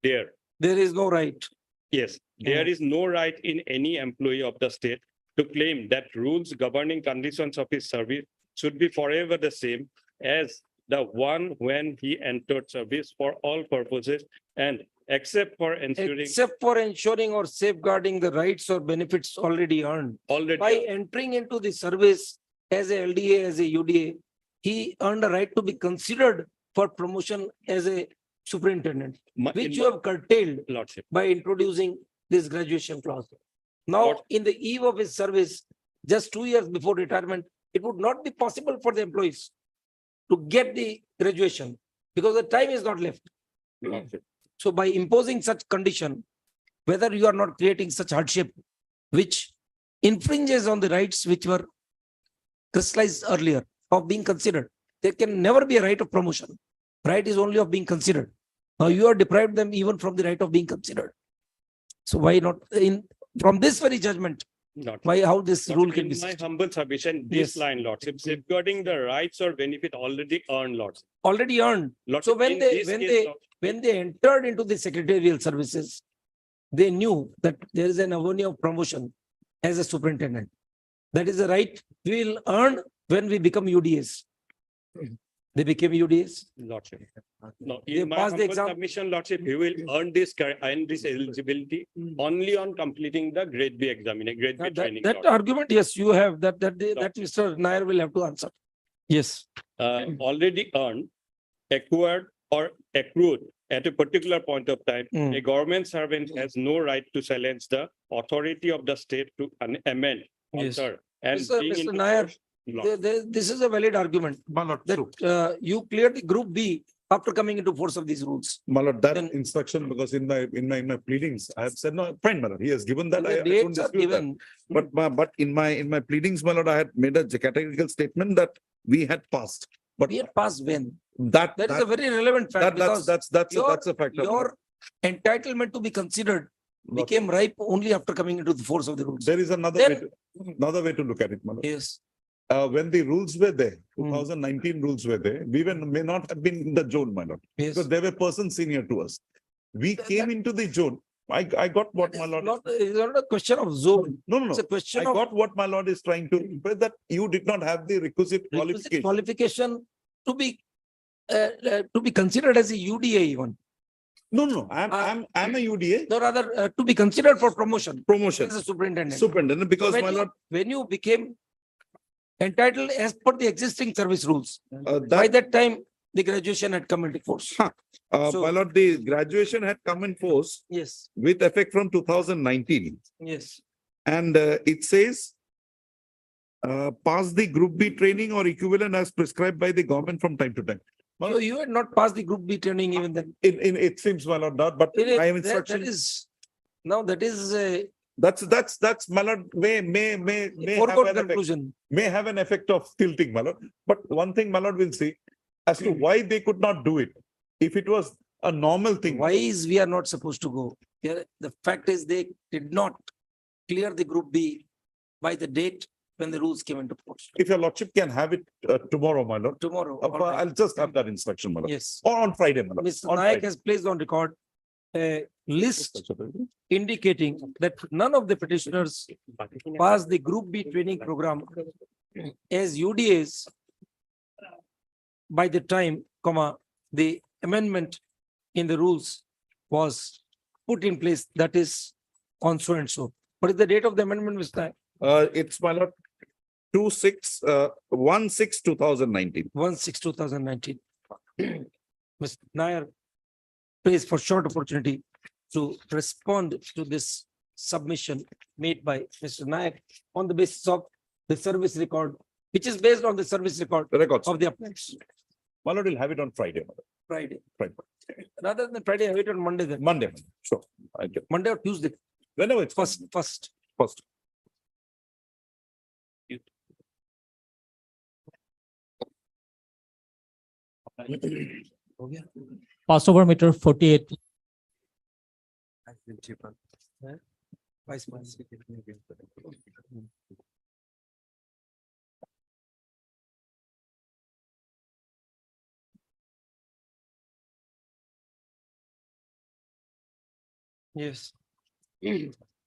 There. There is no right. Yes, there is no right in any employee of the state to claim that rules governing conditions of his service should be forever the same as the one when he entered service for all purposes, and except for ensuring or safeguarding the rights or benefits already earned. By entering into the service as a LDA, as a UDA, he earned a right to be considered for promotion as a superintendent, which you have curtailed Lordship. by introducing this graduation clause. Now, in the eve of his service, just 2 years before retirement, it would not be possible for the employees to get the graduation because the time is not left. Lordship. So by imposing such condition, whether you are not creating such hardship, which infringes on the rights which were crystallized earlier of being considered, there can never be a right of promotion. Right is only of being considered. Now you are deprived them even from the right of being considered. So why not from this very judgment? Why how this rule can be? In my humble submission, this line, Lordship, safeguarding the rights or benefit already earned, Lordship. Already earned. Lordship, So when they entered into the secretarial services, they knew that there is an avenue of promotion as a superintendent. That is a right we will earn when we become UDAs. They became UDAs. Lordship. No, They in my passed the humble exam. submission, Lordship, he will earn this eligibility only on completing the grade B examination, grade B training. That Lordship. argument, yes, you have that Mr. Nair will have to answer. Yes. Already earned, acquired, or accrued at a particular point of time, a government servant has no right to challenge the authority of the state to amend, Yes. alter, and bring Mr. into Nair, force law. this is a valid argument that you cleared the group B after coming into force of these rules. My lord, that instruction, because in my pleadings, I have said, no, fine, my lord, he has given that. I don't Dates are dispute that. given. But in my pleadings, my lord, I had made a categorical statement that we had passed. But We had passed when? that That is a very relevant fact because that's a fact. your entitlement to be considered became ripe only after coming into the force of the rules. There is another way to look at it, my lord. Yes. When the rules were there, 2019 rules were there, we may not have been in the zone, my lord. Yes. Because they were persons senior to us. We came into the zone I got what my lord. It's not a question of zone. No. It's a question I of got what my lord is trying to, but that you did not have the requisite requisite qualification. qualification to be considered as a UDA even. No, I'm a UDA. No, rather to be considered for promotion. Promotion. As a superintendent. Superintendent, because When my you- lord, When you became entitled as per the existing service rules, by that, that time, the graduation had come into force. So- my lord, the graduation had come in force Yes, with effect from 2019. yes. And it says, pass the group B training or equivalent as prescribed by the government from time to time. So you had not passed the group B training even then. It seems, my lord, not, but I have That instruction. is, now that is a That's, my lord, may have foregone an effect, conclusion. may have an effect of tilting, my lord. But one thing, my lord, will see as to why they could not do it. If it was a normal thing. Why is we are not supposed to go? Yeah, the fact is they did not clear the group B by the date when the rules came into force. If your lordship can have it tomorrow, my lord. Tomorrow. all right. I'll just have that instruction, my lord. Yes. Or on Friday, my lord. Mr. On Nayak Friday. has placed on record a list indicating that none of the petitioners passed the group B training program as UDAs by the time, the amendment in the rules was put in place, that is on so and so. What is the date of the amendment, Mr. Nayak? It's, my lord, 1/6/2019. 1/6/2019. Mr. Nair pays for short opportunity to respond to this submission made by Mr. Nayak on the basis of the service record, which is based on the service record The records. of the applicants. My lord will have it on Friday, my lord. Friday. Friday. Rather than Friday, have it on Monday then. Monday, sure. I'll get, Monday or Tuesday, whenever it's first. first. Passed over meter 48. Vice President. Yes.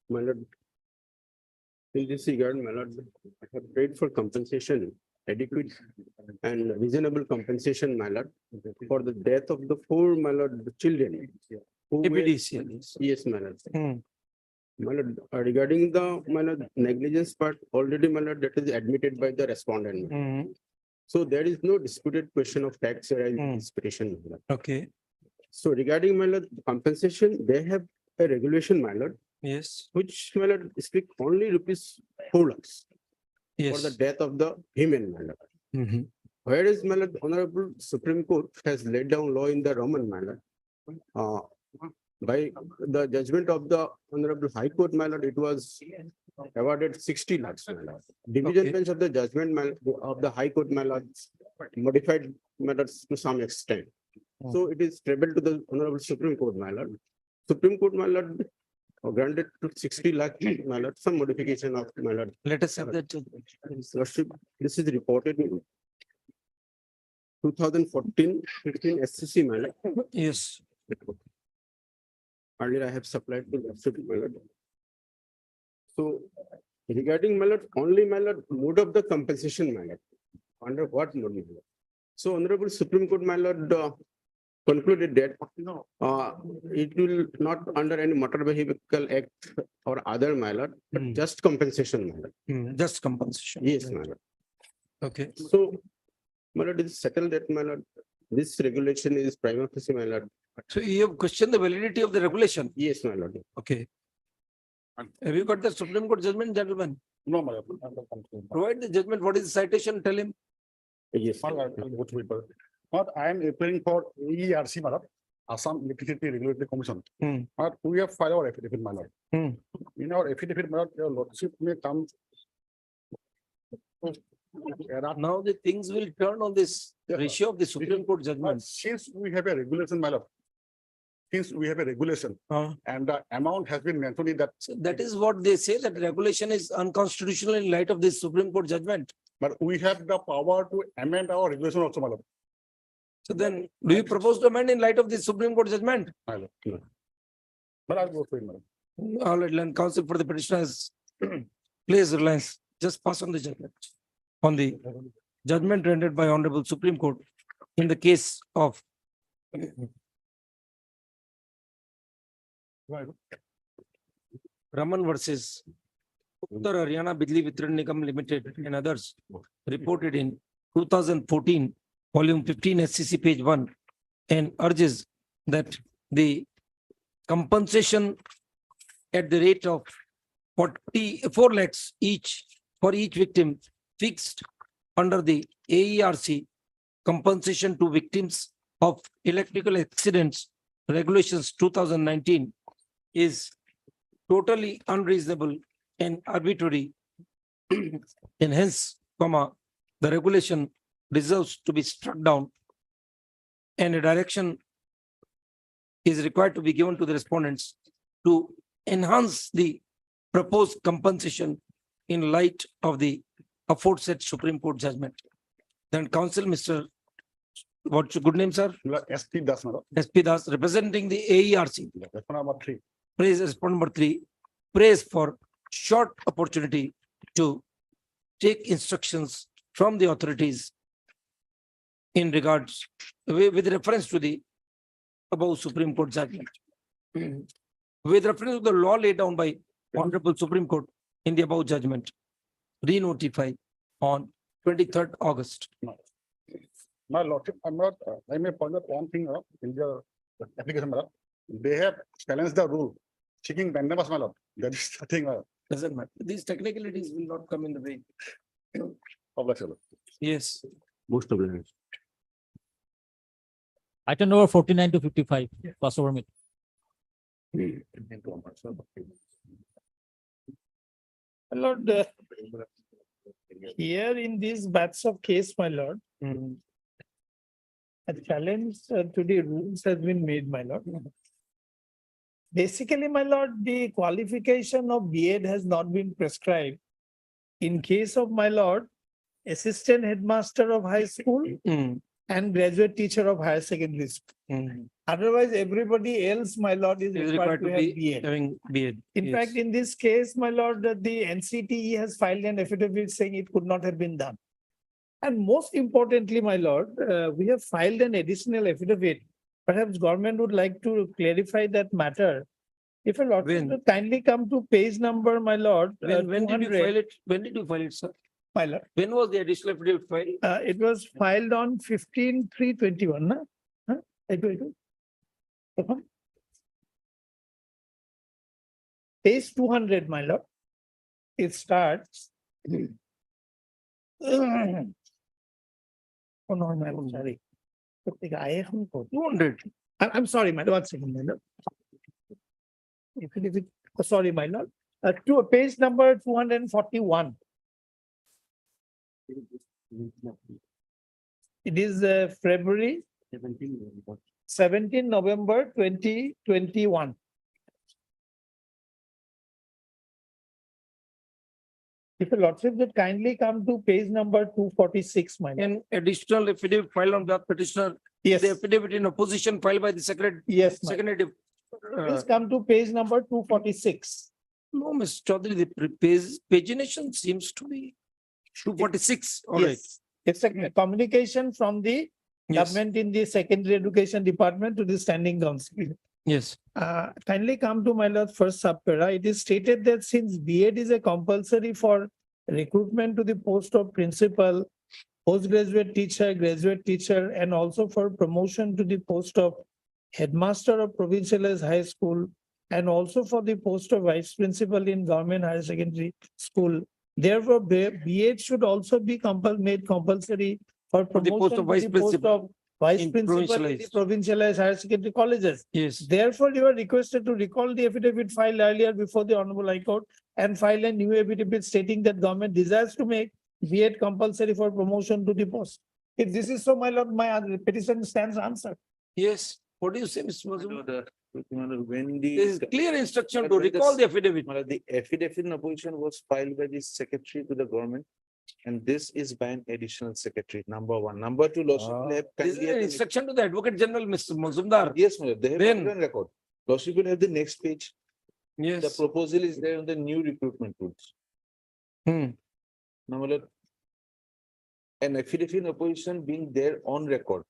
My lord, in this regard, my lord, I have prayed for compensation, adequate and reasonable compensation, my lord, for the death of the four, my lord, children. who were- APDC. Yes, my lord. Hmm. My lord, regarding the, my lord, negligence part, already, my lord, that is admitted by the respondent. Hmm. So there is no disputed question of tax arising in Hmm. this petition, my lord. Okay, So regarding, my lord, compensation, they have a regulation, my lord, yes, which, my lord, speak only rupees 4 lakhs for the yes. death of the human, my lord. Mhm. Whereas, my lord, Honorable Supreme Court has laid down law in the Roman, my lord. By the judgment of the Honorable High Court, my lord, it was awarded 60 lakhs, my lord. Division Okay. bench of the judgment, my lord, of the High Court, my lord, modified matters to some extent. So it is trebled to the Honorable Supreme Court, my lord. Supreme Court, my lord, granted to 60 lakh, my lord, some modification of, my lord. Let us have that. Lordship, this is reported in 2014-15 SCC, my lord. Yes. Earlier I have supplied to Lordship, my lord. So regarding, my lord, only, my lord, mode of the compensation, my lord. Under what mode, my lord? So Honorable Supreme Court, my lord, concluded that it will not under any motor vehicle act or other, my lord, but Hmm. just compensation, my lord. Just compensation. Yes, my lord. Okay. So, my lord, it is settled that, my lord, this regulation is prima facie, my lord. So you have questioned the validity of the regulation. Yes, my lord. Okay. Have you got the Supreme Court judgment, gentlemen? No, my lord. Provide the judgment. What is the citation? Tell him. Yes. My lord, I'll go to it, but I am appearing for ERC, my lord, Assam Electricity Regulatory Commission. Hmm. But we have filed our affidavit, my lord. Hmm. In our affidavit, my lord, your lordship may come. Now the things will turn on this ratio of the Supreme Court But judgment. since we have a regulation, my lord. Since we have a regulation and the amount has been mentioned in that. So that is what they say, that regulation is unconstitutional in light of this Supreme Court judgment. But we have the power to amend our regulation also, my lord. So then, do you propose to amend in light of this Supreme Court judgment? My lord. But I'll go for it, madam. All right, land counsel for the petitioner has placed reliance. Just pass on the judgment. On the judgment rendered by Honorable Supreme Court in the case of Raman versus Uttar Haryana Bijli Vitran Nigam Limited and others reported in 2014, volume 15 SCC page 1, and urges that the compensation at the rate of 4 lakhs each for each victim fixed under the AERC compensation to victims of electrical accidents regulations 2019 is totally unreasonable and arbitrary and hence, the regulation deserves to be struck down and a direction is required to be given to the respondents to enhance the proposed compensation in light of the aforesaid Supreme Court judgment. Then counsel, Mr. What's your good name, sir? SP Das, madam. SP Das, representing the AERC. That's number 3. Praise respondent number 3. Praise for short opportunity to take instructions from the authorities in regards with reference to the above Supreme Court judgment. With reference to the law laid down by Honorable Supreme Court in the above judgment, re-notify on 23rd August. My lordship, I may point out one thing in the application, madam. They have challenged the rule, seeking mandamus, my lord. That is the thing. Doesn't matter. These technicalities will not come in the way. Yes. Most of them. Item number 49 to 55, pass over me. Lord, here in this batch of case, my lord, a challenge to the rules has been made, my lord. Basically, my lord, the qualification of B.Ed has not been prescribed. In case of, my lord, assistant headmaster of high school and graduate teacher of higher secondary school. Otherwise, everybody else, my lord, is required to have B.Ed. Having B.Ed. In fact, in this case, my lord, the NCTE has filed an affidavit saying it could not have been done. And most importantly, my lord, we have filed an additional affidavit. Perhaps government would like to clarify that matter. If a lord could kindly come to page number, my lord. When did you file it? When did you file it, sir? My lord. When was the additional affidavit filed? It was filed on 15/3/21. Na? Huh? Page 200, my lord. It starts. Oh, no, my lord, sorry. 200. I'm sorry, my lord. 1 second, my lord. Sorry, my lord. To page number 241. It is February 17 November 2021. If a lordship would kindly come to page number 246, my lord. An additional affidavit filed on that petitioner. Yes. The affidavit in opposition filed by the secretary. Yes. Secretary. Please come to page number 246. No, Mr. Chaudhary, the pagination seems to be 246. All right. Yes. It's a communication from the government in the secondary education department to the standing council. Yes. Kindly come to my lord first subpara. It is stated that since B.Ed is a compulsory for recruitment to the post of principal, postgraduate teacher, graduate teacher, and also for promotion to the post of headmaster of provincialized high school, and also for the post of vice principal in government higher secondary school. Therefore, B.Ed should also be made compulsory for promotion post of vice principal vice in principal in the provincialized higher secondary colleges. Yes. Therefore, you are requested to recall the affidavit filed earlier before the Honorable High Court and file a new affidavit stating that government desires to make B.Ed compulsory for promotion to the post. If this is so, my lord, my petition stands answered. Yes. What do you say, Mr. Mazum? When There is the clear instruction to recall the affidavit. the affidavit in opposition was filed by the secretary to the government, and this is by an additional secretary. Number one. Number two, lordship. This is an instruction to the Advocate General, Mr. Mazumdar. Yes, madam. They have Then- given record. Lordship will have the next page. The Yes. proposal is there on the new recruitment rules. Hmm. Now, my lord, an affidavit in opposition being there on record.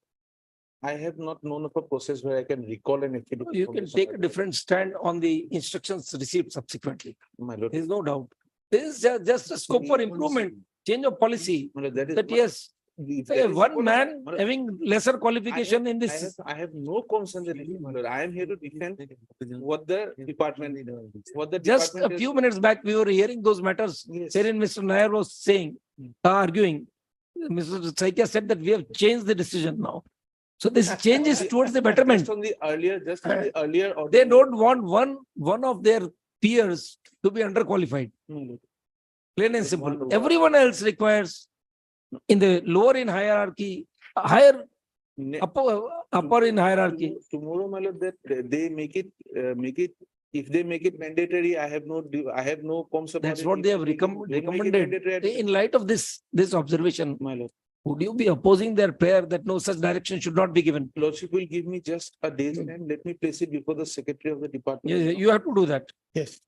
I have not known of a process where I can recall an affidavit. You from can the take a Supreme different stand on the instructions received subsequently. Court. My lord. There is no doubt. This is just a scope for improvement, change of policy. My lord, that is That my- yes, if that is one what- man my lord, having lesser qualification in this. I have no concern that, my lord. I am here to defend what the department, what the Just department a is- few minutes back, we were hearing those matters, Yes. wherein Mr. Nair was saying, arguing. Mr. Saikia said that we have changed the decision now. So this change is towards the betterment. Just on the earlier. order. They don't want one of their peers to be underqualified. Plain and simple. Everyone else requires in the lower in hierarchy, higher, Ne- upper in hierarchy. Tomorrow, my lord, that they make it, if they make it mandatory, I have no qualms about That's it. what If they have make it- they make it recommended. mandatory, In light of this observation, my lord, would you be opposing their prayer that no such direction should not be given? lordship will give me just a day's time. Let me place it before the secretary of the department. Yeah, you have to do that. Yes.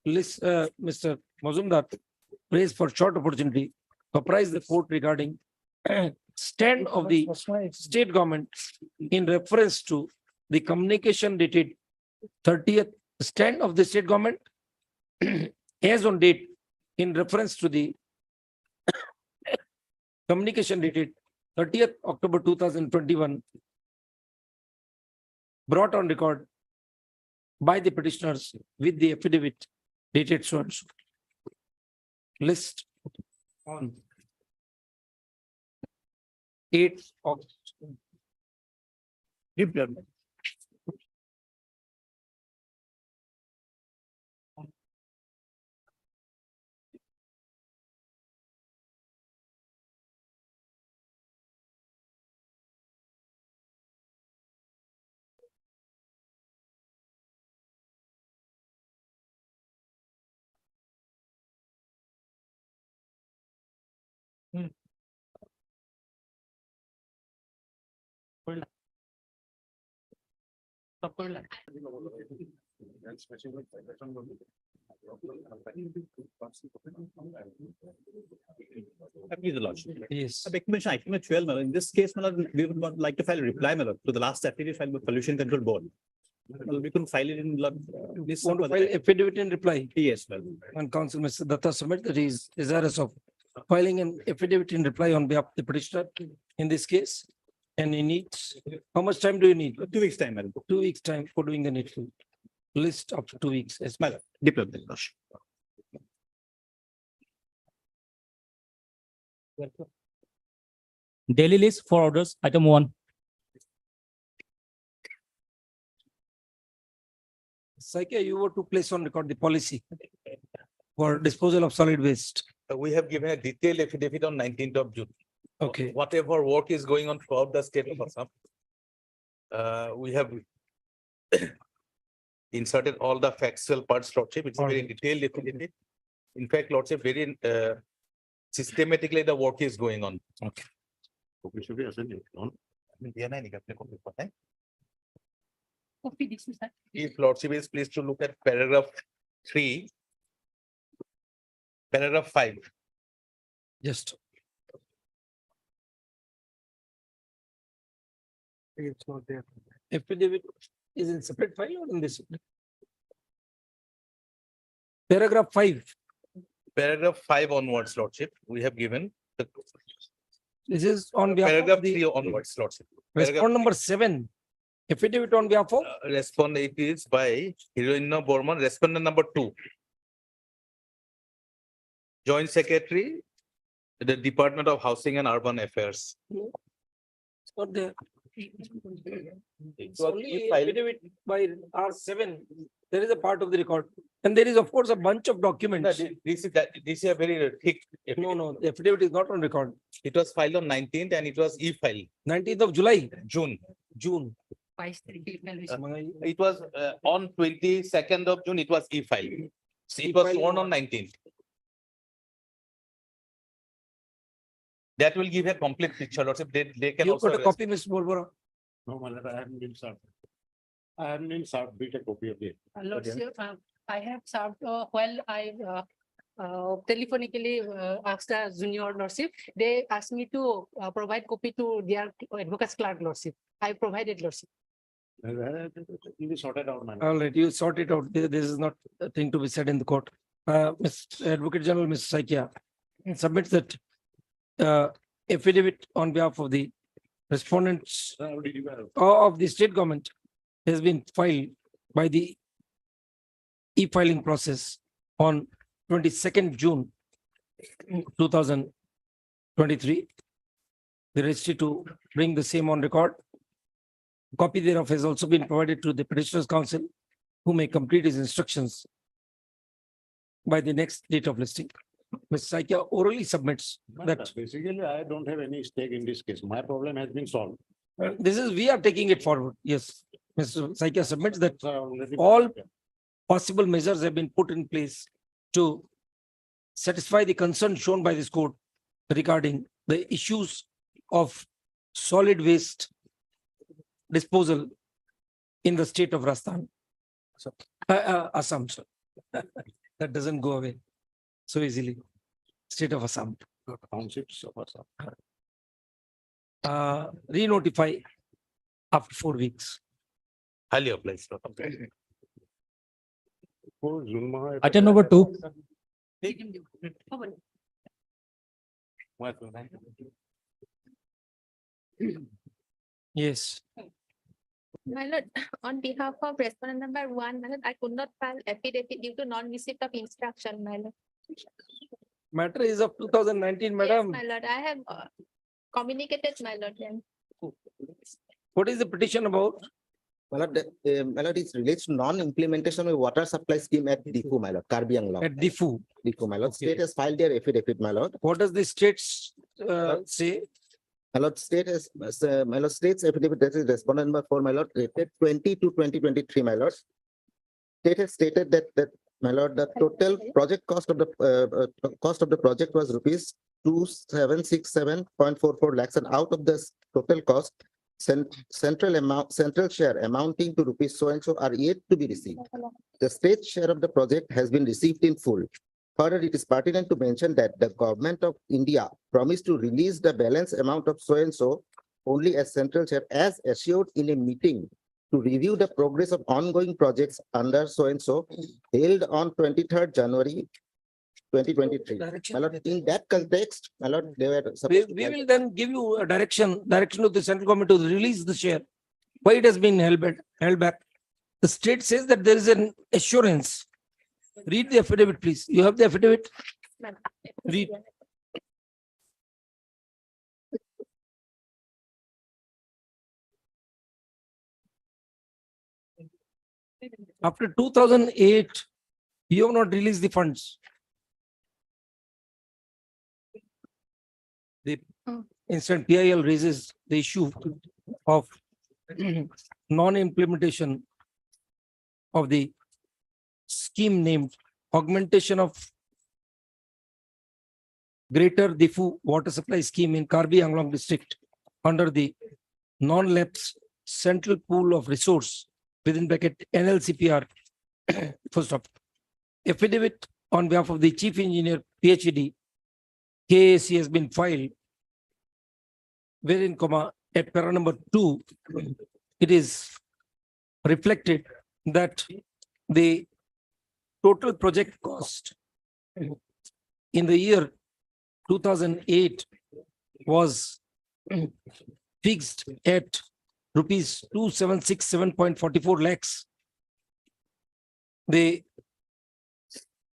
List, Mr. Mazumdar, praise for short opportunity, apprise the court regarding stand of the state government in reference to the communication dated 30th, stand of the state government as on date in reference to the communication dated 30th October 2021 brought on record by the petitioners with the affidavit dated so and so. List on 8th of Please, the lordship. Yes. Commission item 12, my lord. In this case, my lord, we would like to file a reply, my lord, to the last affidavit filed with Pollution Control Board. Well, we couldn't file it in. This Want to file affidavit in reply? Yes, well. And Council Mr. Datta submit that he is desirous of filing an affidavit in reply on behalf of the petitioner in this case. And he needs, how much time do you need? 2 weeks time, my lord. 2 weeks time for doing the needful. List up to 2 weeks. Yes, My lord, deployed, the lordship. Daily list for orders, item 1. Saikia, you were to place on record the policy for disposal of solid waste. We have given a detailed affidavit on 19th of June. Okay. Whatever work is going on throughout the state of Assam. We have inserted all the factual parts, Lordship. It's a very detailed affidavit. In fact, Lordship, very systematically the work is going on. Okay. If Lordship is pleased to look at paragraph 3, paragraph 5. Just. It's not there. Affidavit is in separate file or in this? Paragraph 5. Paragraph 5 onwards, Lordship, we have given the This is on behalf of paragraph the 3 onwards, Lordship. respondent number 7. Affidavit on behalf of Respondent, it is by Hiroino Borman, respondent number 2. Joint Secretary, the Department of Housing and Urban Affairs. It's not there. It's So only if file- affidavit by R7. There is a part of the record. And there is, of course, a bunch of documents. This is a very thick. No, the affidavit is not on record. It was filed on 19th and it was e-file. 19th of July. June. June. It was on 22nd of June, it was e-file. So it was E-file sworn on 19th. That will give a complete picture. Lordship. They can You also. got a copy, Mr. Borbora? No, my lord, I haven't been served. I haven't been served with a copy of it. Lordship, I have served while I telephonically asked the junior lordship. They asked me to provide copy to their advocate's clerk lordship. I provided lordship. You sorted out, man. All right, you sort it out. This is not a thing to be said in the court. Mr. Advocate General, Mr. Saikia submits that affidavit on behalf of the respondents of the state government has been filed by the e-filing process on 22nd June 2023. The registry to bring the same on record. Copy thereof has also been provided to the petitioner's counsel, who may complete his instructions by the next date of listing. Ms. Saikia orally submits that. Basically, I don't have any stake in this case. My problem has been solved. We are taking it forward. Yes. Mr. Saikia submits that all possible measures have been put in place to satisfy the concern shown by this court regarding the issues of solid waste disposal in the state of Rajasthan. Assam, sir. That doesn't go away so easily. State of Assam. Townships of Assam. Re-notify after 4 weeks. Highly applies. Item number 2. Yes. My lord, on behalf of respondent number 1, my lord, I could not file affidavit due to non-receipt of instruction, my lord. Matter is of 2019, Yes, madam. my lord, I have communicated, my lord. Then. What is the petition about? My lord, it relates to non-implementation of water supply scheme at Difu, my lord, Karbi Anglong. At Difu. Difu, my lord. State has filed their affidavit, my lord. What does the state say? My lord, state's affidavit, that is respondent number 4, my lord, dated 20/2/2023, my lord. State has stated that, my lord, the total project cost of the project was rupees 2767.44 lakhs, and out of this total cost, central share amounting to rupees so and so are yet to be received. The state share of the project has been received in full. Further, it is pertinent to mention that the government of India promised to release the balance amount of so and so only as central share, as assured in a meeting to review the progress of ongoing projects under so and so held on 23rd January 2023. My lord, in that context, my lord, they were We will then give you a direction to the central government to release the share. Why it has been held back? The state says that there is an assurance. Read the affidavit, please. You have the affidavit? Read. After 2008, you have not released the funds. The instant PIL raises the issue of non-implementation of the scheme named augmentation of Greater Difu Water Supply Scheme in Karbi Anglong district under the non-lapse central pool of resource within bracket NLCPR. First off, affidavit on behalf of the chief engineer PhD KAC has been filed, wherein at para number 2, it is reflected that the total project cost in the year 2008 was fixed at rupees 2767.44 lakhs. The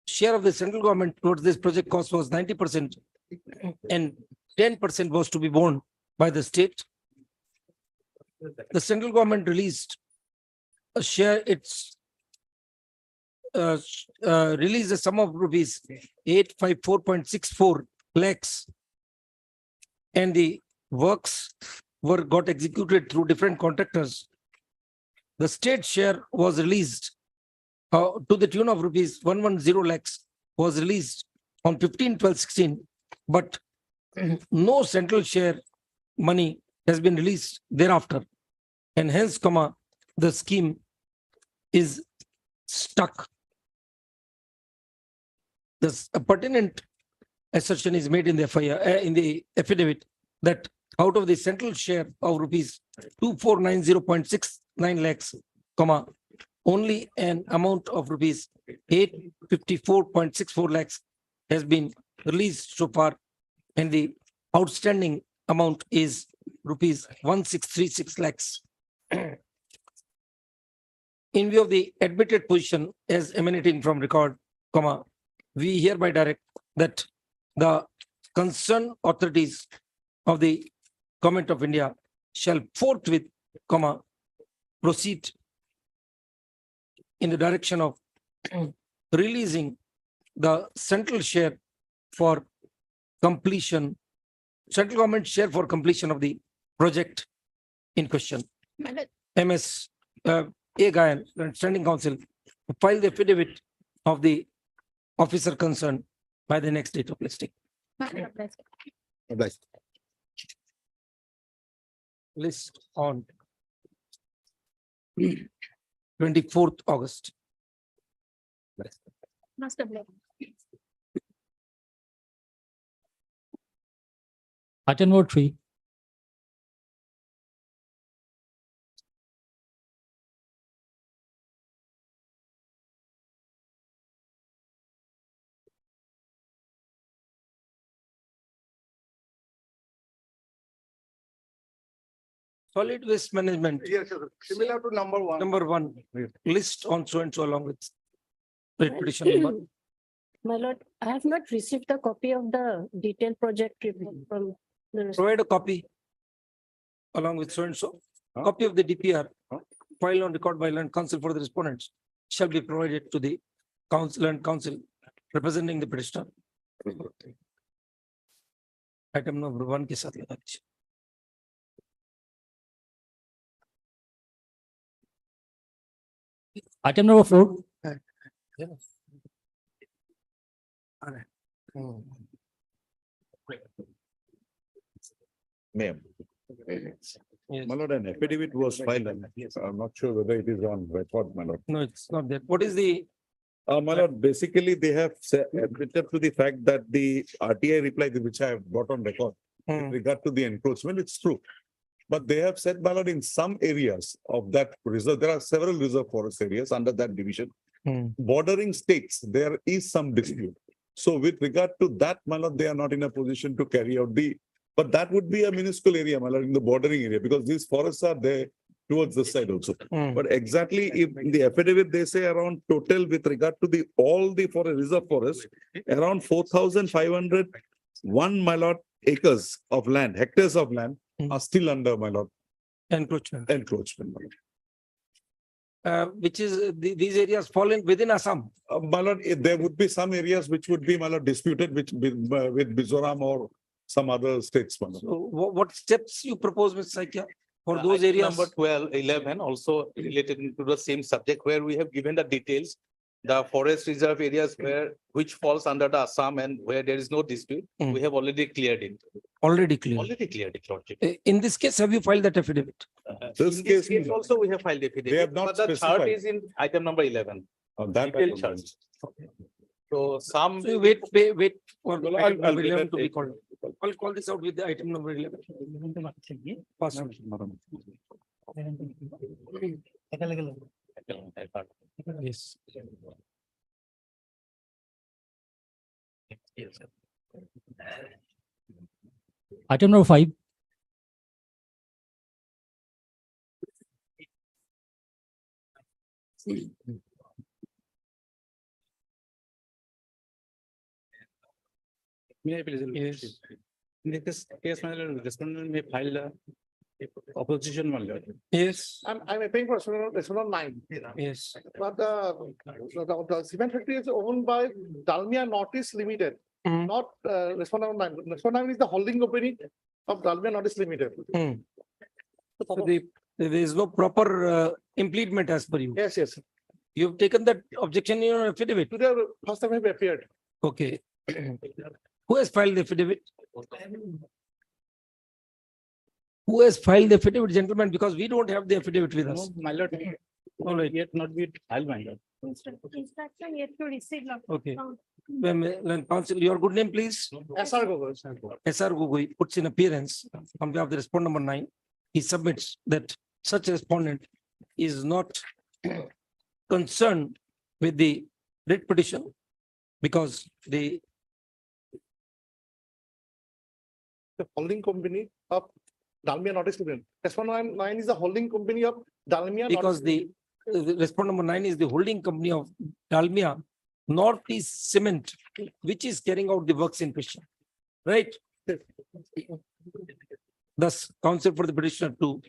share of the central government towards this project cost was 90%, and 10% was to be borne by the state. The central government released a share, released a sum of rupees 854.64 lakhs, and the works got executed through different contractors. The state share was released to the tune of rupees 110 lakhs, was released on 15/12/16, but no central share money has been released thereafter, and hence, the scheme is stuck. This a pertinent assertion is made in the FIR, in the affidavit, that out of the central share of rupees 2490.69 lakhs, comma, only an amount of rupees 854.64 lakhs has been released so far, and the outstanding amount is rupees 1636 lakhs. In view of the admitted position as emanating from record, comma, we hereby direct that the concerned authorities of the Government of India shall forthwith, comma, proceed in the direction of releasing the central share for completion, central government share for completion of the project in question. MS A. Gayan, Standing Counsel, file the affidavit of the officer concerned by the next date of listing. Obliged. List on 24th August. Master Black. Item number 3. Solid waste management. Yes, sir. Similar to number 1. Number 1, list on so and so along with writ petition number. My lord, I have not received a copy of the detailed project report from the. Provide a copy along with so and so. Copy of the DPR filed on record by Land Council for the respondents shall be provided to the council and council representing the petitioner. Item number 1 के साथ लगा दीजिए. Item number 4. Ma'am. My lord, an affidavit was filed. I'm not sure whether it is on record, my lord. No, it's not there. What is the? My lord, basically, they have admitted to the fact that the RTI reply, which I have got on record, with regard to the encroachment, it's true. But they have said, my lord, in some areas of that reserve, there are several reserve forest areas under that division. Bordering states, there is some dispute. So with regard to that, my lord, they are not in a position to carry out the, but that would be a minuscule area, my lord, in the bordering area, because these forests are there towards the side also. But exactly if in the affidavit, they say around total with regard to the, all the forest, reserve forest, around 4,501, my lord, acres of land, hectares of land are still under, my lord. Encroachment. Encroachment, my lord. Which is these areas fall in within Assam. My lord, there would be some areas which would be, my lord, disputed with Mizoram or some other states, my lord. So what steps you propose, Mr. Saikia, for those areas? Number 12, 11, also related to the same subject where we have given the details, the forest reserve areas where, which falls under the Assam and where there is no dispute, we have already cleared it. Already cleared. Already cleared it, Lordship. In this case, have you filed that affidavit? This In this case also we have filed affidavit. They have not but the chart specified. is in item number 11. That Detailed chart. So some. So you wait for Well, item I'll number get 11 that to be date. called. I'll call this out with the item number 11. Pass on. Yes. Item number 5. May I please? Yes. In this case, my lord, respondent may file a opposition, my lord. Yes. I'm paying for Respondent 9. Yes. But the cement factory is owned by Dalmia Northeast Limited, not Respondent 9. Respondent 9 is the holding company of Dalmia Northeast Limited. So there is no proper implement as per you. Yes, yes. You've taken that objection in your affidavit. Today, first time have appeared. Okay. Who has filed the affidavit? Who has filed the affidavit, gentlemen? Because we don't have the affidavit with us. My lord, All right. Yet not be filed, my lord. Instruction yet to receive. Okay. When counsel, your good name, please. SR Gogoi. SR Gogoi puts in appearance on behalf of the respondent number 9. He submits that such respondent is not concerned with the writ petition because the Holding company of Dalmia Notice Limited. Respondent 9 is the holding company of Dalmia. because the respondent number 9 is the holding company of Dalmia Northeast Cement, which is carrying out the works in question. Right? Thus, counsel for the petitioner to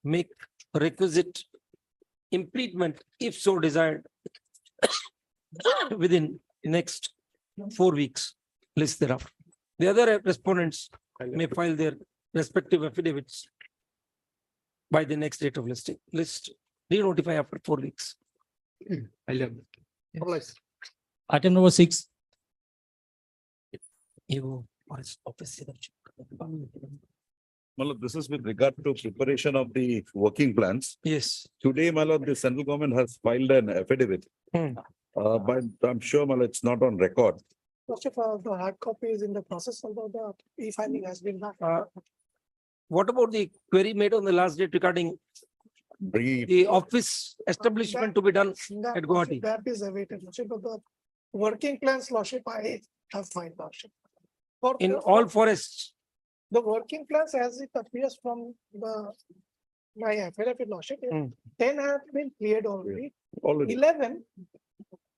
make requisite implement, if so desired, within next 4 weeks, list thereof. The other respondents may file their respective affidavits by the next date of listing. List, re-notify after 4 weeks. Item number 6. You Well, this is with regard to preparation of the working plans. Yes. Today, my lord, the central government has filed an affidavit. But I'm sure, my lord, it's not on record. First of all, the hard copy is in the process, although the e-filing has been done. What about the query made on the last date regarding the office establishment to be done at Guwahati? That is awaited, Lordship, but the working plans, Lordship, I have filed, Lordship. In all forests, The working plans as it appears from my affidavit, Lordship, 10 have been cleared already. 11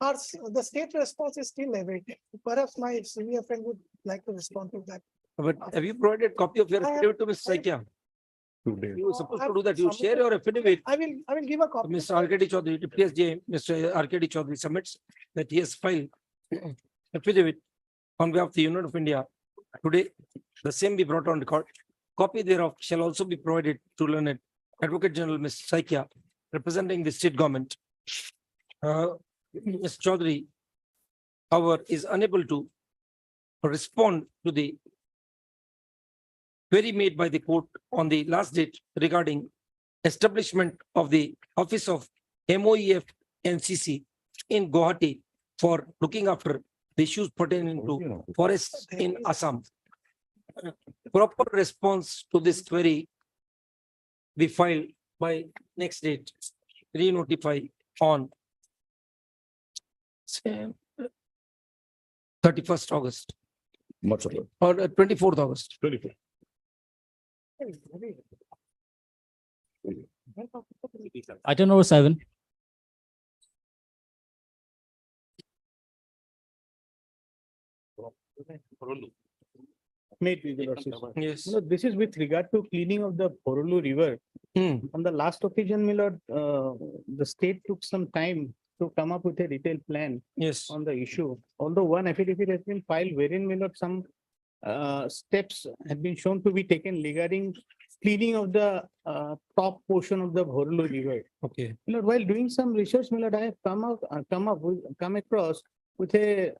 are, the state response is still awaited. Perhaps my senior friend would like to respond to that. but have you provided copy of your affidavit to Ms. Saikia? You were supposed to do that. You share your affidavit. I will give a copy. Mr. RKD Chaudhary, TPSJ, Mr. RKD Chaudhary submits that he has filed affidavit on behalf of the Union of India. Today, the same be brought on record. Copy thereof shall also be provided to learned Advocate General Ms. Saikia, representing the state government. Ms. Chaudhary, however, is unable to respond to the query made by the court on the last date regarding establishment of the office of MOEF NCC in Guwahati for looking after the issues pertaining to forests in Assam. Proper response to this query be filed by next date, re-notify on 31st August. Much of it. Or 24th August. 24. Item number 7. Made with the Lordship. Yes. No, this is with regard to cleaning of the Porolu River. On the last occasion, my lord, the state took some time to come up with a detailed plan. Yes. On the issue. Although one affidavit has been filed wherein, my lord, some steps have been shown to be taken regarding cleaning of the top portion of the Porolu River. Okay. My lord, while doing some research, my lord, I have come across with a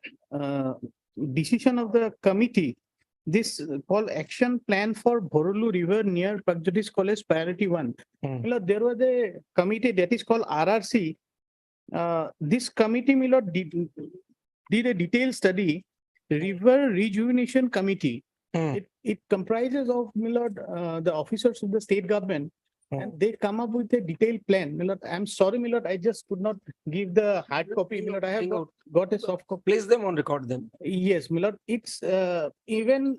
decision of the committee. This called Action Plan for Porolu River near Pragjyotish College Priority 1. My lord, there was a committee that is called RRC. This committee, my lord, did a detailed study, River Rejuvenation Committee. It comprises of, my lord, the officers of the state government, and they come up with a detailed plan. My lord, I'm sorry, my lord, I just could not give the hard copy. My lord, I have got a soft copy. Place them on record then. Yes, my lord, it's even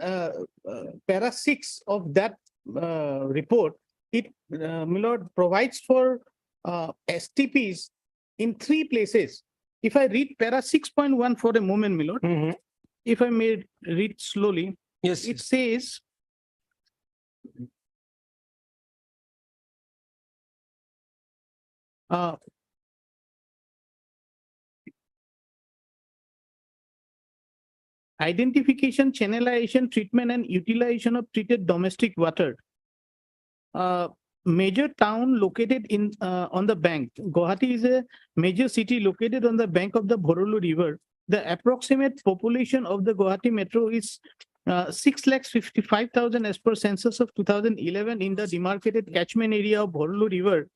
para 6 of that report. It, my lord, provides for STPs in 3 places. If I read para 6.1 for a moment, my lord, if I may read slowly. Yes. It says, identification, channelization, treatment, and utilization of treated domestic water. Major town located in on the bank. Guwahati is a major city located on the bank of the Porolu River. The approximate population of the Guwahati metro is 6,55,000 as per census of 2011 in the demarcated catchment area of Porolu River.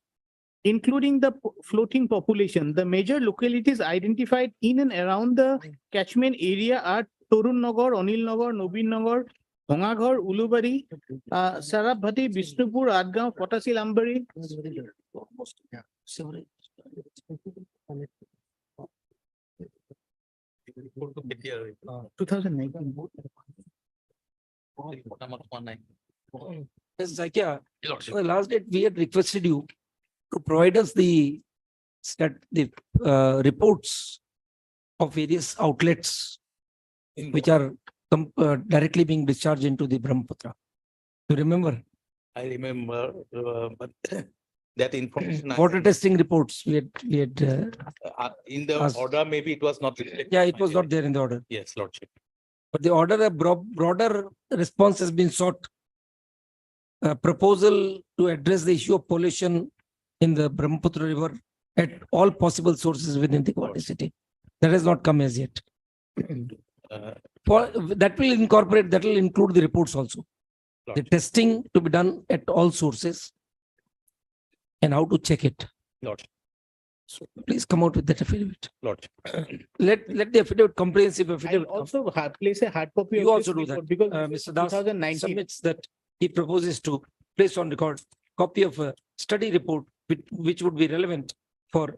including the floating population. The major localities identified in and around the catchment area are Torun Nagar, Anil Nagar, Nobin Nagar, Bhangaghar, Ulubari, Sarabhati, Bishnupur, Adgaon, Potasi, Lambari. 2019. Yes, Zakia, the last date we had requested you to provide us the reports of various outlets which are directly being discharged into the Brahmaputra. You remember? I remember, but that information. Water testing reports we had In the asked. order, maybe it was not. reflected. Yeah, it was not there in the order. Yes, Lordship. But the order, a broader response has been sought. A proposal to address the issue of pollution in the Brahmaputra River at all possible sources within the Guwahati city. That has not come as yet. That will include the reports also. The testing to be done at all sources and how to check it. Lordship. So please come out with that affidavit. Lordship. Let the affidavit, comprehensive I'll affidavit. also place a hard copy. You of also this do that. report Because Mr. Das 2019. submits that he proposes to place on record copy of a study report which would be relevant for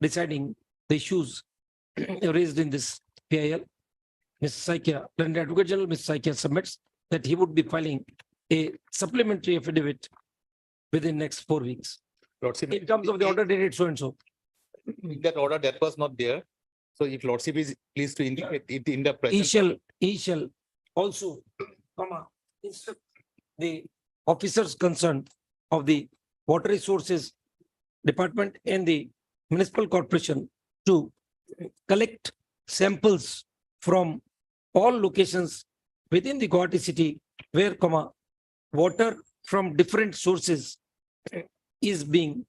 deciding the issues raised in this PIL. Mr. Saikia, Plaintiff Advocate General, Mr. Saikia submits that he would be filing a supplementary affidavit within next 4 weeks. Lordship. In terms of the order dated so and so. In that order, that was not there. So if Lordship is pleased to indicate it in the present. He shall also, instruct the officers concerned of the Water Resources Department and the Municipal Corporation to collect samples from all locations within the Guwahati city where, water from different sources is being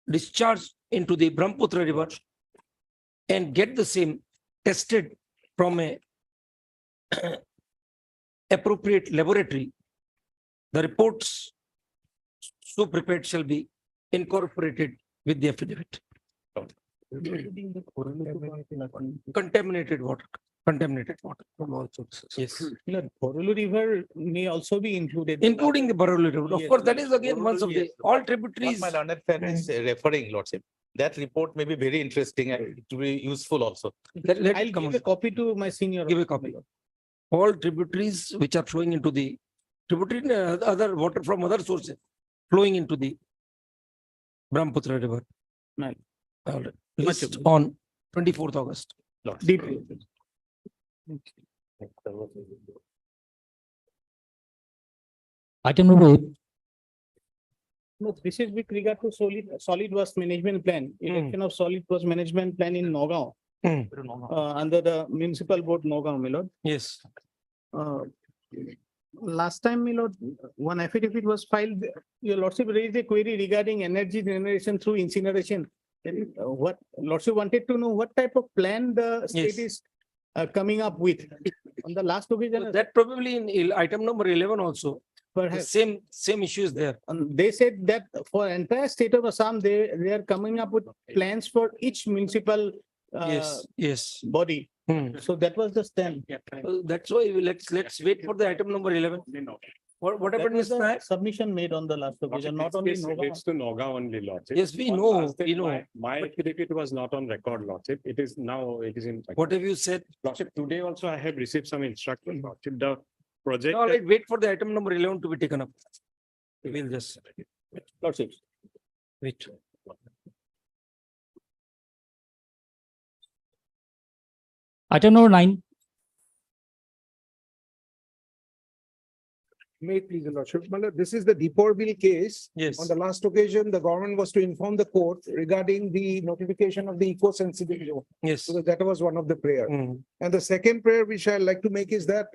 discharged into the Brahmaputra River and get the same tested from a appropriate laboratory. The reports so prepared shall be incorporated with the affidavit. Contaminated water from all sources. Yes. Borolu River may also be included. Including the Borolu River. Of Yes. course, that is again one of the, all What tributaries. my learned friend is referring, Lordship. That report may be very interesting and it will be useful also. I'll give a copy to my senior. Give a copy. All tributaries which are flowing into the tributary, other water from other sources flowing into the Brahmaputra River. Right. List on 24th August. Item number 8. No, this is with regard to solid waste management plan, election of solid waste management plan in Nagaon. Under the municipal board Nagaon, my lord. Yes. Last time, my lord, one affidavit was filed, your lordship raised a query regarding energy generation through incineration. What lordship wanted to know what type of plan the state is coming up with. On the last occasion. That probably in item number 11 also. Perhaps. Same issue is there. They said that for entire state of Assam, they are coming up with plans for each municipal yes. body. So that was the stand. That's why let's wait for the item number 11. What happened is that submission made on the last occasion, not only Relates to Noga only, Lordship. Yes, we know, Last time we know. My affidavit was not on record, Lordship. It is now, it is in. What have you said? Lordship, today also I have received some instruction, Lordship. The project. All right, wait for the item number 11 to be taken up. We'll just. Lordship. Wait. Item number 9. May it please, Your Lordship. This is the Deepor Bill case. Yes. On the last occasion, the government was to inform the court regarding the notification of the eco-sensitive zone. Yes. So that was one of the prayer. And the second prayer which I like to make is that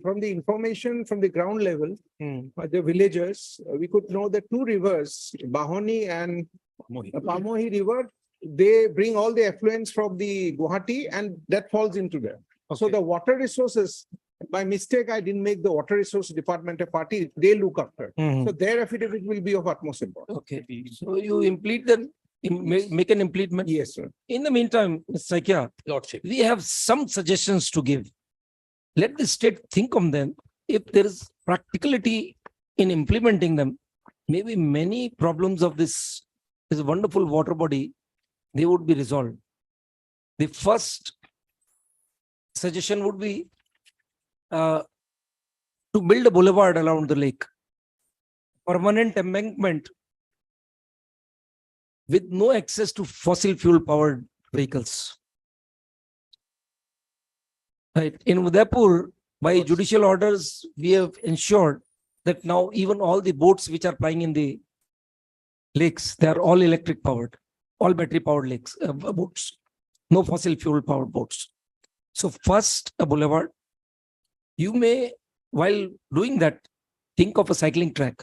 from the information from the ground level, the villagers, we could know that two rivers, Bahoni and Pamohi River, they bring all the effluents from the Guwahati and that falls into there. So the water resources by mistake, I didn't make the water resource department a party, they look after. Mhm. So their affidavit will be of utmost importance. Okay, so you implement them, make an implement. Yes, sir. In the meantime, Ms. Saikia, Lordship. we have some suggestions to give. Let the state think on them. If there is practicality in implementing them, maybe many problems of this wonderful water body, they would be resolved. The first suggestion would be to build a boulevard around the lake, permanent embankment with no access to fossil fuel powered vehicles. Right. In Udaipur, by judicial orders, we have ensured that now even all the boats which are plying in the lakes, they are all electric powered, all battery powered lakes, boats, no fossil fuel powered boats. So first, a boulevard. You may, while doing that, think of a cycling track.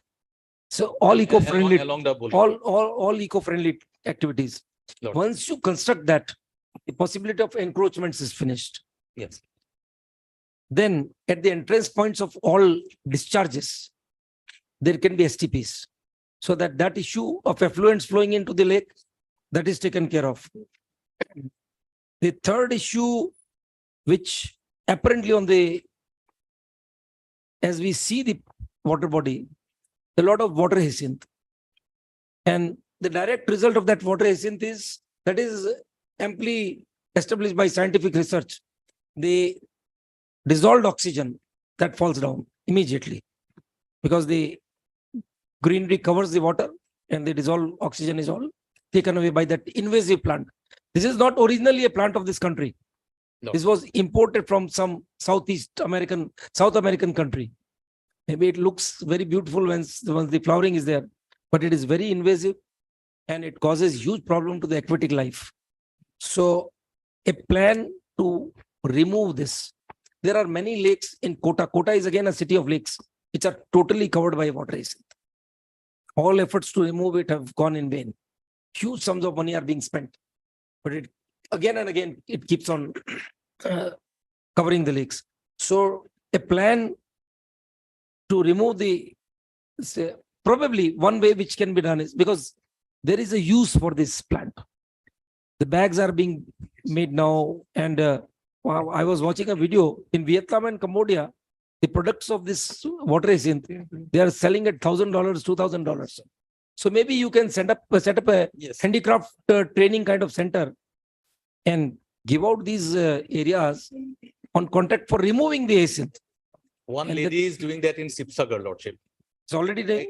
So all eco-friendly, along the boulevard. all eco-friendly activities. Lord. Once you construct that, the possibility of encroachments is finished. Yes. Then at the entrance points of all discharges, there can be STPs. So that issue of effluents flowing into the lake, that is taken care of. The third issue, which apparently as we see the water body, a lot of water hyacinth. And the direct result of that water hyacinth is, that is amply established by scientific research. The dissolved oxygen that falls down immediately because the greenery covers the water and the dissolved oxygen is all taken away by that invasive plant. This is not originally a plant of this country. No. This was imported from some South American country. Maybe it looks very beautiful once the flowering is there, but it is very invasive and it causes huge problem to the aquatic life. So a plan to remove this. There are many lakes in Kota. Kota is again a city of lakes, which are totally covered by water hyacinth. All efforts to remove it have gone in vain. Huge sums of money are being spent, but it again and again, it keeps on covering the lakes. So a plan to remove probably one way which can be done is because there is a use for this plant. The bags are being made now, and I was watching a video in Vietnam and Cambodia. The products of this water hyacinth, they are selling at $1,000, $2,000. So maybe you can set up a handicraft training kind of center and give out these areas on contract for removing the hyacinth. One And lady is doing that in Sipsagar, Lordship. It's already there.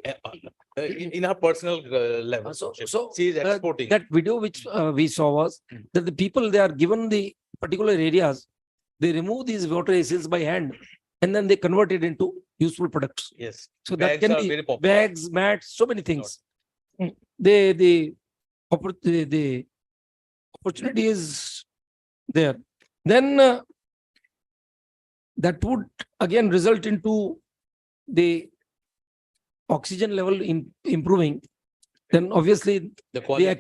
In her personal level. So she is exporting. that video which we saw was that the people, they are given the particular areas, they remove these water hyacinths by hand and then they convert it into useful products. Yes. So Bags that can are be very popular. bags, mats, so many things. The opportunity is there. Then that would again result into the oxygen level improving. Then obviously The the quality of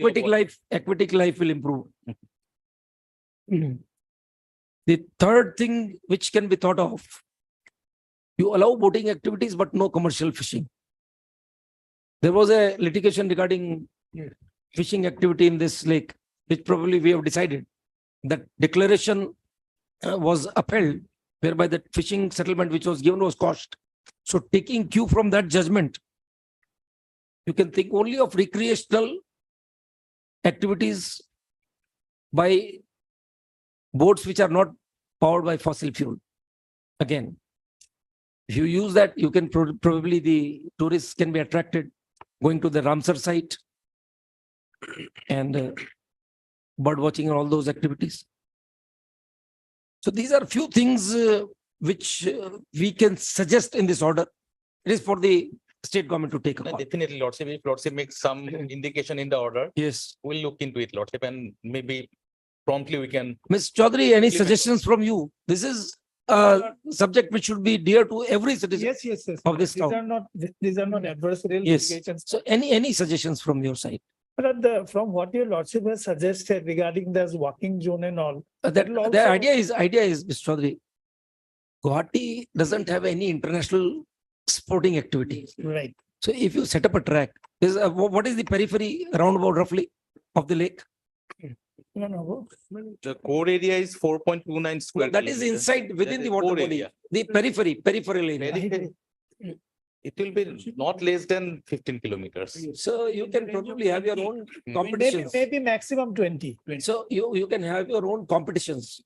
aquatic life will improve. The third thing which can be thought of, you allow boating activities but no commercial fishing. There was a litigation regarding fishing activity in this lake, which probably we have decided that declaration was upheld, whereby the fishing settlement which was given was quashed. So taking cue from that judgment, you can think only of recreational activities by boats which are not powered by fossil fuel. Again, if you use that, you can probably the tourists can be attracted going to the Ramsar site and bird watching and all those activities. So these are few things which we can suggest in this order. It is for the state government to take a call. Definitely, Lordship. If Lordship makes some indication in the order, yes, we'll look into it, Lordship, and maybe promptly we can. Ms. Chaudhary, any implement. suggestions from you? This is a subject which should be dear to every citizen Yes. of this These town. are not, these are not adversarial Yes. litigations. So any suggestions from your side? But from what your lordship has suggested regarding this walking zone and all. The idea is, Ms. Chaudhary, Guwahati doesn't have any international sporting activity. Right. So if you set up a track, what is the periphery roundabout roughly of the lake? No. The core area is 4.29 square. That is kilometers. inside within That the is water core body, area. the peripheral area. Periphery. It will be not less than 15 kilometers. So you can probably have your own Maybe, competitions. maybe maximum 20. So you can have your own competitions.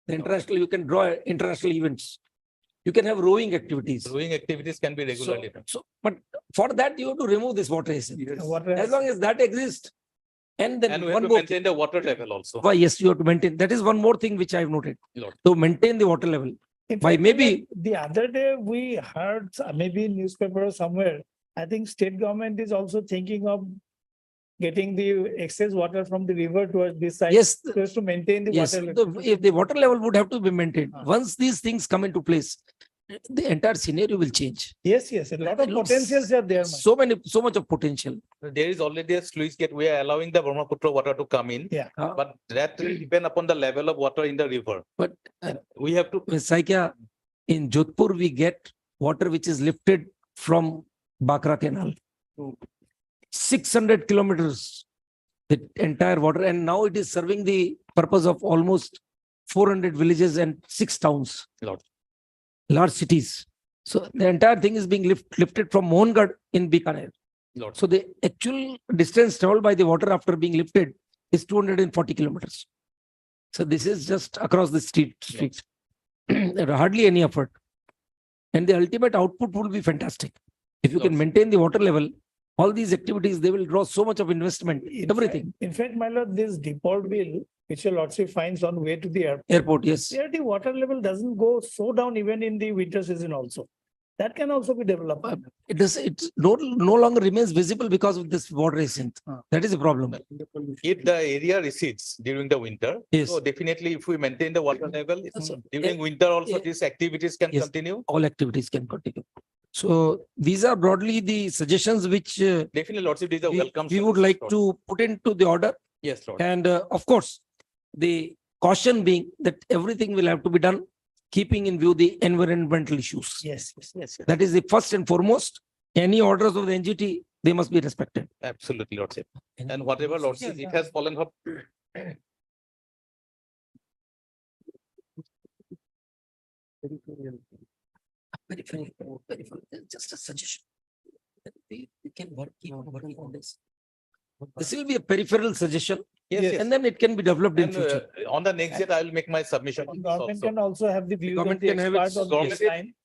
The international, you can draw international events. You can have rowing activities. Rowing activities can be regularly done. But for that, you have to remove this water basin. Water As long as that exists. And then And we have one to more maintain the water level also. Why, yes, you have to maintain. That is one more thing which I have noted. Lord. To maintain the water level. In Why, fact, maybe the other day we heard, maybe in newspaper or somewhere, I think state government is also thinking of getting the excess water from the river towards this side. Yes, so as to maintain the yes, water level. if the water level would have to be maintained. Once these things come into place, the entire scenario will change. Yes, a lot of It looks potentials are there. So much of potential. There is already a sluice gate. We are allowing the Brahmaputra water to come in. Yeah. But that will depend upon the level of water in the river. But We have to. Ms. Saikia, in Jodhpur, we get water which is lifted from Bakra Canal. 600 kilometers, the entire water, and now it is serving the purpose of almost 400 villages and 6 towns, large cities. So the entire thing is being lifted from Mohangad in Bikaner. So the actual distance traveled by the water after being lifted is 240 kilometers. So this is just across the streets. Hardly any effort. And the ultimate output will be fantastic. If you can maintain the water level, all these activities, they will draw so much of investment, everything. In fact, my lord, this depot bill, which your lordship finds on way to the airport. Airport, yes. There the water level doesn't go so down even in the winter season also. That can also be developed. It no longer remains visible because of this water ascent. That is a problem. If the area recedes during the winter, Yes. so definitely if we maintain the water level, during winter also these activities can Yes. continue. All activities can continue. So these are broadly the suggestions which Definitely, Lordship, these are welcome. we would like to put into the order. Yes, Lord. And of course, the caution being that everything will have to be done, keeping in view the environmental issues. Yes. That is the first and foremost. Any orders of the NGT, they must be respected. Absolutely, Lordship. And whatever, Lordship, it has fallen up. Just a suggestion. We can keep working on this. This will be a peripheral suggestion. Yes. And then it can be developed in And, future. on the next date, I will make my submission. on this Government also. can also have the views of Government the can have expert its- on this Government-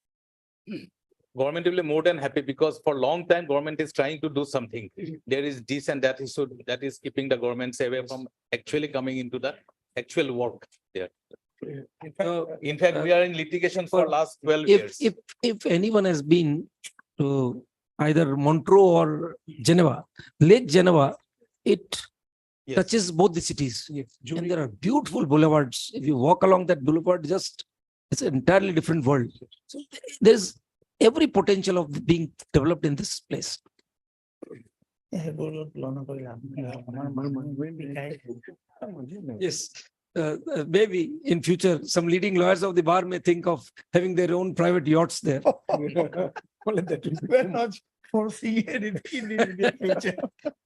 line. Government will be more than happy because for a long time, government is trying to do something. There is this and that issue that is keeping the governments away from actually coming into the actual work there. In fact, we are in litigation for last 12 years. If anyone has been to either Montreux or Geneva, Lake Geneva, it Yes. touches both the cities. And there are beautiful boulevards. If you walk along that boulevard, it's an entirely different world. So there's every potential of being developed in this place. Yes. Maybe in future, some leading lawyers of the bar may think of having their own private yachts there. We're not foreseeing anything in the immediate future.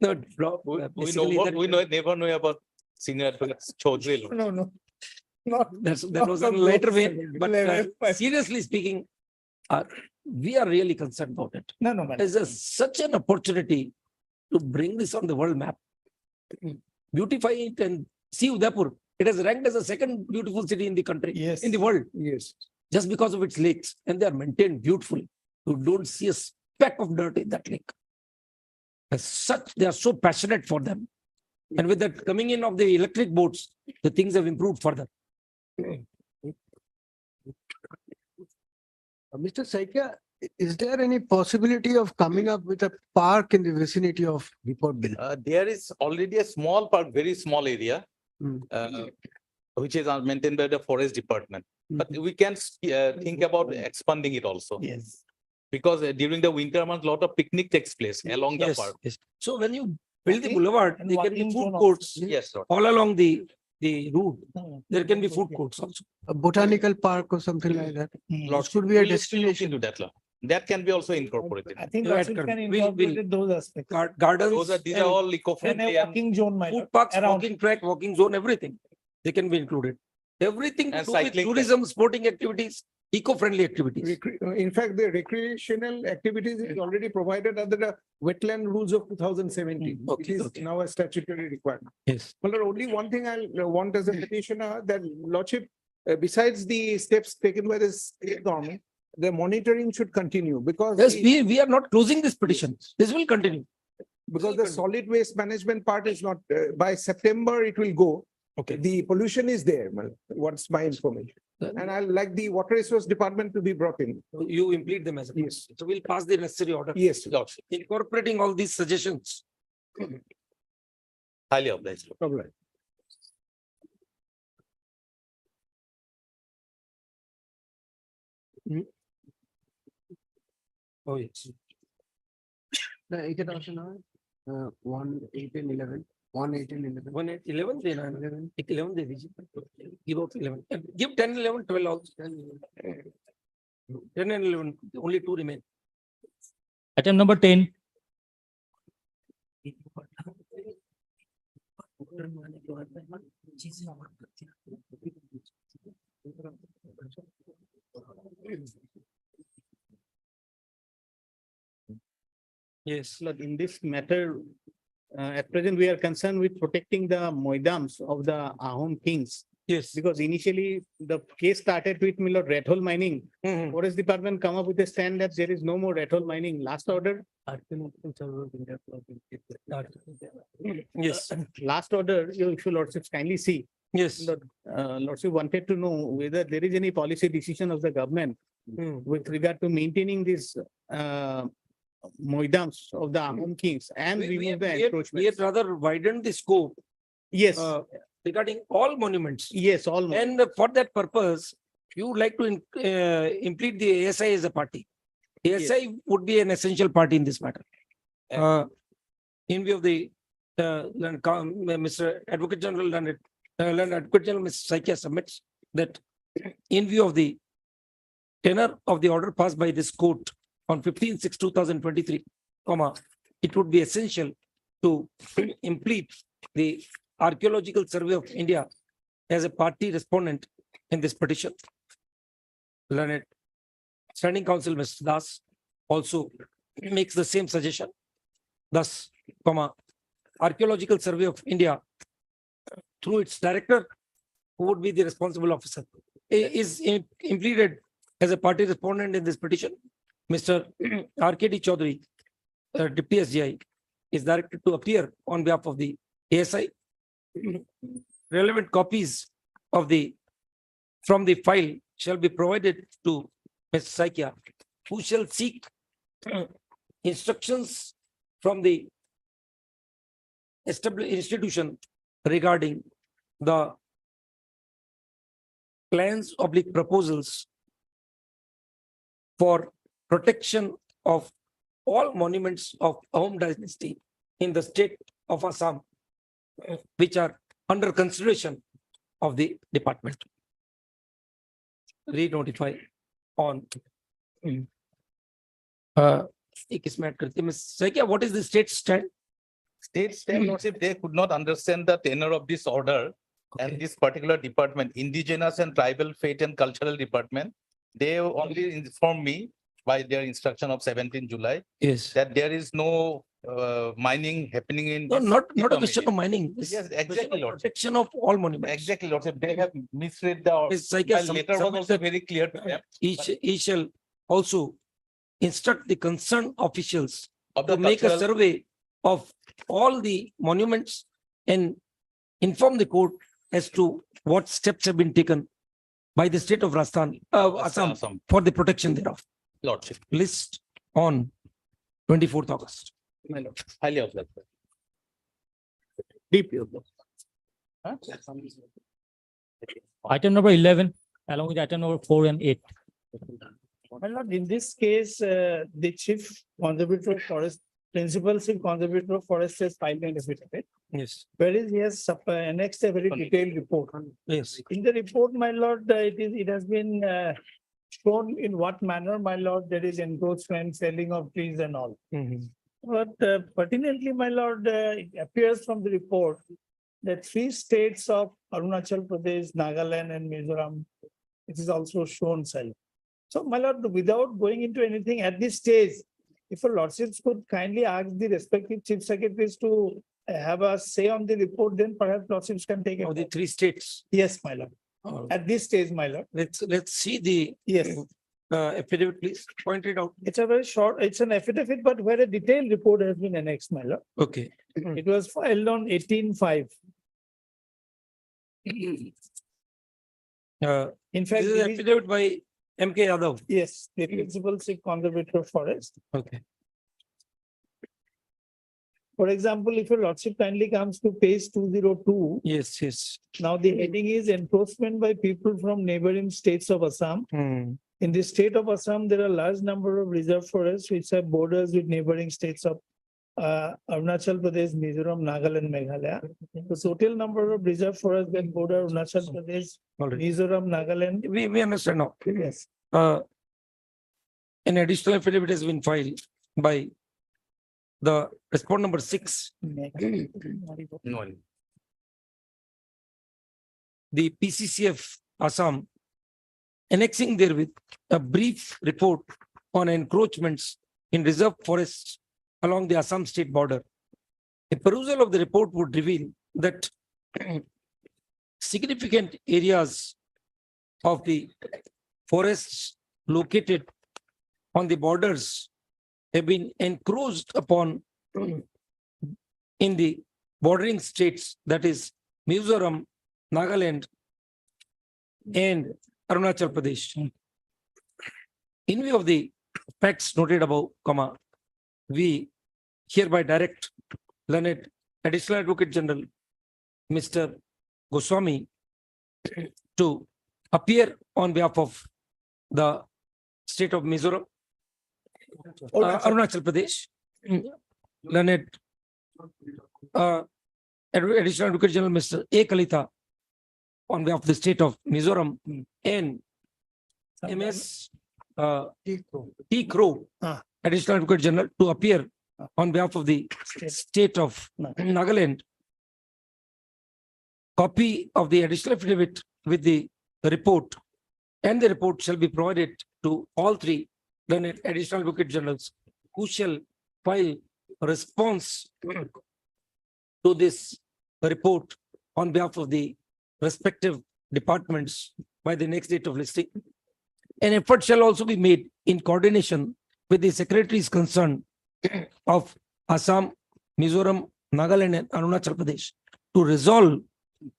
No, We never know about senior advocates, Chaudhary. No. Not. That was on a lighter vein, but seriously speaking, we are really concerned about it. No. There's such an opportunity to bring this on the world map, beautify it, and see Udaipur. It has ranked as the second beautiful city in the country, in the world. Yes. Just because of its lakes, and they are maintained beautifully. You don't see a speck of dirt in that lake. As such, they are so passionate for them. And with that coming in of the electric boats, the things have improved further. Mr. Saikia, is there any possibility of coming up with a park in the vicinity of Report Bill? There is already a small park, very small area, which is maintained by the forest department. But we can think about expanding it also. Yes. Because during the winter months, a lot of picnic takes place along the Yes, park. yes. So when you build the boulevard, there can be walking food zone courts Yes, Lord. all along the the route, there can be food courts also. A botanical park or something like that. Lordship, Should be a we'll look destination. into that law. That can be also incorporated. I think Yeah, Lordship correct. can We'll- incorporate those aspects. Gardens. These and are all And eco-friendly a and walking zone, my Food lord, parks, around. walking track, walking zone, everything. They can be included. Everything to And do with cycling track. tourism, sporting activities, eco-friendly activities. In fact, the recreational activities is already provided under the wetland rules of 2017. It Okay, is okay. now a statutory requirement. Yes. Well, only one thing I want as a petitioner, that Lordship, besides the steps taken by the state government, the monitoring should continue because. Yes, the- we are not closing this petition. This will continue. Because the solid waste management part is not, by September, it will go. Okay. The pollution is there, what's my information. And I like the water resource department to be brought in. You implement them as a. Yes. So we'll pass the necessary order. Yes. Lordship. Incorporating all these suggestions. Highly obliged. Problem. Oh, yes. The eight also now, 1, 8 and 11, 1, 8 and 11. 1, 8, 11, then 11, they give out 11. And give 10, 11, 12 also. 10 and 11, only two remain. Item number 10, Yes. Lord, in this matter, at present, we are concerned with protecting the moidams of the Ahom kings. Yes. Because initially, the case started with Lord, rat hole mining. Forest Department come up with a stand that there is no more rat hole mining. Last order. Yes. Last order, if you lordships kindly see. Yes. Lordship wanted to know whether there is any policy decision of the government with regard to maintaining these moidams of the Ahom kings and remove the We had encroachments. rather widened the scope. Yes. Regarding all monuments. Yes, all. And for that purpose, you would like to implement the ASI as a party. ASI would be an essential party in this matter. In view of the Mr. Advocate General Learned Advocate General Mr. Saikia submits that in view of the tenor of the order passed by this court on 15/6/2023, it would be essential to implement the Archaeological Survey of India as a party respondent in this petition. Learned Standing Counsel Mr. Das also makes the same suggestion. Thus, Archaeological Survey of India through its director, who would be the responsible officer, is implemented as a party respondent in this petition. Mr. R.K.D. Chaudhary, Deputy SGI, is directed to appear on behalf of the ASI. Relevant copies of from the file shall be provided to Mr. Saikia, who shall seek instructions from the established institution regarding the plans / proposals for protection of all monuments of Ahom dynasty in the state of Assam, which are under consideration of the department. Re-notify on. Ms. Saikia, what is the state stand? State stand, lordship, they could not understand the tenor of this order and this particular department, Indigenous and Tribal Fate and Cultural Department. They only informed me by their instruction of 17 July. Yes. That there is no mining happening in. No, this not a department. question of mining. This Yes, is a question exactly, of lordship. protection of all monuments. Exactly, lordship. They have misread the. Ms. Saikia, My letter was also very clear to them. He shall also instruct the concerned officials Of to the make a cultural- survey of all the monuments and inform the court as to what steps have been taken by the state of Assam for the protection thereof. Lordship. List on 24th August. My lord. Highly obliged. Deeply obliged. item number 11, along with item number 4 and 8. My lord, in this case, the chief conservator of forest, principal chief conservator of forest has filed an affidavit. Yes. Whereas he has annexed a very detailed report. Yes. In the report, my lord, it has been shown in what manner, my lord, there is encroachment, selling of trees and all. But pertinently, my lord, it appears from the report that three states of Arunachal Pradesh, Nagaland and Mizoram, it is also shown, sir. So, my lord, without going into anything at this stage, if your lordships could kindly ask the respective chief secretaries to have a say on the report, then perhaps lordships can take it. Of the three states. Yes, my lord. At this stage, my lord. Let's see the Yes. affidavit, please. Point it out. It's a very short, it's an affidavit, but where a detailed report has been annexed, my lord. Okay. It was filed on 18/5. In fact, This is affidavit by M.K. Yadav. Yes, the principal chief conservator of forest. Okay. For example, if your lordship kindly comes to page 202. Yes, yes. Now the heading is enforcement by people from neighboring states of Assam. In the state of Assam, there are large number of reserve forests which have borders with neighboring states of Arunachal Pradesh, Mizoram, Nagaland, Meghalaya. The total number of reserve forests that border Arunachal Pradesh, Mizoram, Nagaland. We understand now. Yes. An additional affidavit has been filed by the respondent number 6. The PCCF Assam annexing therewith a brief report on encroachments in reserve forests along the Assam state border. A perusal of the report would reveal that significant areas of the forests located on the borders have been encroached upon in the bordering states, that is Mizoram, Nagaland, and Arunachal Pradesh. In view of the facts noted above, we hereby direct learned Additional Advocate General Mr. Goswami to appear on behalf of the state of Mizoram, Arunachal Pradesh, learned Additional Advocate General Mr. A. Kalita on behalf of the state of Mizoram, and MS T. Crow, Additional Advocate General, to appear on behalf of the state of Nagaland. Copy of the additional affidavit with the report, and the report shall be provided to all three learned Additional Advocate Generals, who shall file a response to this report on behalf of the respective departments by the next date of listing. An effort shall also be made in coordination with the secretaries concerned of Assam, Mizoram, Nagaland, and Arunachal Pradesh to resolve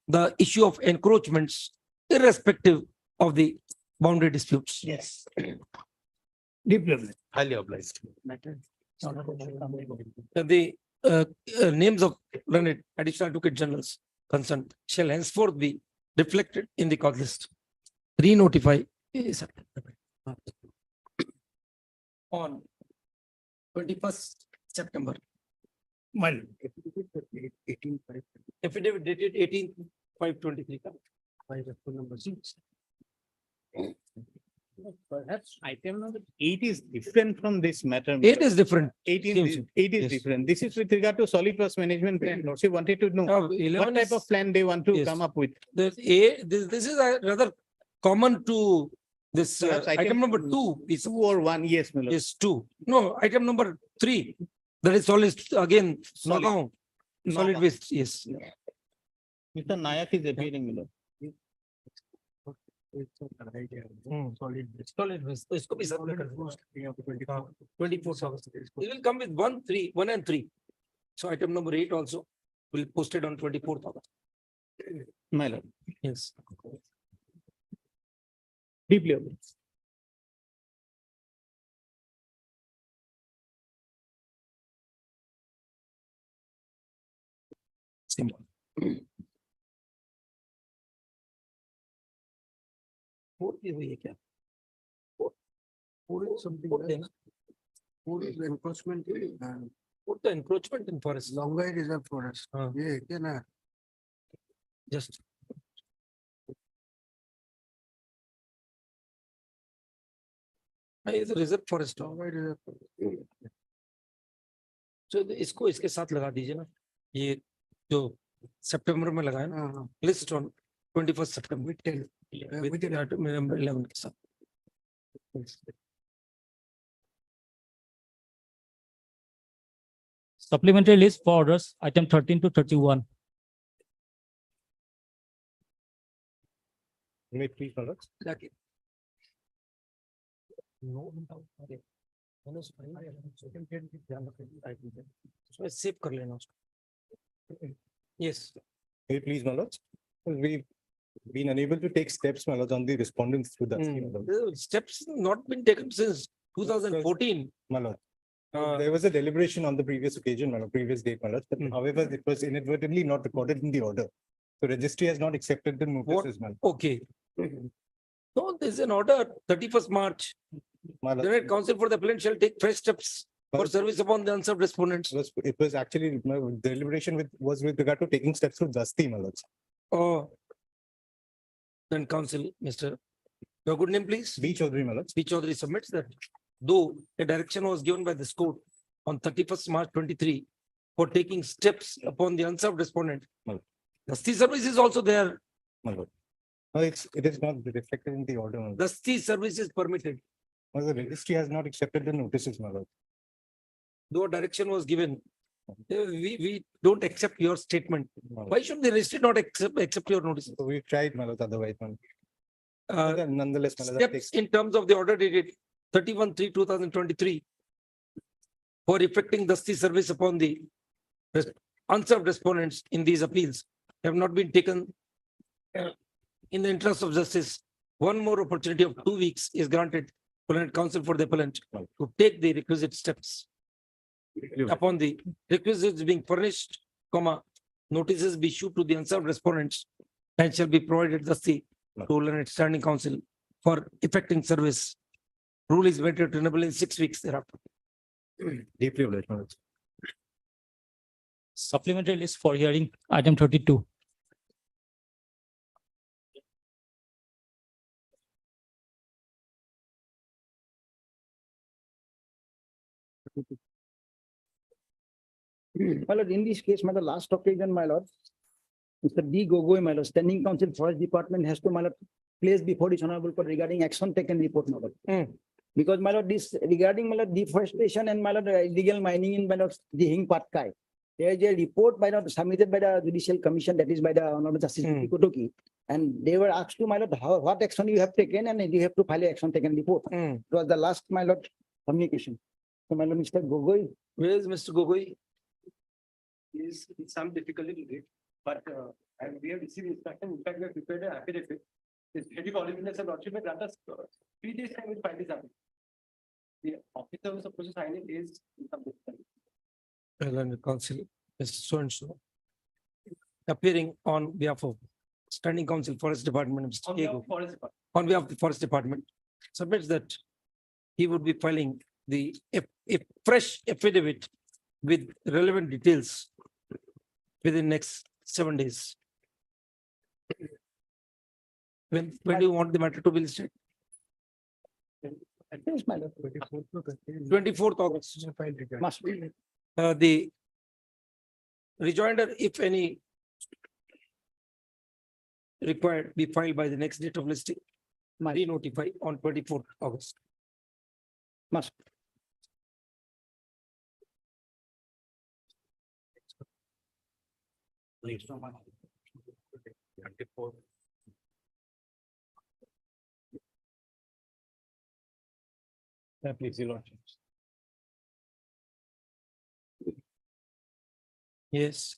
the issue of encroachments irrespective of the boundary disputes. Yes. Deeply Highly obliged. The names of learned Additional Advocate Generals concerned shall henceforth be reflected in the cause list. Re-notify on 21st September. Affidavit dated 18/5/23. Number 6. Perhaps item number 8 is different from this matter. 8 is different. 8 is different. This is with regard to solid waste management plan. Lordship wanted to know what type of plan they want to come up with. This is a rather common to this item number 2 is 2 or 1. Yes, my lord. is 2. No, item number 3. That is solid again. Solid waste. Yes. Mr. Nayak is appearing, my lord. Solid waste. इसको भी सबने confused किया 24 August. It will come with 1 and 3. So item number 8 also will posted on 24th August. My lord. Yes. Deeply obliged. Simple. Encroachment Put the encroachment in forest. Longai reserve forest. Yeah, can Just. ये तो reserve forest हो। तो इसको इसके साथ लगा दीजिए ना, ये जो सितंबर में लगाया ना, लिस्ट ऑन 21 सितंबर 11 के साथ। Supplementary list for orders, item 13 to 31. May please, my lords. Save कर लेना उसको। Yes. May please, my lords. We've been unable to take steps, my lords, on the respondents through that. Steps not been taken since 2014. My lord. There was a deliberation on the previous occasion, my lord, previous date, my lord, but however, it was inadvertently not recorded in the order. So registry has not accepted the notices, my lord. Okay. So there's an order 31st March. My lord. The Senate Council for the appellant shall take fresh steps for service upon the unserved respondents. It was actually, my deliberation was with regard to taking steps through Dasti, my lords. Oh. Then council, Mr. Your good name, please. B. Chaudhary, my lords. B. Chaudhary submits that though a direction was given by this court on 31st March 23 for taking steps upon the unserved respondent, Dasti service is also there. My lord. No, it is not reflected in the order. My lord. Dasti service is permitted. No, the registry has not accepted the notices, my lord. Though a direction was given, we don't accept your statement. Why should the registry not accept your notices? So we've tried, my lord, otherwise, my lord. Nonetheless, my lord, that Steps in terms of the order dated 31/3/2023 for effecting Dasti service upon the unserved respondents in these appeals have not been taken. In the interest of justice, one more opportunity of 2 weeks is granted to the counsel for the appellant to take the requisite steps. Upon the requisites being furnished, notices be issued to the unserved respondents and shall be provided Dasti to Learned Standing Council for effecting service. Rule is made tenable in 6 weeks thereafter. deeply obliged, my lords. Supplementary list for hearing, item 32. My lord, in this case, my lord, last occasion, my lord, Mr. D. Gogoi, my lord, Standing Council Forest Department has to, my lord, place before this honorable court regarding action taken report, my lord. Because, my lord, this regarding, my lord, deforestation and, my lord, illegal mining in, my lord, the Hing Patkai. There is a report, my lord, submitted by the Judicial Commission, that is by the Honorable Justice Kotoki. And they were asked to, my lord, what action you have taken, and you have to file an action taken report. It was the last, my lord, communication. So, my lord, Mr. Gogoi. Where is Mr. Gogoi? Is some difficulty to it, but and we have received instruction. In fact, we have prepared an affidavit. This heavy qualification of lordship may grant us 3 days time with file this affidavit. The officer who is supposed to sign it is in some difficulty. Learned Council, Mr. So-and-so, appearing on behalf of Standing Council Forest Department, Mr. On behalf Diego, of Forest Department. on behalf of the Forest Department, submits that he would be filing the a fresh affidavit with relevant details within next 7 days. When do you want the matter to be listed? Yes, my lord. 24th August. Must be. The rejoinder, if any, required, be filed by the next date of listing. Re-notify on 24th August. Must. Please, your lordship. Yes.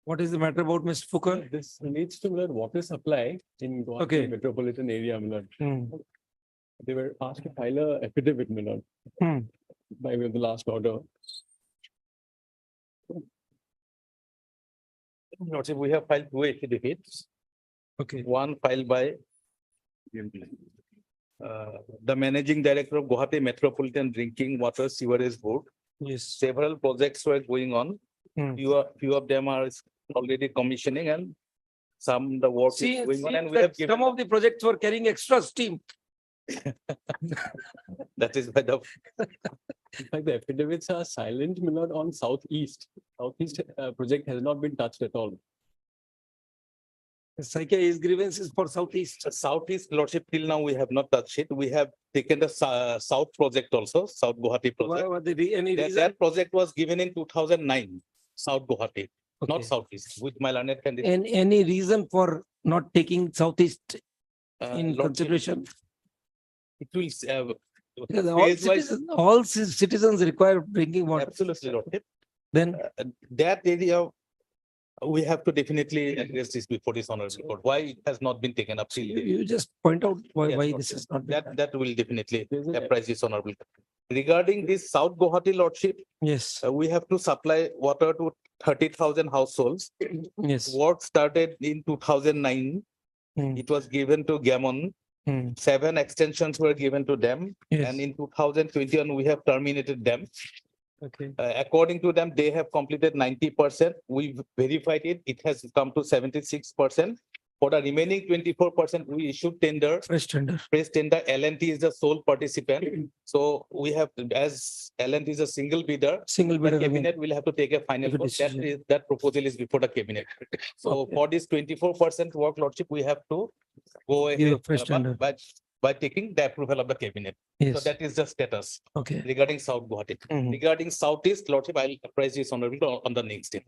What is the matter about Mr. Foucault? This needs to learn water supply in Okay. metropolitan area. They were asked to file a affidavit, by way of the last order. Lordship, we have filed 2 affidavits. Okay. One filed by the managing director of Guwahati Metropolitan Drinking Water Sewerage Board. Yes. Several projects were going on. Hmm. Few of them are already commissioning and some the work See, is going on, see and we that have given. some of the projects were carrying extra steam. That is by the In fact, the affidavits are silent, my lord, on southeast. Southeast project has not been touched at all. Saike is grievances for southeast. Southeast Lordship, till now we have not touched it. We have taken the South project also, South Guwahati project. Any That, reason? that project was given in 2009, South Guwahati, not Okay. Southeast, with my learned candidate. And any reason for not taking southeast in Lordship, consideration? It will, Because all phase-wise- citizens require drinking water. Absolutely, Lordship. Then That area, we have to definitely address this before this honorable court. Why it has not been taken up till date? you just point out why, Yes, why Lordship. this is not. been done. That will definitely There's a- apprise this honorable. Regarding this South Guwahati Lordship, Yes, we have to supply water to 30,000 households. yes. Work started in 2009. Hmm. It was given to Gammon. Hmm. 7 extensions were given to them. Yes. And in 2021, we have terminated them. Okay. According to them, they have completed 90%. We verified it. It has come to 76%. For the remaining 24%, we issued tender. Fresh tender. Fresh tender, L&T is the sole participant. So we have, as L&T is a single bidder, Single the bidder again. cabinet will have to take a final Take a vote. That decision. is, that proposal is before the cabinet. So Okay. for this 24% work lordship, we have to go Give a ahead fresh tender. by taking the approval of the cabinet. So Yes. that is the status Okay. regarding South Guwahati. Mhm. Regarding Southeast Lordship, I'll apprise this honorable on the next day.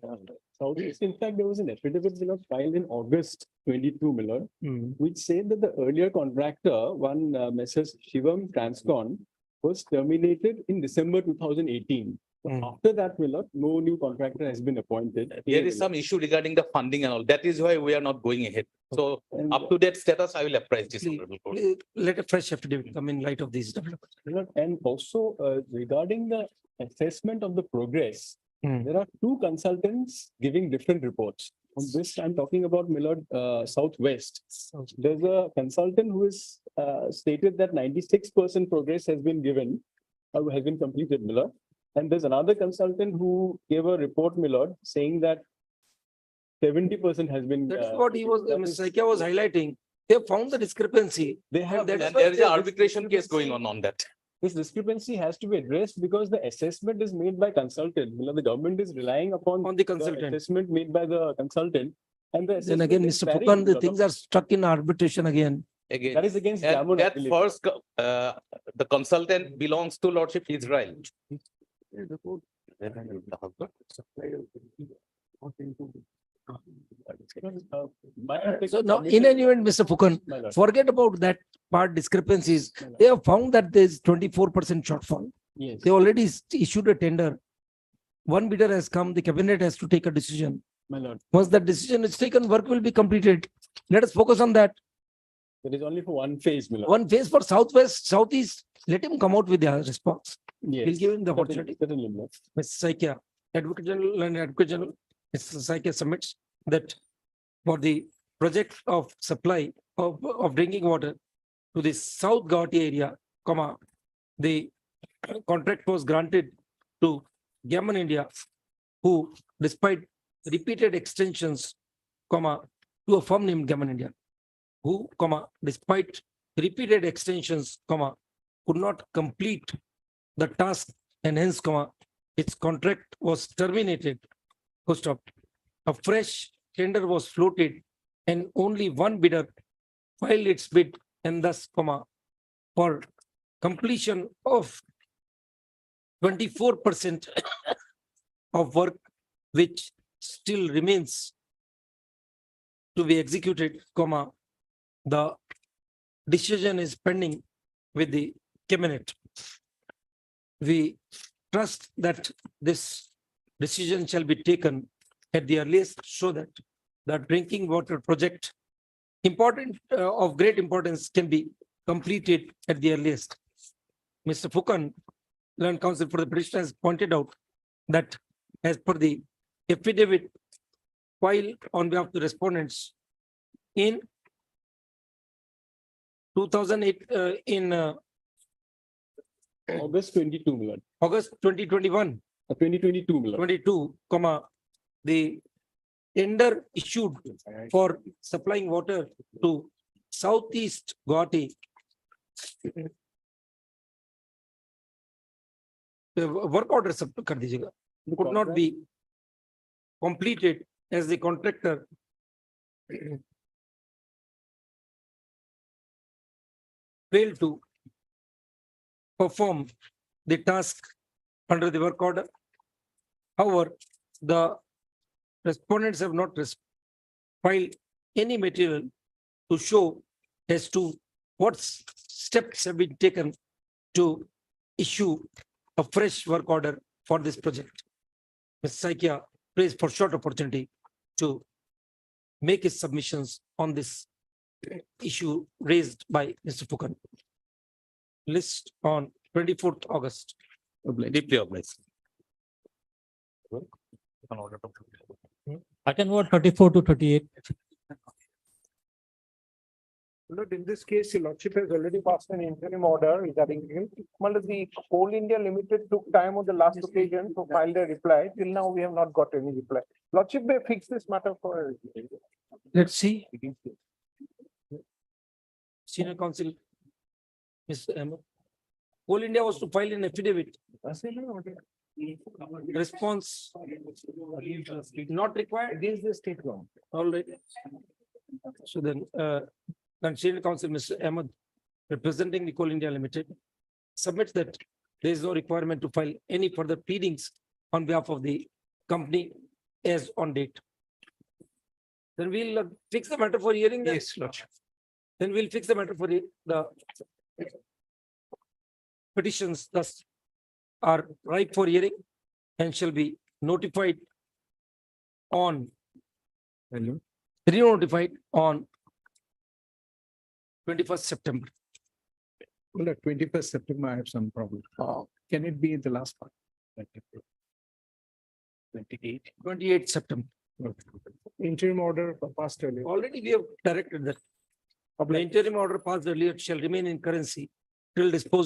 Southeast, in fact, there was an affidavit, my lord, filed in August 22, my lord, Hmm. which said that the earlier contractor, one Messrs. Shivam Transcon, was terminated in December 2018. So Hmm. after that, my lord, no new contractor has been appointed. There is some issue regarding the funding and all. That is why we are not going ahead. So And- up to that status, I will apprise this Please- honorable court. Let a fresh affidavit come in light of these developments. My lord, and also regarding the assessment of the progress, Hmm. there are two consultants giving different reports. On this, I'm talking about my lord, Southwest. There's a consultant who is stated that 96% progress has been given, has been completed, my lord. And there's another consultant who gave a report, my lord, saying that 70% has been. That is what he was, that Mr. is- Saikia was highlighting. They found the discrepancy. They have. And that's And why there is they- an arbitration case going on that. This discrepancy has to be addressed because the assessment is made by consultant. You know, the government is relying upon. On the consultant. Assessment made by the consultant. And the. Then again, assessment is Mr. varying, Fukan, the my things lord. are stuck in arbitration again. Again. That is against And Gammon, I that believe. first, the consultant belongs to Lordship Israel. So now, in any event, Mr. Fukan, My lord. forget about that part discrepancies. They have found that there is 24% shortfall. Yes. They already issued a tender. One bidder has come, the cabinet has to take a decision. My lord, Once that decision is taken, work will be completed. Let us focus on that. that is only for one phase, my lord. One phase for Southwest, Southeast, let him come out with their response. Yes. We'll give him the opportunity. Certainly, my lord. Mr. Saikia, Advocate General and Advocate General, Mr. Saikia submits that for the project of supply of drinking water to the South Guwahati area, comma, the contract was granted to Gammon India, who despite repeated extensions, comma, to a firm named Gammon India, who, comma, despite repeated extensions, comma, could not complete the task and hence, comma, its contract was terminated. Full stop. A fresh tender was floated and only one bidder filed its bid and thus, comma, for completion of 24% of work which still remains to be executed, comma, the decision is pending with the cabinet. We trust that this decision shall be taken at the earliest so that the drinking water project of great importance can be completed at the earliest. Mr. Fukan, Learned Counsel for the petition, has pointed out that as per the affidavit filed on behalf of the respondents in 2008 in August 22, my lord. August 2021, 2022, my lord. 22, the tender issued for supplying water to Southeast Guwahati. The work order सब कर दीजिएगा. Could not be completed as the contractor failed to perform the task under the work order. However, the respondents have not filed any material to show as to what steps have been taken to issue a fresh work order for this project. Mr. Saikia prays for short opportunity to make his submissions on this issue raised by Mr. Fukan. List on 24th August. Deeply obliged. Item number 34 to 38. But in this case, your lordship has already passed an interim order regarding him. Well, the Coal India Limited took time on the last occasion to file their reply. Till now, we have not got any reply. Lordship may fix this matter for. Let's see. Senior Counsel, Mr. Ahmed. Coal India was to file an affidavit. Response not required. Against the state law. All right. So then, Senior Counsel, Mr. Ahmed, representing the Coal India Limited, submits that there is no requirement to file any further pleadings on behalf of the company as on date. Then we'll fix the matter for hearing. Yes, lordship. Then we'll fix the matter for the petitions thus are ripe for hearing and shall be notified on re-notified on 21st September. Well, at 21st September, I have some problem. Can it be in the last part? 28th September. Interim order passed earlier. Already we have directed that. The interim order passed earlier shall remain in currency till disposal